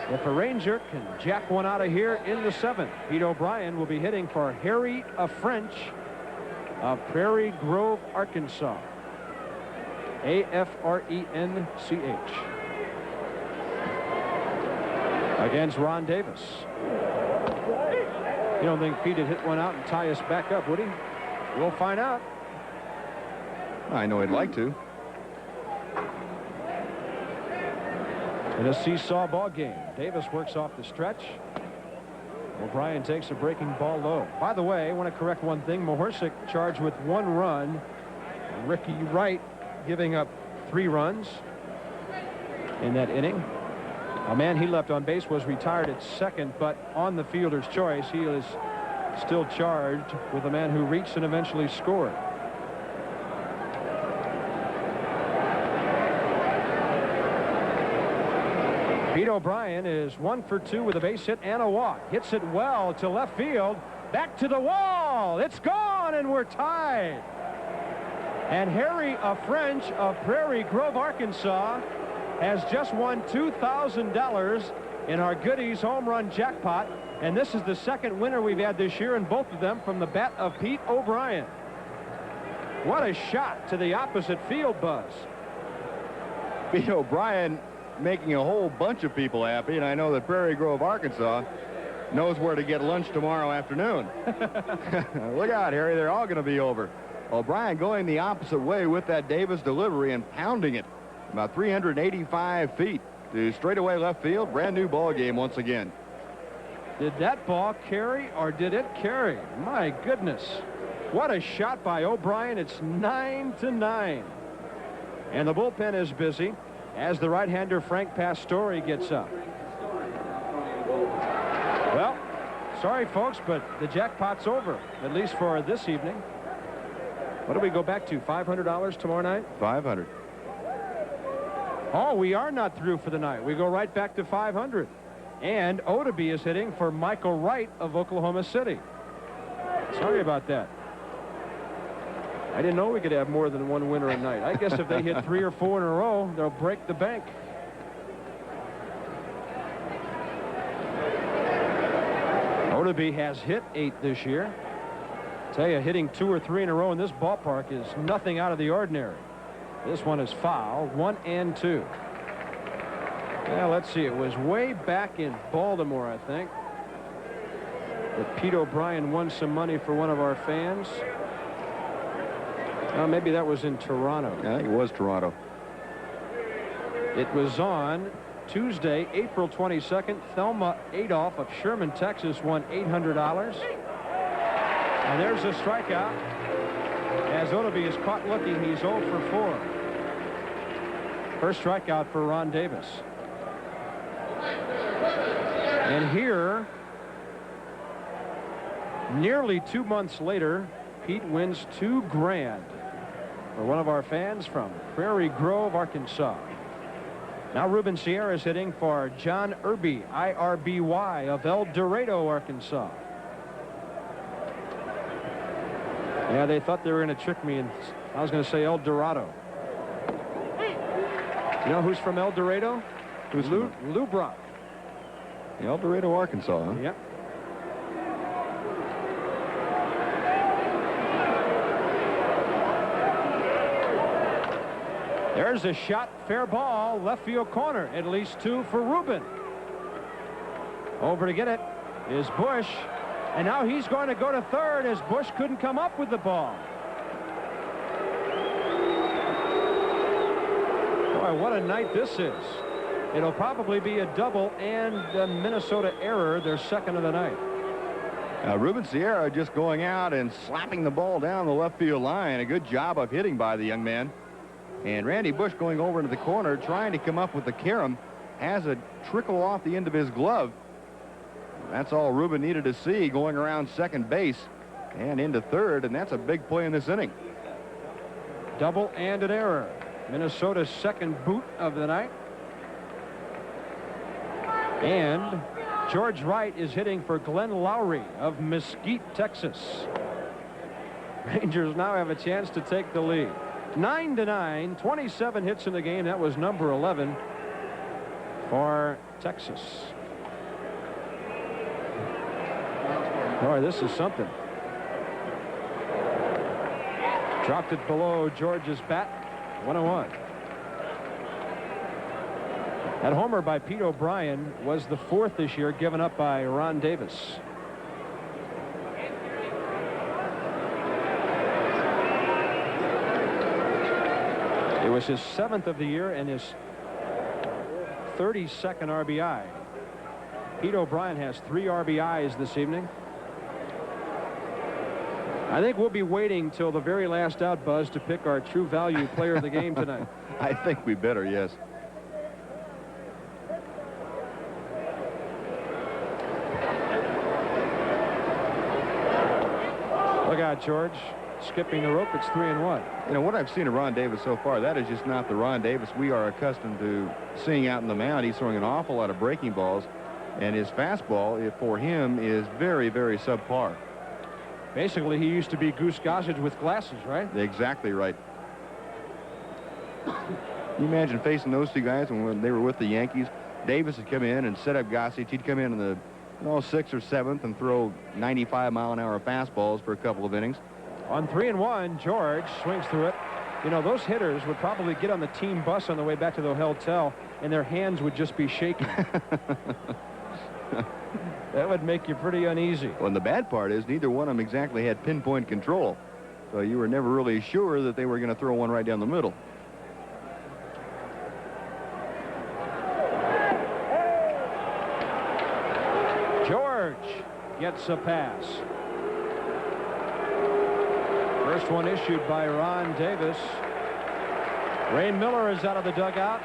Speaker 2: If a Ranger can jack one out of here in the 7th, Pete O'Brien will be hitting for Harry French of Prairie Grove, Arkansas. A-F-R-E-N-C-H. Against Ron Davis. You don't think Pete would hit one out and tie us back up, would he? We'll find out.
Speaker 1: I know he'd like to.
Speaker 2: In a seesaw ball game, Davis works off the stretch. O'Brien takes a breaking ball low. By the way, I want to correct one thing. Mohorsic charged with 1 run. Ricky Wright giving up 3 runs in that inning. A man he left on base was retired at second, but on the fielder's choice, he is still charged with a man who reached and eventually scored. Pete O'Brien is 1 for 2 with a base hit and a walk. Hits it well to left field. Back to the wall. It's gone, and we're tied. And Harry French of Prairie Grove, Arkansas, has just won $2,000 in our Goodies home run jackpot. And this is the 2nd winner we've had this year, and both of them from the bat of Pete O'Brien. What a shot to the opposite field, Buzz.
Speaker 1: Pete O'Brien making a whole bunch of people happy, and I know that Prairie Grove, Arkansas knows where to get lunch tomorrow afternoon. Look out, Harry, they're all going to be over. O'Brien going the opposite way with that Davis delivery and pounding it about 385 feet to straightaway left field. Brand new ball game once again.
Speaker 2: Did that ball carry, or did it carry? My goodness. What a shot by O'Brien. It's 9-9. And the bullpen is busy as the right-hander Frank Pastore gets up. Well, sorry, folks, but the jackpot's over, at least for this evening. What do we go back to, $500 tomorrow night?
Speaker 1: 500.
Speaker 2: Oh, we are not through for the night. We go right back to 500. And Odeby is hitting for Michael Wright of Oklahoma City. Sorry about that. I didn't know we could have more than 1 winner a night. I guess if they hit 3 or 4 in a row, they'll break the bank. Odeby has hit 8 this year. Tell you, hitting 2 or 3 in a row in this ballpark is nothing out of the ordinary. This one is foul. 1 and 2. Well, let's see. It was way back in Baltimore, I think, that Pete O'Brien won some money for one of our fans. Maybe that was in Toronto.
Speaker 1: I think it was Toronto.
Speaker 2: It was on Tuesday, April 22nd. Thelma Adolph of Sherman, Texas, won $800. And there's a strikeout. As Odeby is caught looking, he's 0 for 4. First strikeout for Ron Davis. And here, nearly 2 months later, Pete wins $2,000 for one of our fans from Prairie Grove, Arkansas. Now Ruben Sierra is hitting for John Irby, I-R-B-Y, of El Dorado, Arkansas. Yeah, they thought they were going to trick me, and I was going to say El Dorado. You know who's from El Dorado?
Speaker 1: Who's
Speaker 2: Lou Brock.
Speaker 1: El Dorado, Arkansas, huh?
Speaker 2: Yep. There's a shot, fair ball, left field corner. At least 2 for Ruben. Over to get it is Bush. And now he's going to go to third as Bush couldn't come up with the ball. Boy, what a night this is. It'll probably be a double and a Minnesota error, their second of the night.
Speaker 1: Ruben Sierra just going out and slapping the ball down the left field line. A good job of hitting by the young man. And Randy Bush going over into the corner, trying to come up with the carom, has a trickle off the end of his glove. That's all Ruben needed to see, going around second base and into third, and that's a big play in this inning.
Speaker 2: Double and an error. Minnesota's second boot of the night. And George Wright is hitting for Glenn Lowry of Mesquite, Texas. Rangers now have a chance to take the lead. 9-9, 27 hits in the game. That was number 11 for Texas. Boy, this is something. Dropped it below George's bat. 1-1. That homer by Pete O'Brien was the 4th this year, given up by Ron Davis. It was his 7th of the year and his 32nd RBI. Pete O'Brien has 3 RBIs this evening. I think we'll be waiting till the very last out, Buzz, to pick our true value player of the game tonight.
Speaker 1: I think we better, yes.
Speaker 2: Look out, George. Skipping the rope. It's 3-1.
Speaker 1: You know, what I've seen of Ron Davis so far, that is just not the Ron Davis we are accustomed to seeing out in the mound. He's throwing an awful lot of breaking balls, and his fastball, for him, is very, very subpar.
Speaker 2: Basically, he used to be Goose Gossage with glasses, right?
Speaker 1: Exactly right. Can you imagine facing those two guys when they were with the Yankees? Davis would come in and set up Gossage. He'd come in the 6th or 7th and throw 95-mile-an-hour fastballs for a couple of innings.
Speaker 2: On 3-1, George swings through it. You know, those hitters would probably get on the team bus on the way back to the hotel, and their hands would just be shaking. That would make you pretty uneasy.
Speaker 1: Well, and the bad part is neither one of them exactly had pinpoint control. So you were never really sure that they were going to throw one right down the middle.
Speaker 2: George gets a pass. First one issued by Ron Davis. Ray Miller is out of the dugout.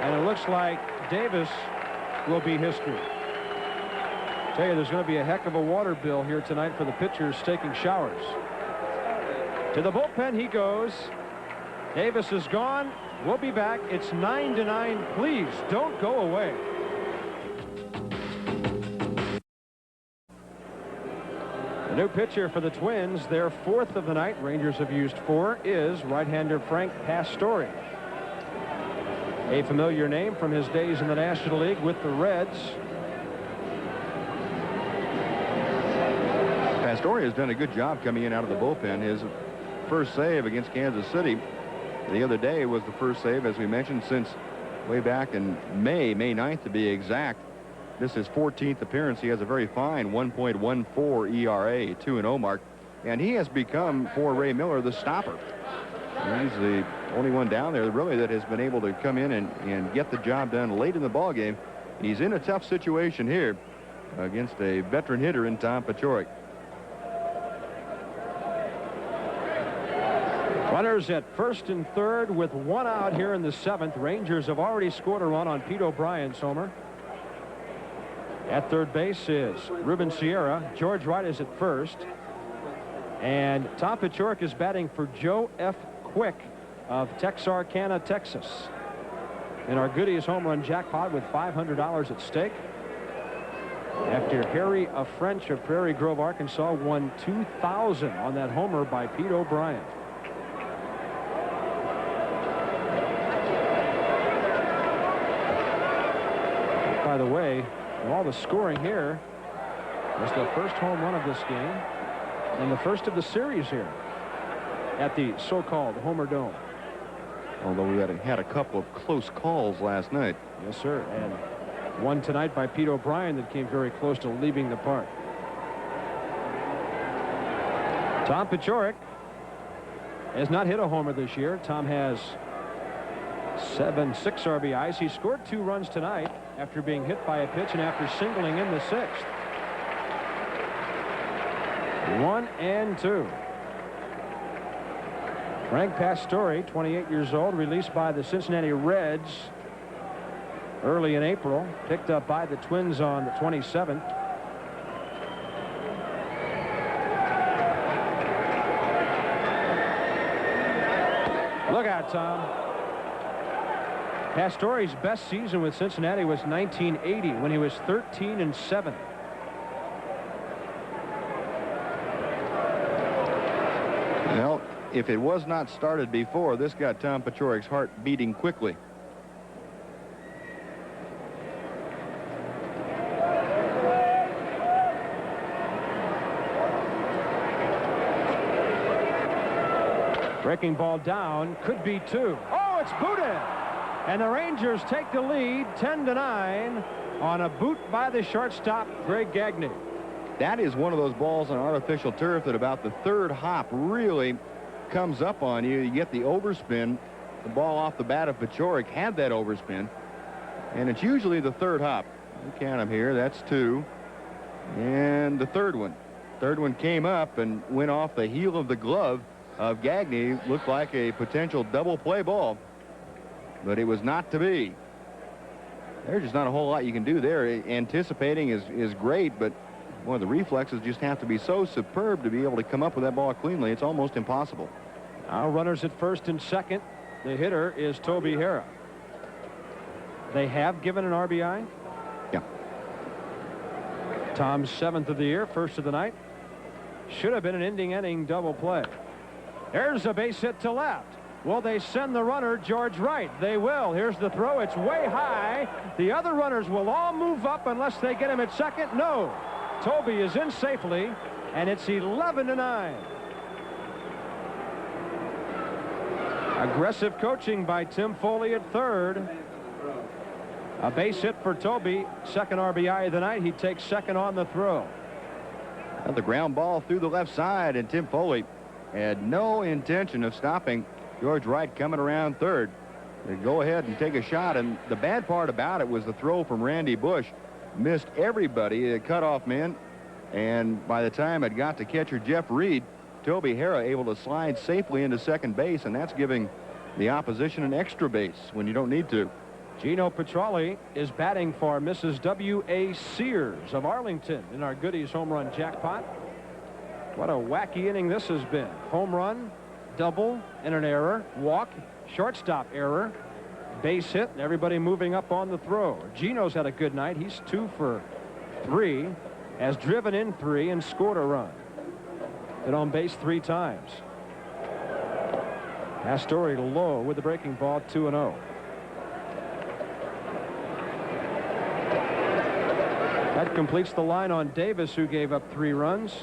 Speaker 2: And it looks like Davis will be history. Tell you, there's going to be a heck of a water bill here tonight for the pitchers taking showers. To the bullpen he goes. Davis is gone. We'll be back. It's 9-9. Please don't go away. The new pitcher for the Twins, their 4th of the night, Rangers have used 4, is right-hander Frank Pastore. A familiar name from his days in the National League with the Reds.
Speaker 1: Pastore has done a good job coming in out of the bullpen. His first save against Kansas City the other day was the first save, as we mentioned, since way back in May 9th to be exact. This is his 14th appearance. He has a very fine 1.14 ERA, 2-0 mark, and he has become, for Ray Miller, the stopper. He's the only one down there really that has been able to come in and get the job done late in the ball game. And he's in a tough situation here against a veteran hitter in Tom Paciorek.
Speaker 2: Runners at first and third with 1 out here in the 7th. Rangers have already scored a run on Pete O'Brien's homer. At third base is Ruben Sierra. George Wright is at first. And Tom Paciorek is batting for Joe F. Quick of Texarkana, Texas. In our Goodies home run jackpot with $500 at stake. After Harry French of Prairie Grove, Arkansas, won $2,000 on that homer by Pete O'Brien. By the way, all the scoring here was the first home run of this game and the first of the series here at the so-called Homer Dome.
Speaker 1: Although we had a couple of close calls last night.
Speaker 2: Yes, sir. And one tonight by Pete O'Brien that came very close to leaving the park. Tom Paciorek has not hit a homer this year. Tom has 6 RBIs. He scored 2 runs tonight after being hit by a pitch and after singling in the 6th. 1-2. Frank Pastore, 28 years old, released by the Cincinnati Reds early in April, picked up by the Twins on the 27th. Look out, Tom. Pastore's best season with Cincinnati was 1980 when he was 13-7.
Speaker 1: Well, if it was not started before, this got Tom Paciorek's heart beating quickly.
Speaker 2: Breaking ball down, could be 2. Oh, it's booted. And the Rangers take the lead 10-9 on a boot by the shortstop, Greg Gagne.
Speaker 1: That is one of those balls on artificial turf that about the 3rd hop really comes up on you. You get the overspin. The ball off the bat of Paciorek had that overspin. And it's usually the 3rd hop. You count them here. That's 2. And the 3rd one. 3rd one came up and went off the heel of the glove of Gagne. Looked like a potential double play ball. But it was not to be. There's just not a whole lot you can do there. Anticipating is great, but one of the reflexes just have to be so superb to be able to come up with that ball cleanly. It's almost impossible.
Speaker 2: Now runners at first and second. The hitter is Toby Harrah. They have given an RBI.
Speaker 1: Yeah.
Speaker 2: Tom's 7th of the year, first of the night. Should have been an ending inning double play. There's a base hit to left. Will they send the runner, George Wright? They will. Here's the throw. It's way high. The other runners will all move up unless they get him at second. No. Toby is in safely, and it's 11-9. Aggressive coaching by Tim Foley at third. A base hit for Toby. 2nd RBI of the night. He takes 2nd on the throw.
Speaker 1: The ground ball through the left side, and Tim Foley had no intention of stopping George Wright coming around 3rd. They go ahead and take a shot, and the bad part about it was the throw from Randy Bush missed everybody, the cutoff men, and by the time it got to catcher Jeff Reed, Toby Harrah able to slide safely into second base, and that's giving the opposition an extra base when you don't need to.
Speaker 2: Gino Petralli is batting for Mrs. W.A. Sears of Arlington in our Goodies home run jackpot. What a wacky inning this has been. Home run, double, and an error. Walk, shortstop error, base hit, and everybody moving up on the throw. Gino's had a good night. He's 2 for 3, has driven in 3 and scored a run. Been on base 3 times. Pastore low with the breaking ball, 2-0. That completes the line on Davis, who gave up 3 runs.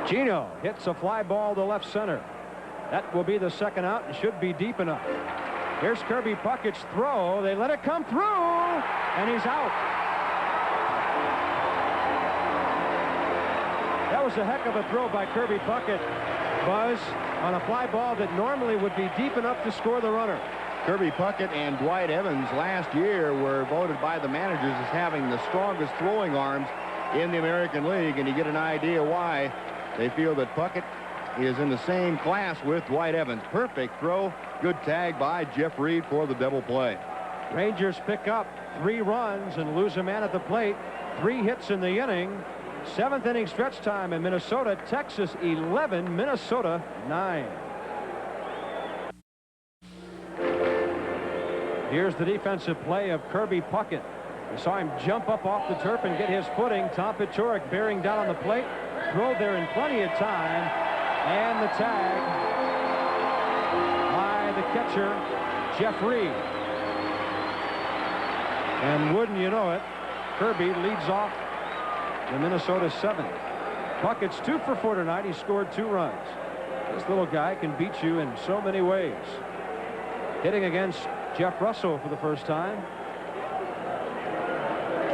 Speaker 2: Gino hits a fly ball to left center. That will be the 2nd out and should be deep enough. Here's Kirby Puckett's throw. They let it come through, and he's out. That was a heck of a throw by Kirby Puckett, Buzz, on a fly ball that normally would be deep enough to score the runner.
Speaker 1: Kirby Puckett and Dwight Evans last year were voted by the managers as having the strongest throwing arms in the American League, and you get an idea why. They feel that Puckett is in the same class with Dwight Evans. Perfect throw. Good tag by Jeff Reed for the double play.
Speaker 2: Rangers pick up 3 runs and lose a man at the plate. 3 hits in the inning. 7th inning stretch time in Minnesota. Texas 11, Minnesota 9. Here's the defensive play of Kirby Puckett. We saw him jump up off the turf and get his footing. Tom Paciorek bearing down on the plate. Throw there in plenty of time. And the tag by the catcher, Jeff Reed. And wouldn't you know it, Kirby leads off the Minnesota 7. Puckett's 2 for 4 tonight. He scored 2 runs. This little guy can beat you in so many ways. Hitting against Jeff Russell for the first time.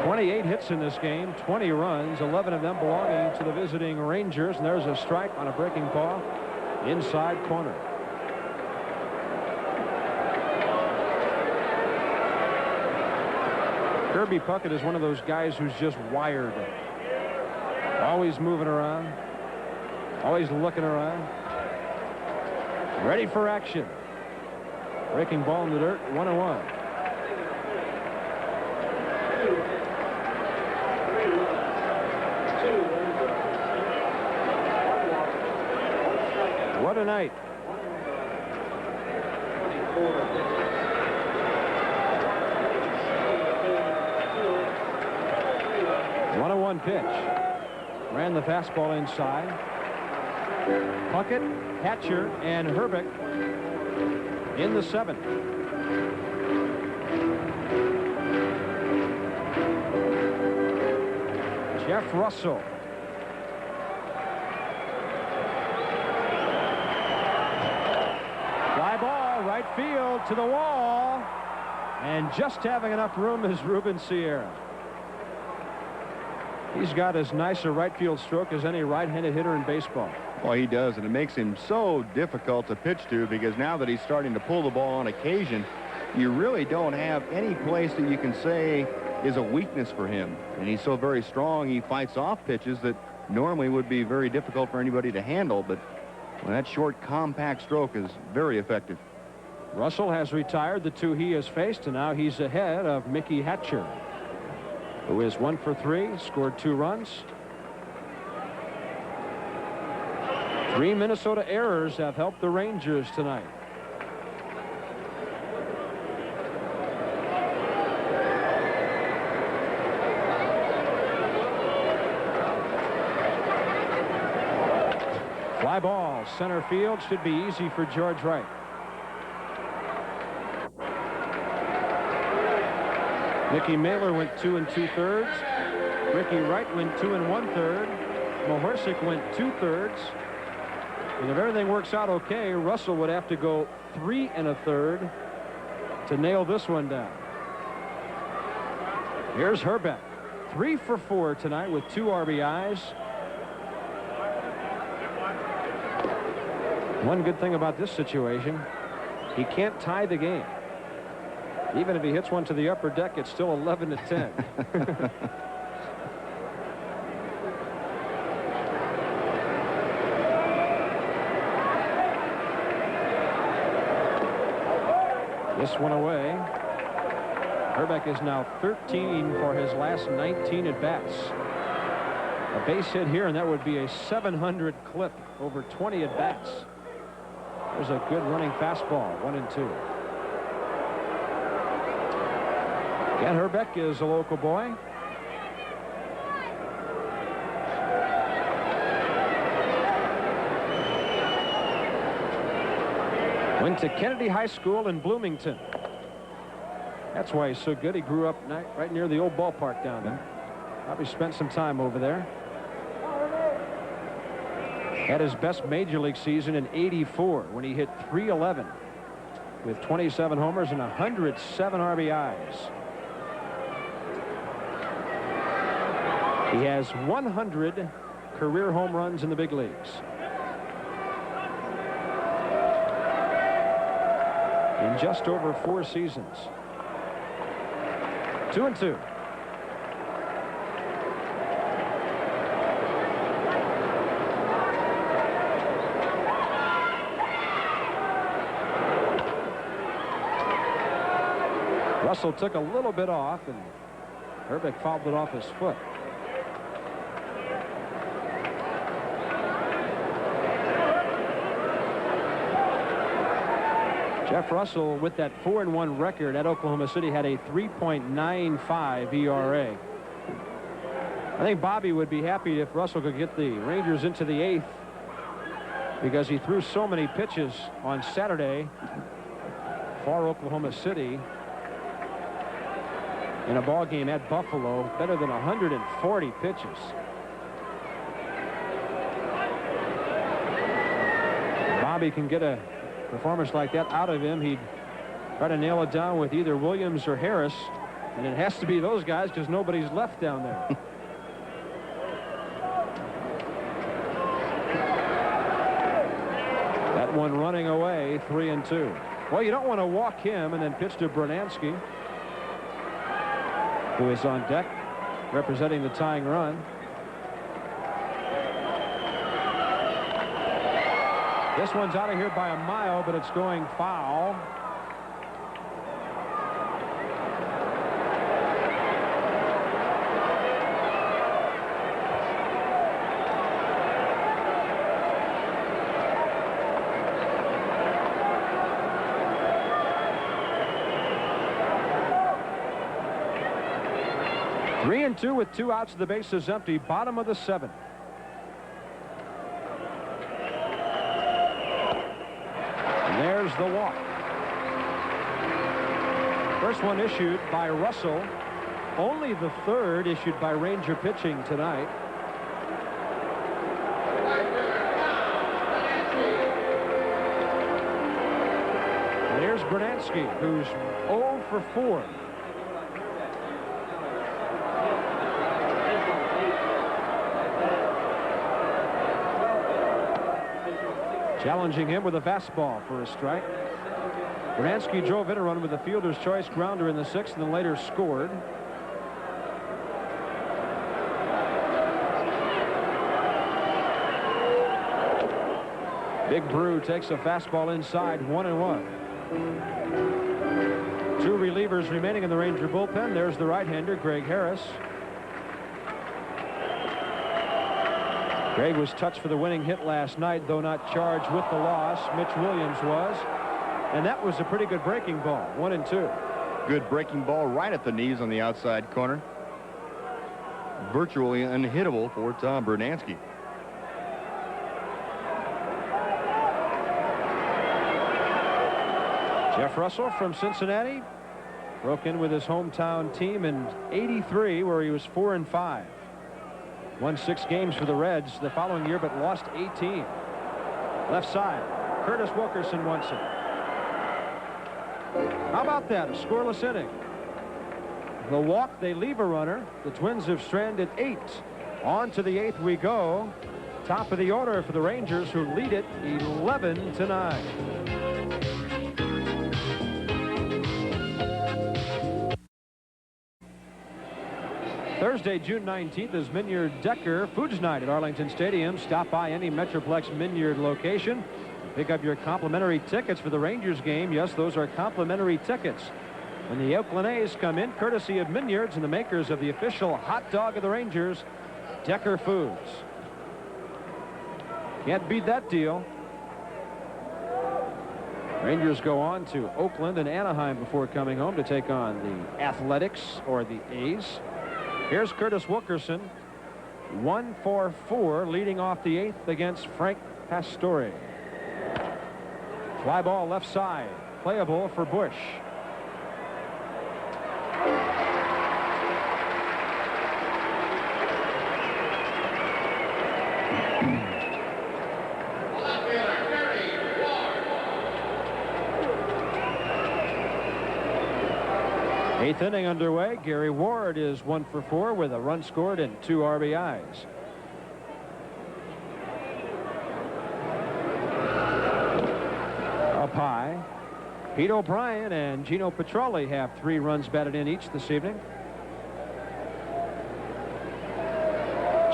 Speaker 2: 28 hits in this game, 20 runs, 11 of them belonging to the visiting Rangers. And there's a strike on a breaking ball inside corner. Kirby Puckett is one of those guys who's just wired. Always moving around, always looking around, ready for action. Breaking ball in the dirt, 1-1. What a night. One pitch. Ran the fastball inside. Puckett, Hatcher, and Hrbek in the 7th. Jeff Russell. Fly ball, right field to the wall. And just having enough room is Ruben Sierra. He's got as nice a right field stroke as any right-handed hitter in baseball.
Speaker 1: Well, he does, and it makes him so difficult to pitch to, because now that he's starting to pull the ball on occasion, you really don't have any place that you can say is a weakness for him. And he's so very strong, he fights off pitches that normally would be very difficult for anybody to handle, but that short, compact stroke is very effective.
Speaker 2: Russell has retired the 2 he has faced, and now he's ahead of Mickey Hatcher, who is 1 for 3, scored 2 runs. 3 Minnesota errors have helped the Rangers tonight. Fly ball, center field, should be easy for George Wright. Mickey Mailer went 2 2/3. Ricky Wright went 2 1/3. Mahorsik went 2/3. And if everything works out okay, Russell would have to go 3 1/3 to nail this one down. Here's Hrbek, 3 for 4 tonight with 2 RBIs. One good thing about this situation, he can't tie the game. Even if he hits one to the upper deck, it's still 11-10. This one away. Hrbek is now 13 for his last 19 at-bats. A base hit here, and that would be a 700 clip over 20 at-bats. There's a good running fastball, 1-2. Ken Hrbek is a local boy. Went to Kennedy High School in Bloomington. That's why he's so good. He grew up right near the old ballpark down there. Probably spent some time over there. Had his best major league season in '84 when he hit .311 with 27 homers and 107 RBIs. He has 100 career home runs in the big leagues. In just over 4 seasons. 2-2. Russell took a little bit off, and Hrbek fouled it off his foot. Jeff Russell, with that 4-1 record at Oklahoma City, had a 3.95 ERA. I think Bobby would be happy if Russell could get the Rangers into the 8th, because he threw so many pitches on Saturday for Oklahoma City. in a ball game at Buffalo, better than 140 pitches. Bobby can get a performance like that out of him, he'd try to nail it down with either Williams or Harris, and it has to be those guys because nobody's left down there. That one running away, 3-2. Well, you don't want to walk him and then pitch to Brunansky, who is on deck representing the tying run. This one's out of here by a mile, but it's going foul. Three and two with 2 outs. The base is empty. Bottom of the 7th. And there's the walk. First one issued by Russell. Only the third issued by Ranger pitching tonight. And here's Brunansky, who's 0 for 4. Challenging him with a fastball for a strike. Brunansky drove in a run with a fielder's choice grounder in the 6th and then later scored. Big Brew takes a fastball inside, 1-1. 2 relievers remaining in the Ranger bullpen. There's the right-hander, Greg Harris. Greg was touched for the winning hit last night, though not charged with the loss. Mitch Williams was. And that was a pretty good breaking ball, 1-2.
Speaker 1: Good breaking ball right at the knees on the outside corner. Virtually unhittable for Tom Brunansky.
Speaker 2: Jeff Russell from Cincinnati broke in with his hometown team in '83, where he was 4-5. Won 6 games for the Reds the following year, but lost 18. Left side, Curtis Wilkerson wants it. How about that? A scoreless inning. The walk, they leave a runner. The Twins have stranded 8. On to the 8th we go. Top of the order for the Rangers, who lead it 11-9. Thursday, June 19th is Minyard Decker Foods Night at Arlington Stadium. Stop by any Metroplex Minyard location. Pick up your complimentary tickets for the Rangers game. Yes, those are complimentary tickets. When the Oakland A's come in, courtesy of Minyards and the makers of the official hot dog of the Rangers, Decker Foods. Can't beat that deal. Rangers go on to Oakland and Anaheim before coming home to take on the Athletics or the A's. Here's Curtis Wilkerson, 1 for 4, leading off the 8th against Frank Pastore. Fly ball left side, playable for Bush. Eighth inning underway. Gary Ward is 1 for 4 with a run scored and 2 RBIs. Up high, Pete O'Brien and Gino Petralli have 3 runs batted in each this evening.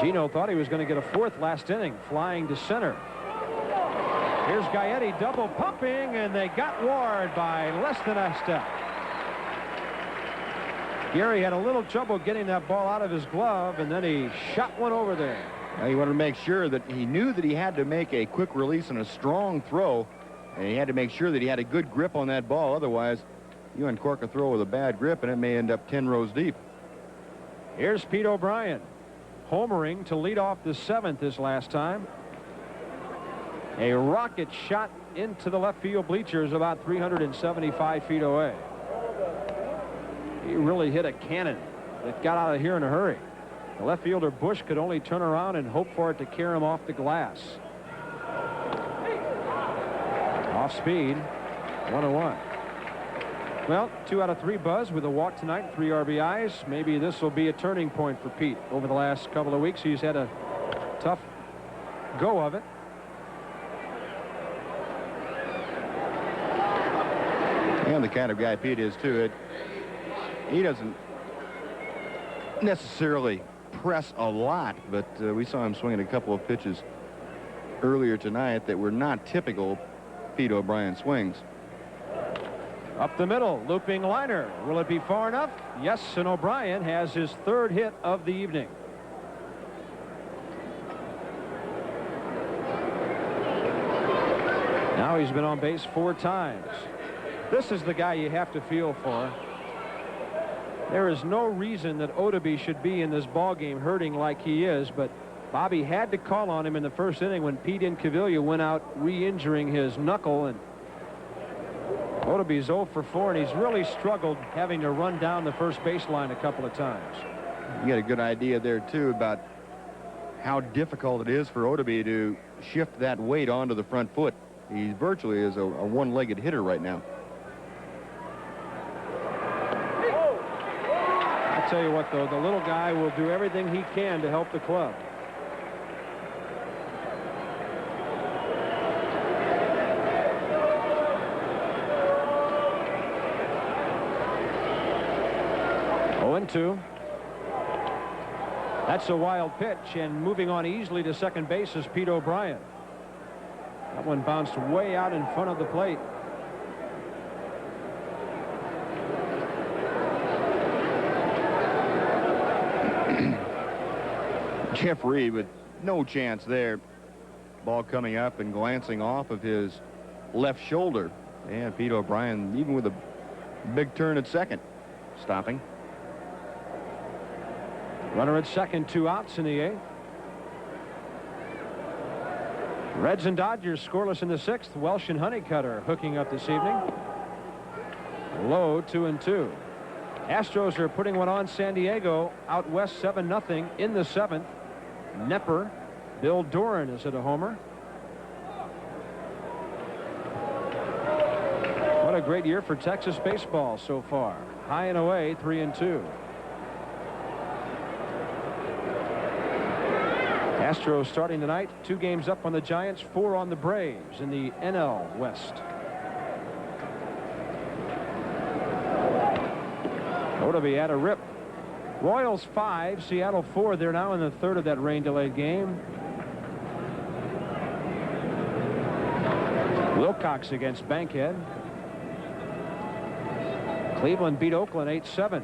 Speaker 2: Gino thought he was going to get a 4th last inning, flying to center. Here's Gaetti double pumping, and they got Ward by less than a step. Gary had a little trouble getting that ball out of his glove, and then he shot one over there.
Speaker 1: Now, he wanted to make sure that he knew that he had to make a quick release and a strong throw, and he had to make sure that he had a good grip on that ball. Otherwise, you uncork a throw with a bad grip, and it may end up 10 rows deep.
Speaker 2: Here's Pete O'Brien, homering to lead off the 7th his last time. A rocket shot into the left field bleachers about 375 feet away. He really hit a cannon that got out of here in a hurry. The left fielder Bush could only turn around and hope for it to carry him off the glass. Off speed, 1-1. Well, 2 out of 3 Buzz with a walk tonight, 3 RBIs. Maybe this will be a turning point for Pete. Over the last couple of weeks, he's had a tough go of it.
Speaker 1: And the kind of guy Pete is, too. He doesn't necessarily press a lot, but we saw him swinging a couple of pitches earlier tonight that were not typical Pete O'Brien swings.
Speaker 2: Up the middle, looping liner. Will it be far enough? Yes, and O'Brien has his 3rd hit of the evening. Now he's been on base 4 times. This is the guy you have to feel for. There is no reason that Odobe should be in this ball game hurting like he is, but Bobby had to call on him in the 1st inning when Pete Incaviglia went out re-injuring his knuckle, and Odobe's 0 for 4, and he's really struggled having to run down the first baseline a couple of times.
Speaker 1: You get a good idea there, too, about how difficult it is for Odobe to shift that weight onto the front foot. He virtually is a one-legged hitter right now.
Speaker 2: I tell you what, though, the little guy will do everything he can to help the club. Two. That's a wild pitch, and moving on easily to second base is Pete O'Brien. That one bounced way out in front of the plate.
Speaker 1: Jeff Reed with no chance there. Ball coming up and glancing off of his left shoulder. And Pete O'Brien, even with a big turn at second, stopping.
Speaker 2: Runner at second, 2 outs in the 8th. Reds and Dodgers scoreless in the 6th. Welsh and Honeycutter hooking up this evening. Low, 2-2. Astros are putting one on San Diego out west 7-0 in the 7th. Nepper, Bill Doran is at a homer. What a great year for Texas baseball so far. High and away, 3-2. Astros starting tonight, 2 games up on the Giants, 4 on the Braves in the NL West. Odobe had a rip. Royals 5, Seattle 4. They're now in the 3rd of that rain-delayed game. Wilcox against Bankhead. Cleveland beat Oakland 8-7.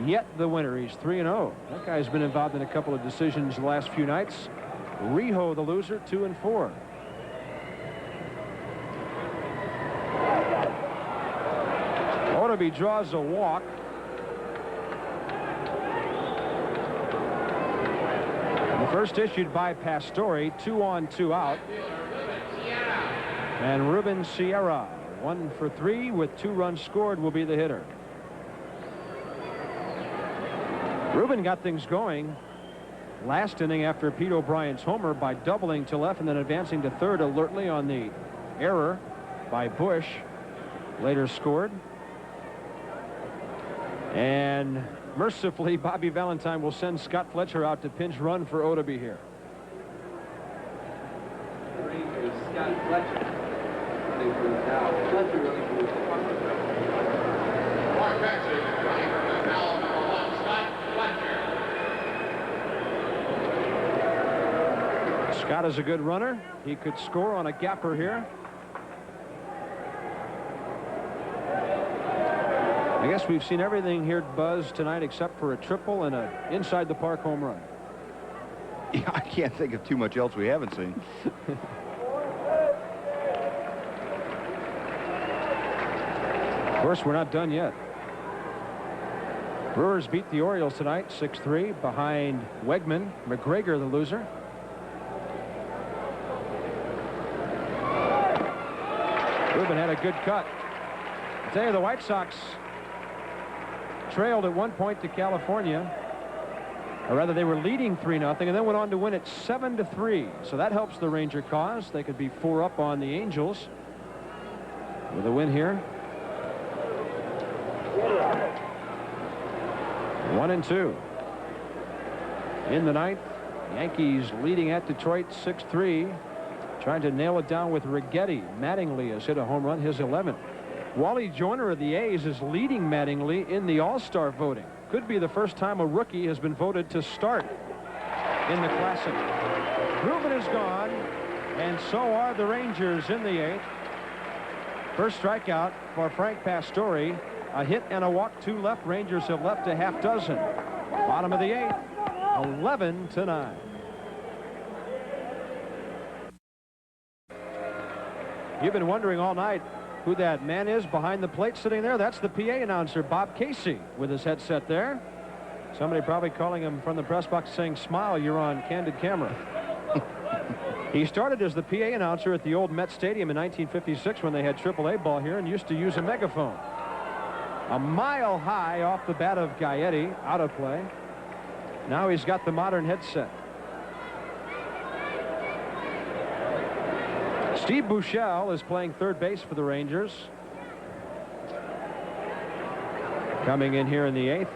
Speaker 2: Yet the winner. He's 3-0. That guy's been involved in a couple of decisions the last few nights. Rijo, the loser, 2-4. Odobe draws a walk. The first issued by Pastore, 2 on, 2 out. And Ruben Sierra, 1 for 3 with 2 runs scored, will be the hitter. Ruben got things going last inning after Pete O'Brien's homer by doubling to left and then advancing to third alertly on the error by Bush. Later scored. And mercifully, Bobby Valentine will send Scott Fletcher out to pinch run for Odobe here.
Speaker 4: Scott Fletcher. Fletcher really moved.
Speaker 2: Scott is a good runner. He could score on a gapper here. I guess we've seen everything here at Buzz tonight except for a triple and an inside the park home run.
Speaker 1: Yeah, I can't think of too much else we haven't seen.
Speaker 2: Of course, we're not done yet. Brewers beat the Orioles tonight 6-3 behind Wegman. McGregor the loser. Ruben had a good cut. I tell you, the White Sox trailed at one point to California. Or rather, they were leading 3-0 and then went on to win it 7-3. So that helps the Ranger cause. They could be 4 up on the Angels with a win here. 1-2. In the ninth, Yankees leading at Detroit 6-3. Trying to nail it down with Righetti. Mattingly has hit a home run, his 11th. Wally Joyner of the A's is leading Mattingly in the All-Star voting. Could be the first time a rookie has been voted to start in the Classic. Ruben is gone, and so are the Rangers in the 8th. First strikeout for Frank Pastore. A hit and a walk, 2 left. Rangers have left a half dozen. Bottom of the 8th, 11-9. You've been wondering all night who that man is behind the plate sitting there. That's the PA announcer, Bob Casey, with his headset there. Somebody probably calling him from the press box saying, "Smile, you're on candid camera." He started as the PA announcer at the old Met Stadium in 1956 when they had AAA ball here and used to use a megaphone. A mile high off the bat of Gaetti, out of play. Now he's got the modern headset. Steve Buechele is playing third base for the Rangers. Coming in here in the 8th.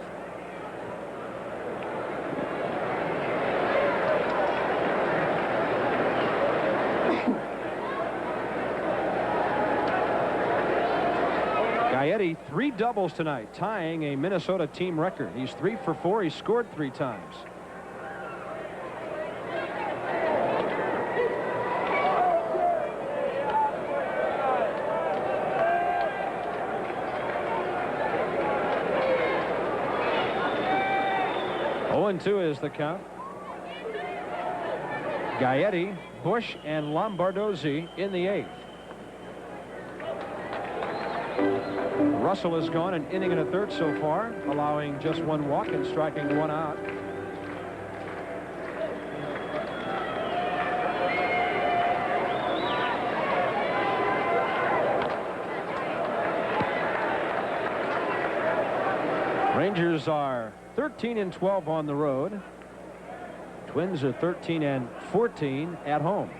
Speaker 2: Gaetti, 3 doubles tonight, tying a Minnesota team record. He's 3 for 4. He scored 3 times. Two is the count. Gaetti, Bush, and Lombardozzi in the 8th. Russell has gone an inning and a third so far, allowing just 1 walk and striking 1 out. Rangers are 13-12 on the road. Twins are 13-14 at home.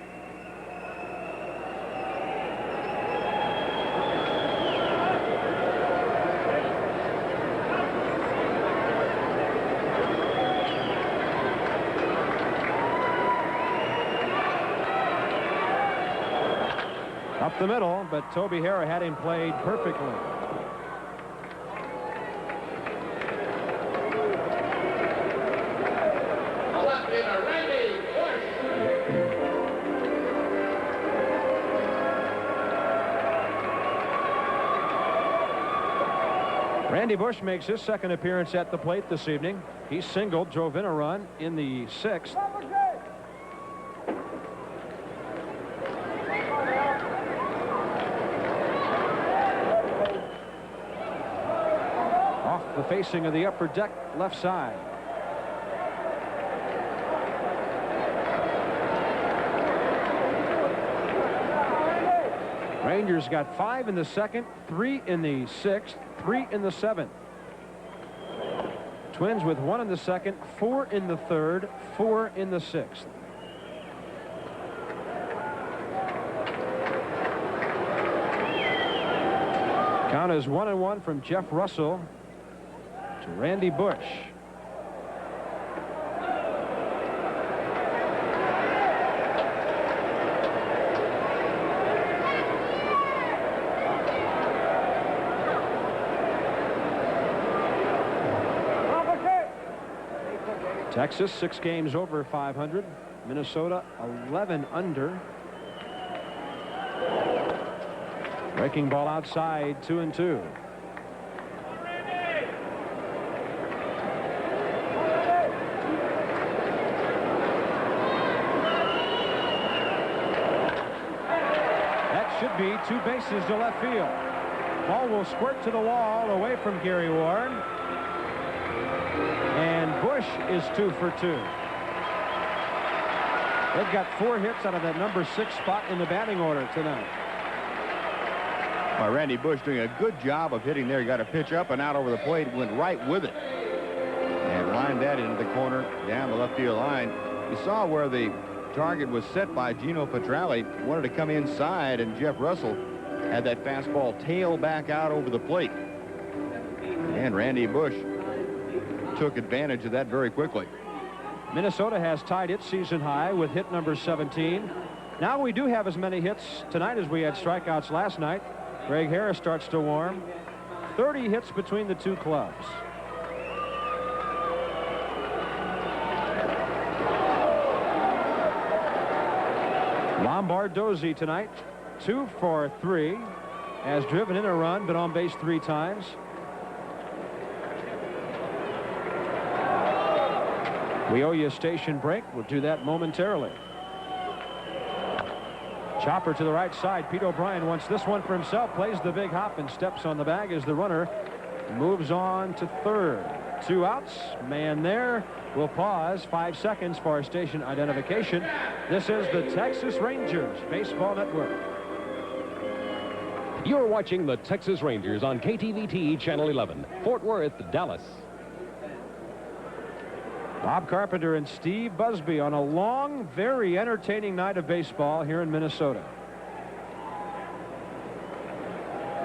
Speaker 2: Up the middle, but Toby Harrah had him played perfectly. Randy Bush makes his second appearance at the plate this evening. He singled, drove in a run in the 6th. Off the facing of the upper deck, left side. Rangers got 5 in the 2nd, 3 in the 6th, 3 in the 7th. Twins with 1 in the 2nd, 4 in the 3rd, 4 in the 6th. Count is 1-1 from Jeff Russell to Randy Bush. Texas 6 games over 500. Minnesota 11 under. Breaking ball outside, 2-2. That should be 2 bases to left field. Ball will squirt to the wall away from Gary Warren. And Bush is 2 for 2. They've got 4 hits out of that number 6 spot in the batting order tonight.
Speaker 1: Randy Bush doing a good job of hitting there. He got a pitch up and out over the plate, went right with it, and lined that into the corner down the left field line. You saw where the target was set by Gino Petralli. Wanted to come inside, and Jeff Russell had that fastball tail back out over the plate. And Randy Bush took advantage of that very quickly.
Speaker 2: Minnesota has tied its season high with hit number 17. Now we do have as many hits tonight as we had strikeouts last night. Greg Harris starts to warm. 30 hits between the two clubs. Lombardozzi tonight, 2 for 3, has driven in a run, been on base 3 times. We owe you a station break. We'll do that momentarily. Chopper to the right side. Pete O'Brien wants this one for himself, plays the big hop and steps on the bag as the runner moves on to third. 2 outs, man there. We'll pause 5 seconds for our station identification. This is the Texas Rangers Baseball Network.
Speaker 3: You're watching the Texas Rangers on KTVT Channel 11, Fort Worth, Dallas.
Speaker 2: Bob Carpenter and Steve Busby on a long, very entertaining night of baseball here in Minnesota.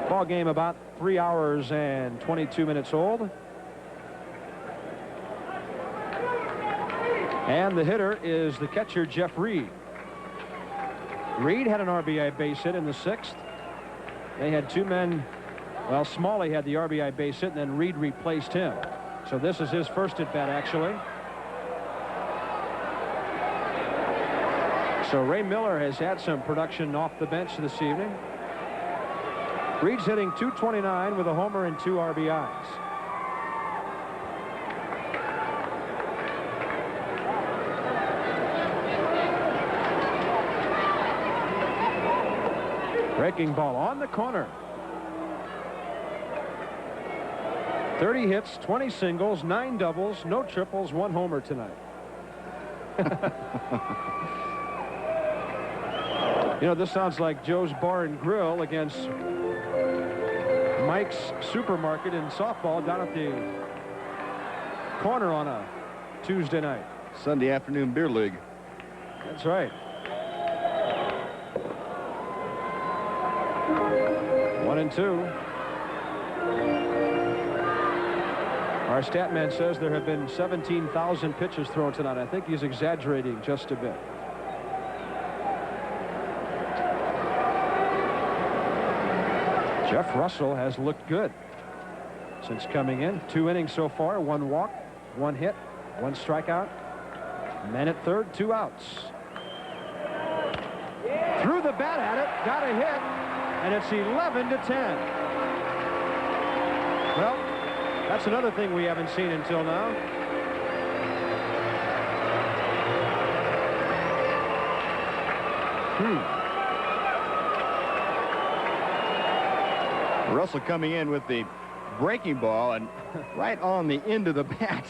Speaker 2: Ball game about 3 hours and 22 minutes old. And the hitter is the catcher, Jeff Reed. Reed had an RBI base hit in the 6th. They had 2 men. Well, Smalley had the RBI base hit, and then Reed replaced him. So this is his first at bat, actually. So Ray Miller has had some production off the bench this evening. Reed's hitting .229 with a homer and 2 RBIs. Breaking ball on the corner. 30 hits, 20 singles, 9 doubles, no triples, 1 homer tonight. You know, this sounds like Joe's Bar and Grill against Mike's Supermarket in softball down at the corner on a Tuesday night.
Speaker 1: Sunday afternoon beer league.
Speaker 2: That's right. 1-2. Our stat man says there have been 17,000 pitches thrown tonight. I think he's exaggerating just a bit. Jeff Russell has looked good since coming in. 2 innings so far, 1 walk, 1 hit, 1 strikeout. Man at third, 2 outs. Threw the bat at it, got a hit, and it's 11-10. Well, that's another thing we haven't seen until now.
Speaker 1: Russell coming in with the breaking ball and right on the end of the bat.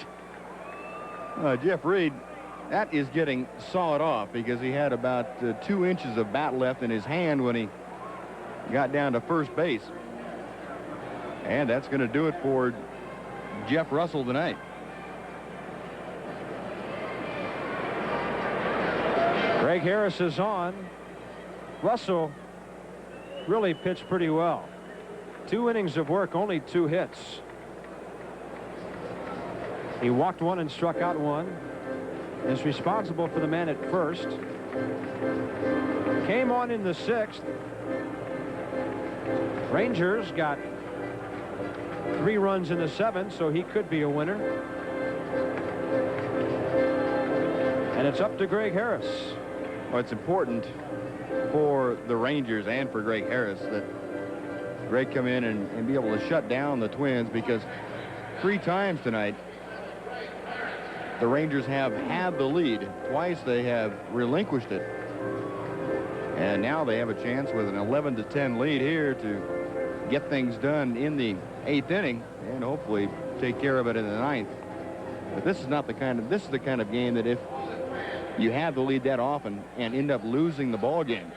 Speaker 1: Jeff Reed, that is getting sawed off because he had about 2 inches of bat left in his hand when he got down to first base. And that's going to do it for Jeff Russell tonight.
Speaker 2: Greg Harris is on. Russell really pitched pretty well. 2 innings of work, only 2 hits. He walked 1 and struck out 1. Is responsible for the man at first. Came on in the 6th. Rangers got 3 runs in the 7th, so he could be a winner. And it's up to Greg Harris.
Speaker 1: Well, it's important for the Rangers and for Greg Harris that Greg come in and be able to shut down the Twins, because 3 times tonight the Rangers have had the lead. Twice they have relinquished it. And now they have a chance with an 11-10 lead here to get things done in the 8th inning and hopefully take care of it in the 9th. But this is not the kind of, this is the kind of game that if you have the lead that often and end up losing the ball game,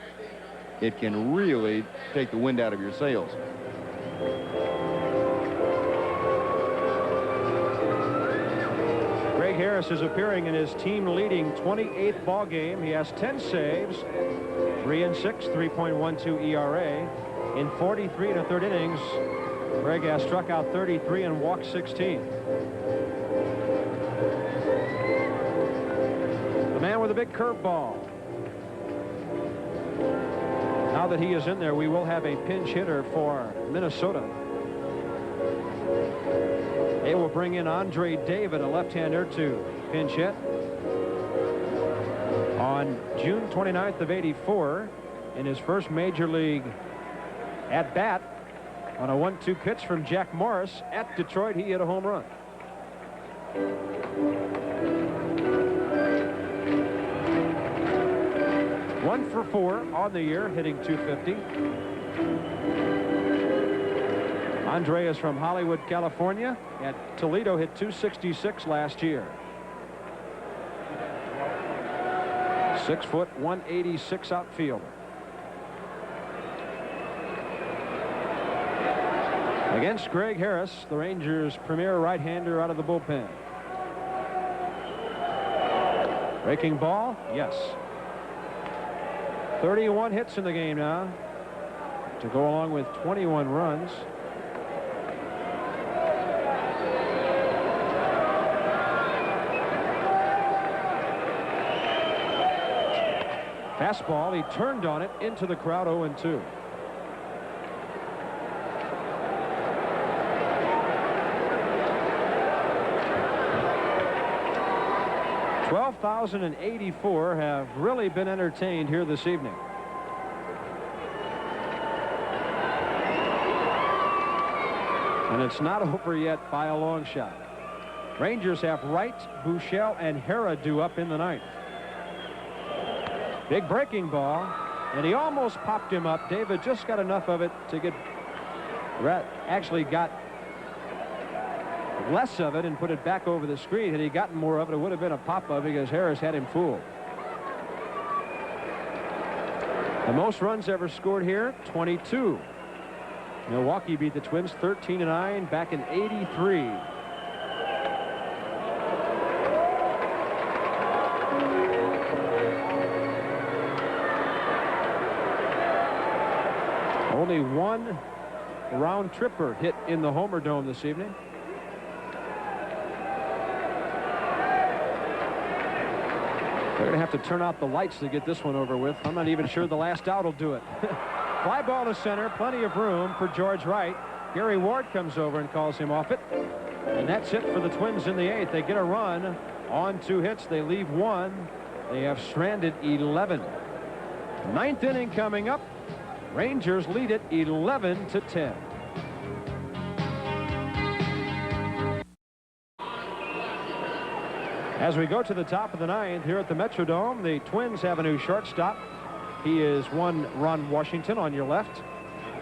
Speaker 1: it can really take the wind out of your sails.
Speaker 2: Greg Harris is appearing in his team-leading 28th ball game. He has 10 saves, 3 and 6, 3.12 ERA. In 43 and a third innings, Greg has struck out 33 and walked 16. The man with a big curveball. Now that he is in there, we will have a pinch hitter for Minnesota. They will bring in Andre David, a left-hander, to pinch hit. On June 29th of '84, in his first major league at-bat, on a 1-2 pitch from Jack Morris at Detroit, he hit a home run. One for 4 on the year, hitting .250. Andre is from Hollywood, California. At Toledo, hit .266 last year. 6 foot, 186 outfielder. Against Greg Harris, the Rangers' premier right-hander out of the bullpen. Breaking ball, yes. 31 hits in the game now, to go along with 21 runs. Fastball, he turned on it into the crowd, 0-2. $12,084 have really been entertained here this evening. And it's not over yet by a long shot. Rangers have Wright, Buechele, and Hera due up in the ninth. Big breaking ball, and he almost popped him up. David just got enough of it to get, actually got less of it and put it back over the screen. Had he gotten more of it, it would have been a pop-up because Harris had him fooled. The most runs ever scored here, 22. Milwaukee beat the Twins 13-9 back in '83. Only one round tripper hit in the Homer Dome this evening. They're going to have to turn out the lights to get this one over with. I'm not even sure the last out will do it. Fly ball to center, plenty of room for George Wright. Gary Ward comes over and calls him off it. And that's it for the Twins in the eighth. They get a run on 2 hits. They leave 1. They have stranded 11. Ninth inning coming up. Rangers lead it 11-10. As we go to the top of the ninth here at the Metrodome, the Twins have a new shortstop. He is Ron Washington on your left.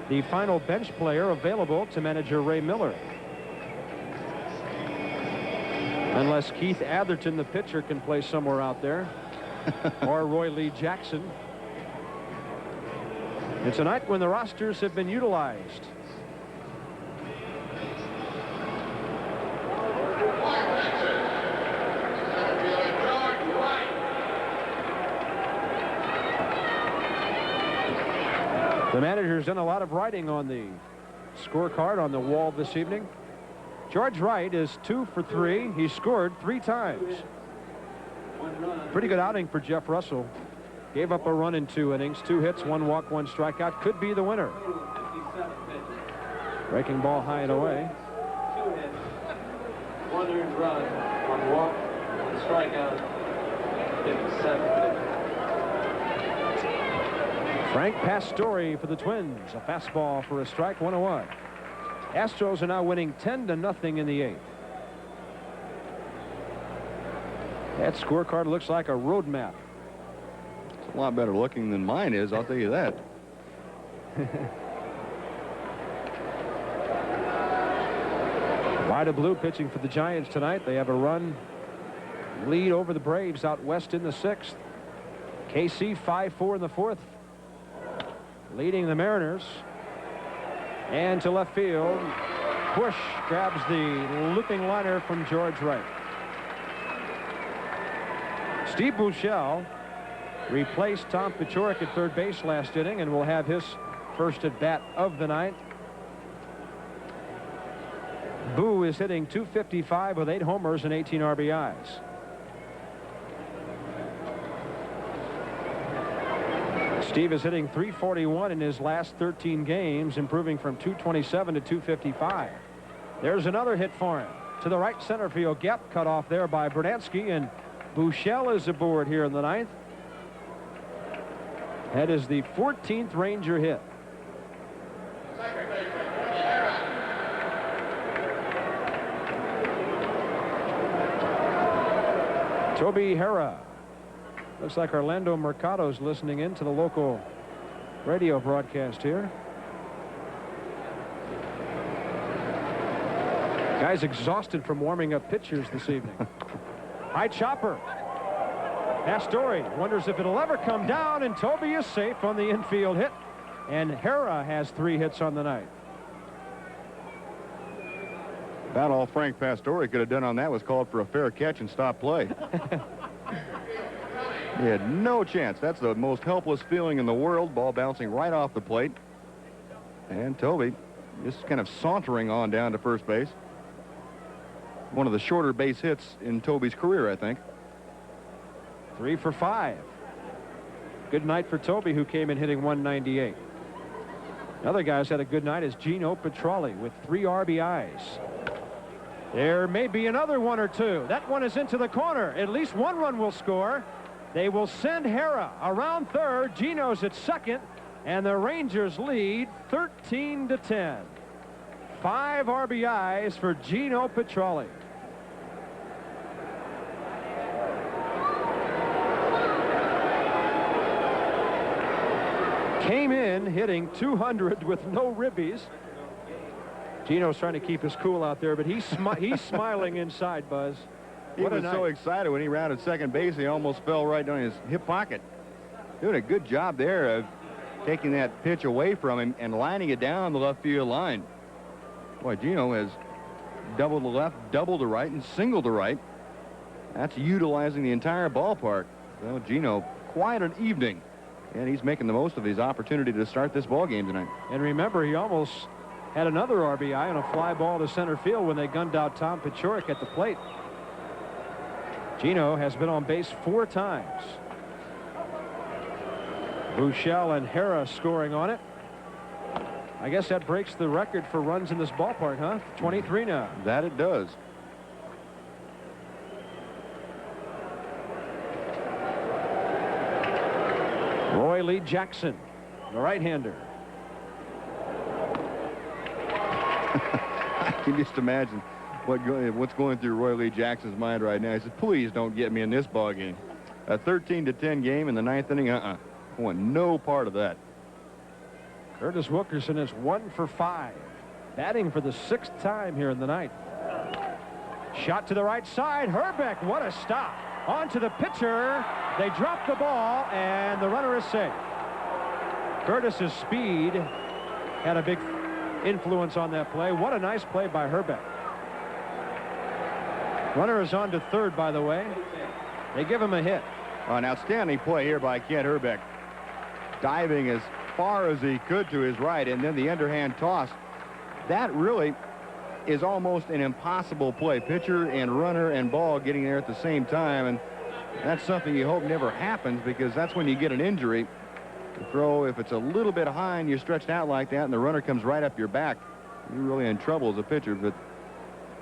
Speaker 2: The final bench player available to manager Ray Miller. Unless Keith Atherton, the pitcher, can play somewhere out there. Or Roy Lee Jackson. It's a night when the rosters have been utilized. The manager's done a lot of writing on the scorecard on the wall this evening. George Wright is 2 for 3. He scored 3 times. Pretty good outing for Jeff Russell. Gave up a run in 2 innings, 2 hits, 1 walk, 1 strikeout. Could be the winner. Breaking ball high and away.
Speaker 4: 2 hits, 1 earned run, 1 walk, 1 strikeout, 57 pitches.
Speaker 2: Frank Pastore for the Twins. A fastball for a strike, 1-1. Astros are now winning 10-0 in the 8th. That scorecard looks like a road map.
Speaker 1: It's a lot better looking than mine is, I'll tell you that.
Speaker 2: Vida Blue pitching for the Giants tonight. They have a run lead over the Braves out west in the 6th. KC 5-4 in the 4th. leading the Mariners. And to left field, Bush grabs the looping liner from George Wright. Steve Buechele replaced Tom Paciorek at third base last inning and will have his first at bat of the night. Boo is hitting .255 with 8 homers and 18 RBIs. Steve is hitting .341 in his last 13 games, improving from .227 to .255. There's another hit for him. To the right center field gap, cut off there by Brunansky, and Buechele is aboard here in the ninth. That is the 14th Ranger hit. Toby Harrah. Looks like Orlando Mercado's listening in to the local radio broadcast here. Guy's exhausted from warming up pitchers this evening. High chopper. Pastore wonders if it'll ever come down, and Toby is safe on the infield hit. And Harrah has 3 hits on the night.
Speaker 1: About all Frank Pastore could have done on that was called for a fair catch and stop play. He had no chance. That's the most helpless feeling in the world. Ball bouncing right off the plate. And Toby just kind of sauntering on down to first base. One of the shorter base hits in Toby's career, I think.
Speaker 2: 3 for 5. Good night for Toby, who came in hitting .198. Another guy who's had a good night is Gino Petralli with 3 RBIs. There may be another 1 or 2. That one is into the corner. At least 1 run will score. They will send Harrah around third. Gino's at second, and the Rangers lead 13-10. 5 RBIs for Gino Petralli. Came in hitting 200 with no ribbies. Gino's trying to keep his cool out there, but he's smiling inside, Buzz.
Speaker 1: He was so excited when he rounded second base, he almost fell right down his hip pocket. Doing a good job there of taking that pitch away from him and lining it down the left field line. Boy, Gino has doubled the left, doubled the right, and singled the right. That's utilizing the entire ballpark. Well, Gino, quite an evening, and he's making the most of his opportunity to start this ball game tonight.
Speaker 2: And remember, he almost had another RBI on a fly ball to center field when they gunned out Tom Paciorek at the plate. Gino has been on base 4 times. Buechele and Harrah scoring on it. I guess that breaks the record for runs in this ballpark, huh? 23 now.
Speaker 1: That it does.
Speaker 2: Roy Lee Jackson, the right-hander.
Speaker 1: I can just imagine what's going through Roy Lee Jackson's mind right now. He says, please don't get me in this ball game. A 13-10 game in the 9th inning. I want no part of that.
Speaker 2: Curtis Wilkerson is 1 for 5. Batting for the 6th time here in the ninth. Shot to the right side. Hrbek, what a stop. On to the pitcher. They drop the ball, and the runner is safe. Curtis's speed had a big influence on that play. What a nice play by Hrbek. Runner is on to third, by the way. They give him a hit.
Speaker 1: An outstanding play here by Kent Hrbek. Diving as far as he could to his right, and then the underhand toss. That really is almost an impossible play. Pitcher and runner and ball getting there at the same time, and that's something you hope never happens, because that's when you get an injury. The throw, if it's a little bit high and you're stretched out like that and the runner comes right up your back, you're really in trouble as a pitcher. But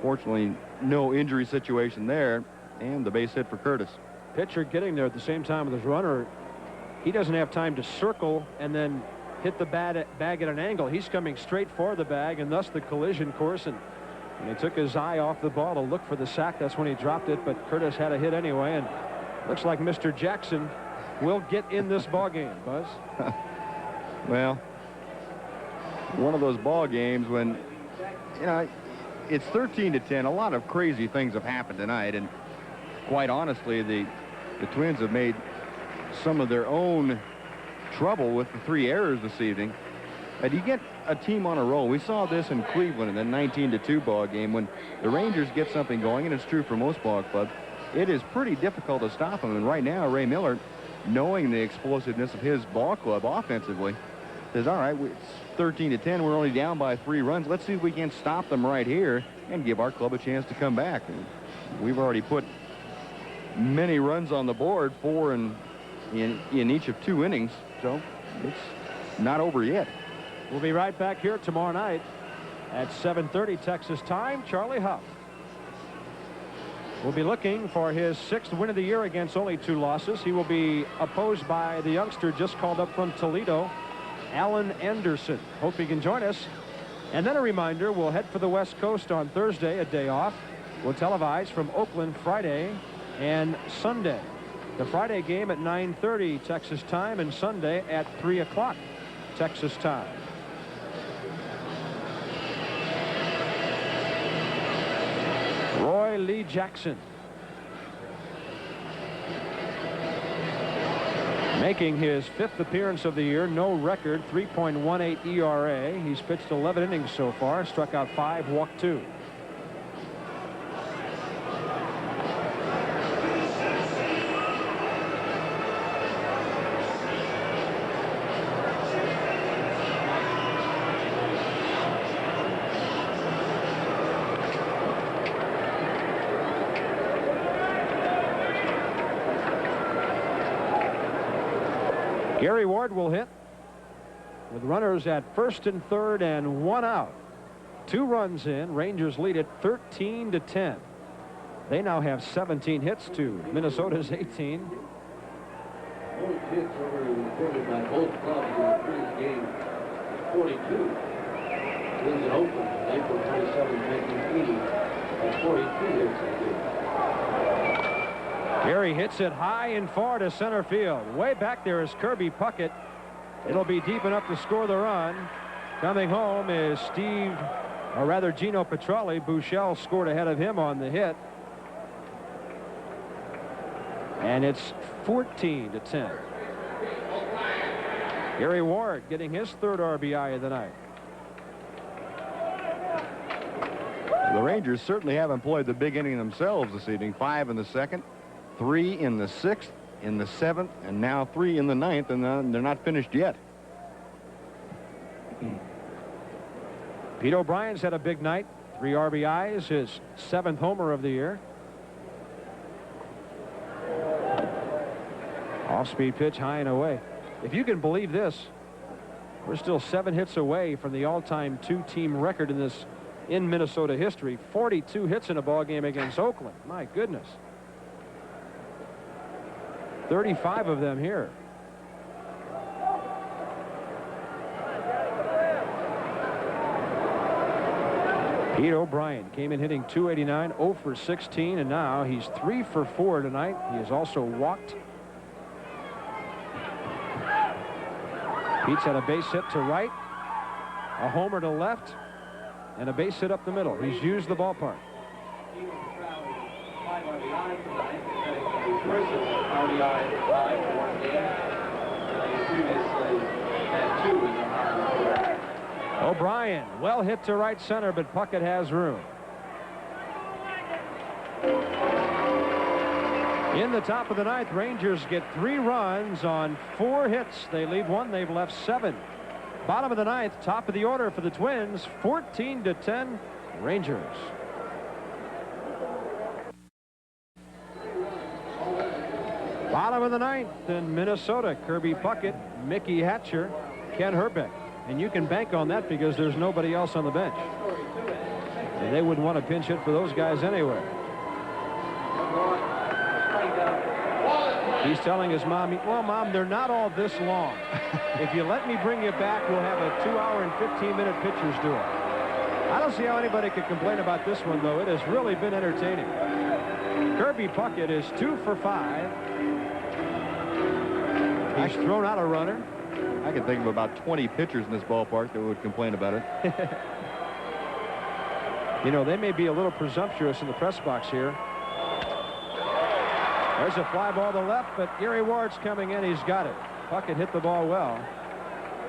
Speaker 1: fortunately, no injury situation there, and the base hit for Curtis.
Speaker 2: Pitcher getting there at the same time with his runner. He doesn't have time to circle and then hit the bag at an angle. He's coming straight for the bag, and thus the collision course. And he took his eye off the ball to look for the sack. That's when he dropped it, but Curtis had a hit anyway, and looks like Mr. Jackson will get in this ball game, Buzz.
Speaker 1: Well, one of those ball games when, you know, it's 13-10. A lot of crazy things have happened tonight, and quite honestly, the Twins have made some of their own trouble with the 3 errors this evening. And you get a team on a roll. We saw this in Cleveland in the 19-2 ball game. When the Rangers get something going, and it's true for most ball clubs, it is pretty difficult to stop them. And right now, Ray Miller, knowing the explosiveness of his ball club offensively, says, all right, it's 13-10. We're only down by 3 runs. Let's see if we can stop them right here and give our club a chance to come back. And we've already put many runs on the board, 4 in each of 2 innings. So it's not over yet.
Speaker 2: We'll be right back here tomorrow night at 7:30 Texas time. Charlie Hough will be looking for his 6th win of the year against only 2 losses. He will be opposed by the youngster just called up from Toledo, Alan Anderson. Hope he can join us. And then a reminder, we'll head for the West Coast on Thursday, a day off. We'll televise from Oakland Friday and Sunday. The Friday game at 9:30 Texas time and Sunday at 3 o'clock Texas time. Roy Lee Jackson making his 5th appearance of the year. No record, 3.18 ERA. He's pitched 11 innings so far, struck out 5, walked 2. Gary Ward will hit with runners at 1st and 3rd and 1 out. 2 runs in. Rangers lead it 13-10. They now have 17 hits to Minnesota's 18.
Speaker 4: Most hits were recorded by both clubs in the first game. 42 wins in Oakland, April 27, 1980, and 42 hits in the
Speaker 2: Gary hits it high and far to center field. Way back there is Kirby Puckett. It'll be deep enough to score the run. Coming home is Gino Petrelli. Buechele scored ahead of him on the hit. And it's 14-10. Gary Ward getting his 3rd RBI of the night.
Speaker 1: The Rangers certainly have employed the big inning themselves this evening. 5 in the 2nd, 3 in the 6th, in the 7th, and now 3 in the 9th, and they're not finished yet.
Speaker 2: Pete O'Brien's had a big night. 3 RBIs, his 7th homer of the year. Off-speed pitch, high and away. If you can believe this, we're still 7 hits away from the all-time 2-team record in Minnesota history. 42 hits in a ball game against Oakland. My goodness. 35 of them here. Pete O'Brien came in hitting .289, 0 for 16, and now he's 3 for 4 tonight. He has also walked. Pete's had a base hit to right, a homer to left, and a base hit up the middle. He's used the ballpark. O'Brien, well hit to right center, but Puckett has room. In the top of the 9th, Rangers get 3 runs on 4 hits. They lead 1. They've left 7. Bottom of the 9th, top of the order for the Twins, 14-10 Rangers. Bottom of the 9th in Minnesota, Kirby Puckett, Mickey Hatcher, Ken Herbeck. And you can bank on that because there's nobody else on the bench. And they wouldn't want to pinch hit for those guys anyway. He's telling his mom, well, Mom, they're not all this long. If you let me bring you back, we'll have a 2-hour and 15-minute pitcher's duel. I don't see how anybody could complain about this one, though. It has really been entertaining. Kirby Puckett is 2 for 5. He's thrown out a runner.
Speaker 1: I can think of about 20 pitchers in this ballpark that would complain about it.
Speaker 2: You know, they may be a little presumptuous in the press box here. There's a fly ball to left, but Gary Ward's coming in. He's got it. Puckett hit the ball well.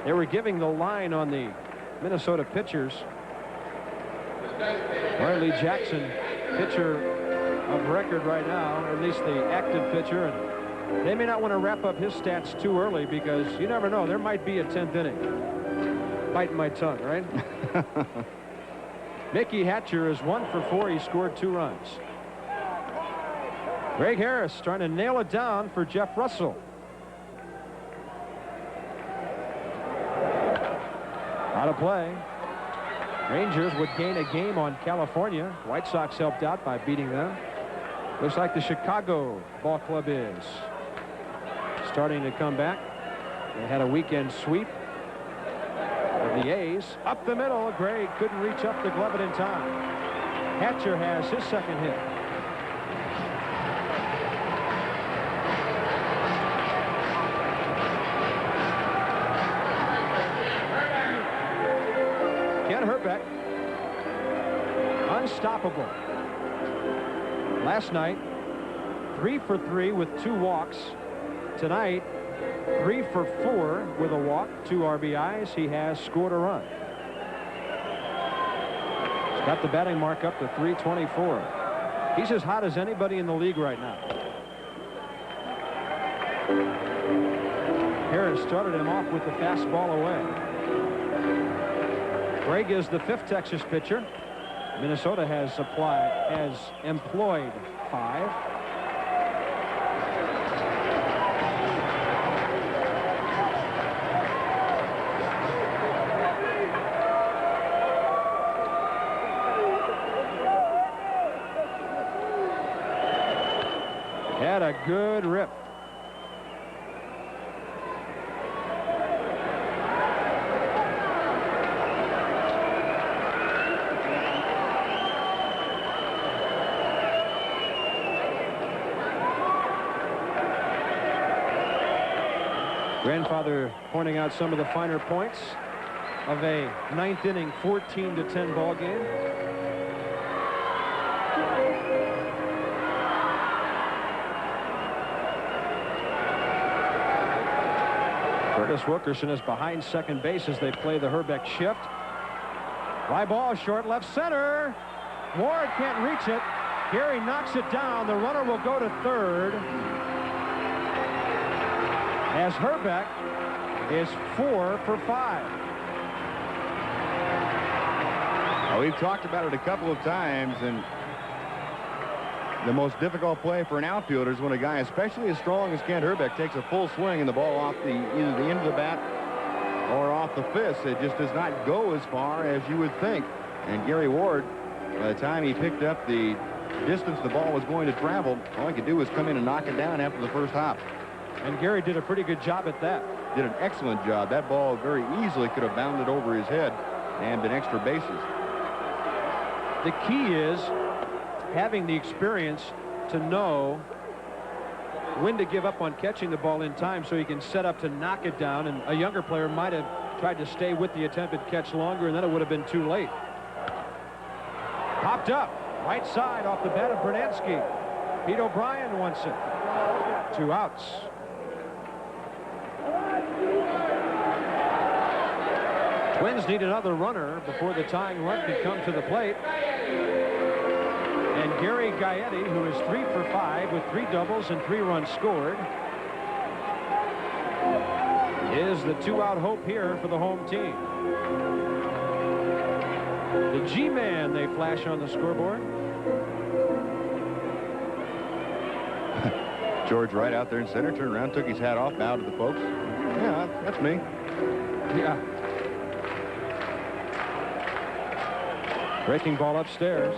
Speaker 2: They were giving the line on the Minnesota pitchers. Riley Jackson, pitcher of record right now, or at least the active pitcher, and they may not want to wrap up his stats too early because you never know. There might be a 10th inning. Biting my tongue, right? Mickey Hatcher is 1 for 4. He scored 2 runs. Greg Harris trying to nail it down for Jeff Russell. Out of play. Rangers would gain a game on California. White Sox helped out by beating them. Looks like the Chicago ball club is starting to come back. They had a weekend sweep of the A's. Up the middle, Gray couldn't reach up to glove it in time. Hatcher has his second hit. Ken Herbeck, unstoppable. Last night, 3 for 3 with 2 walks. Tonight, 3 for 4 with a walk, 2 RBIs. He has scored a run. He's got the batting mark up to .324. He's as hot as anybody in the league right now. Harris started him off with the fastball away. Greg is the 5th Texas pitcher. Minnesota has employed 5. Had a good rip. Grandfather pointing out some of the finer points of a 9th inning 14-10 ball game. Curtis Wilkerson is behind second base as they play the Herbeck shift. Fly ball short left center. Ward can't reach it. Gary knocks it down. The runner will go to third, as Herbeck is 4 for 5.
Speaker 1: Well, we've talked about it a couple of times, and the most difficult play for an outfielder is when a guy, especially as strong as Kent Herbeck, takes a full swing and the ball off either the end of the bat or off the fist. It just does not go as far as you would think. And Gary Ward, by the time he picked up the distance the ball was going to travel, all he could do was come in and knock it down after the first hop.
Speaker 2: And Gary did a pretty good job at that.
Speaker 1: Did an excellent job. That ball very easily could have bounded over his head and been extra bases.
Speaker 2: The key is having the experience to know when to give up on catching the ball in time so he can set up to knock it down. And a younger player might have tried to stay with the attempted catch longer, and then it would have been too late. Popped up. Right side off the bat of Bernansky. Pete O'Brien wants it. 2 outs. Twins need another runner before the tying run could come to the plate. And Gary Gaetti, who is 3 for 5 with 3 doubles and 3 runs scored, is the 2-out hope here for the home team. The G-Man, they flash on the scoreboard.
Speaker 1: George Wright out there in center, turned around, took his hat off, bowed to the folks. Yeah, that's me.
Speaker 2: Yeah. Breaking ball upstairs.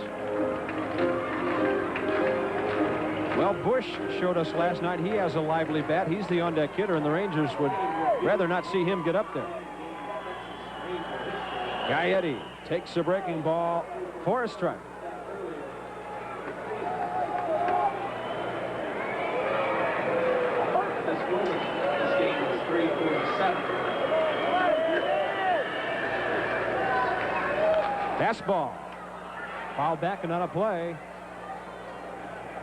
Speaker 2: Well, Bush showed us last night he has a lively bat. He's the on-deck hitter, and the Rangers would rather not see him get up there. Gaetti takes the breaking ball for a strike.
Speaker 4: This game is 347.
Speaker 2: Fastball. Foul back and on a play.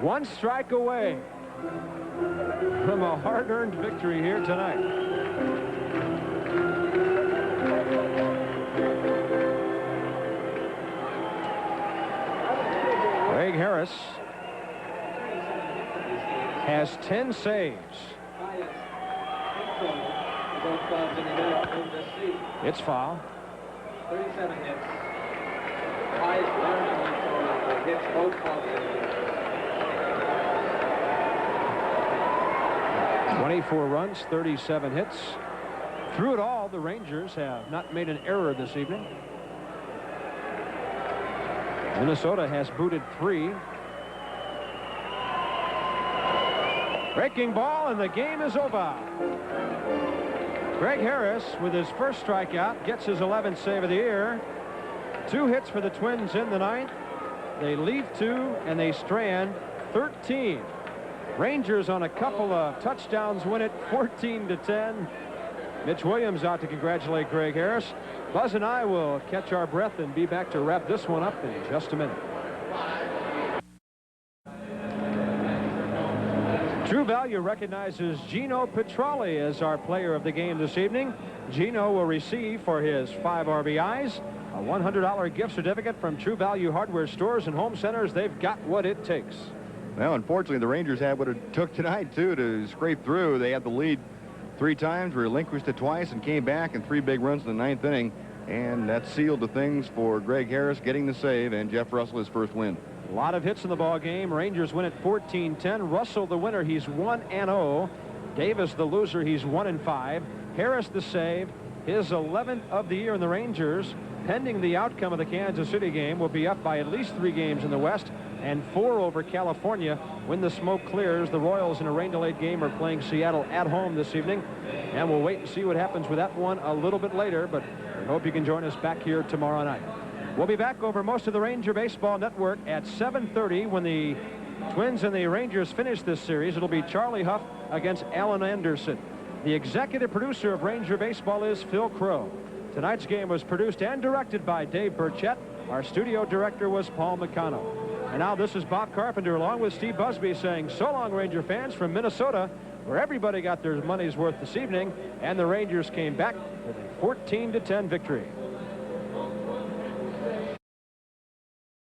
Speaker 2: 1 strike away from a hard-earned victory here tonight. Harris has 10 saves. It's foul.
Speaker 5: 37 hits. Highest learning total hits both clubs in the year.
Speaker 2: 24 runs, 37 hits. Through it all, the Rangers have not made an error this evening. Minnesota has booted 3. Breaking ball, and the game is over. Greg Harris, with his first strikeout, gets his 11th save of the year. 2 hits for the Twins in the 9th. They leave 2, and they strand 13. Rangers on a couple of touchdowns win it 14-10. Mitch Williams out to congratulate Greg Harris. Buzz and I will catch our breath and be back to wrap this one up in just a minute. True Value recognizes Gino Petralli as our player of the game this evening. Gino will receive for his 5 RBIs a $100 gift certificate from True Value hardware stores and home centers. They've got what it takes.
Speaker 1: Well, unfortunately, the Rangers had what it took tonight, too, to scrape through. They had the lead 3 times, relinquished it twice, and came back in 3 big runs in the 9th inning. And that sealed the things for Greg Harris getting the save and Jeff Russell his first win.
Speaker 2: A lot of hits in the ball game. Rangers win it 14-10. Russell, the winner, he's 1-0. Davis, the loser, he's 1-5. Harris, the save, his 11th of the year in the Rangers. Pending the outcome of the Kansas City game, will be up by at least 3 games in the West and 4 over California when the smoke clears. The Royals in a rain-delayed game are playing Seattle at home this evening, and we'll wait and see what happens with that one a little bit later, but we hope you can join us back here tomorrow night. We'll be back over most of the Ranger Baseball Network at 7:30 when the Twins and the Rangers finish this series. It'll be Charlie Huff against Alan Anderson. The executive producer of Ranger Baseball is Phil Crow. Tonight's game was produced and directed by Dave Burchett. Our studio director was Paul McConnell. And now this is Bob Carpenter along with Steve Busby saying so long, Ranger fans, from Minnesota, where everybody got their money's worth this evening, and the Rangers came back with a 14-10 victory.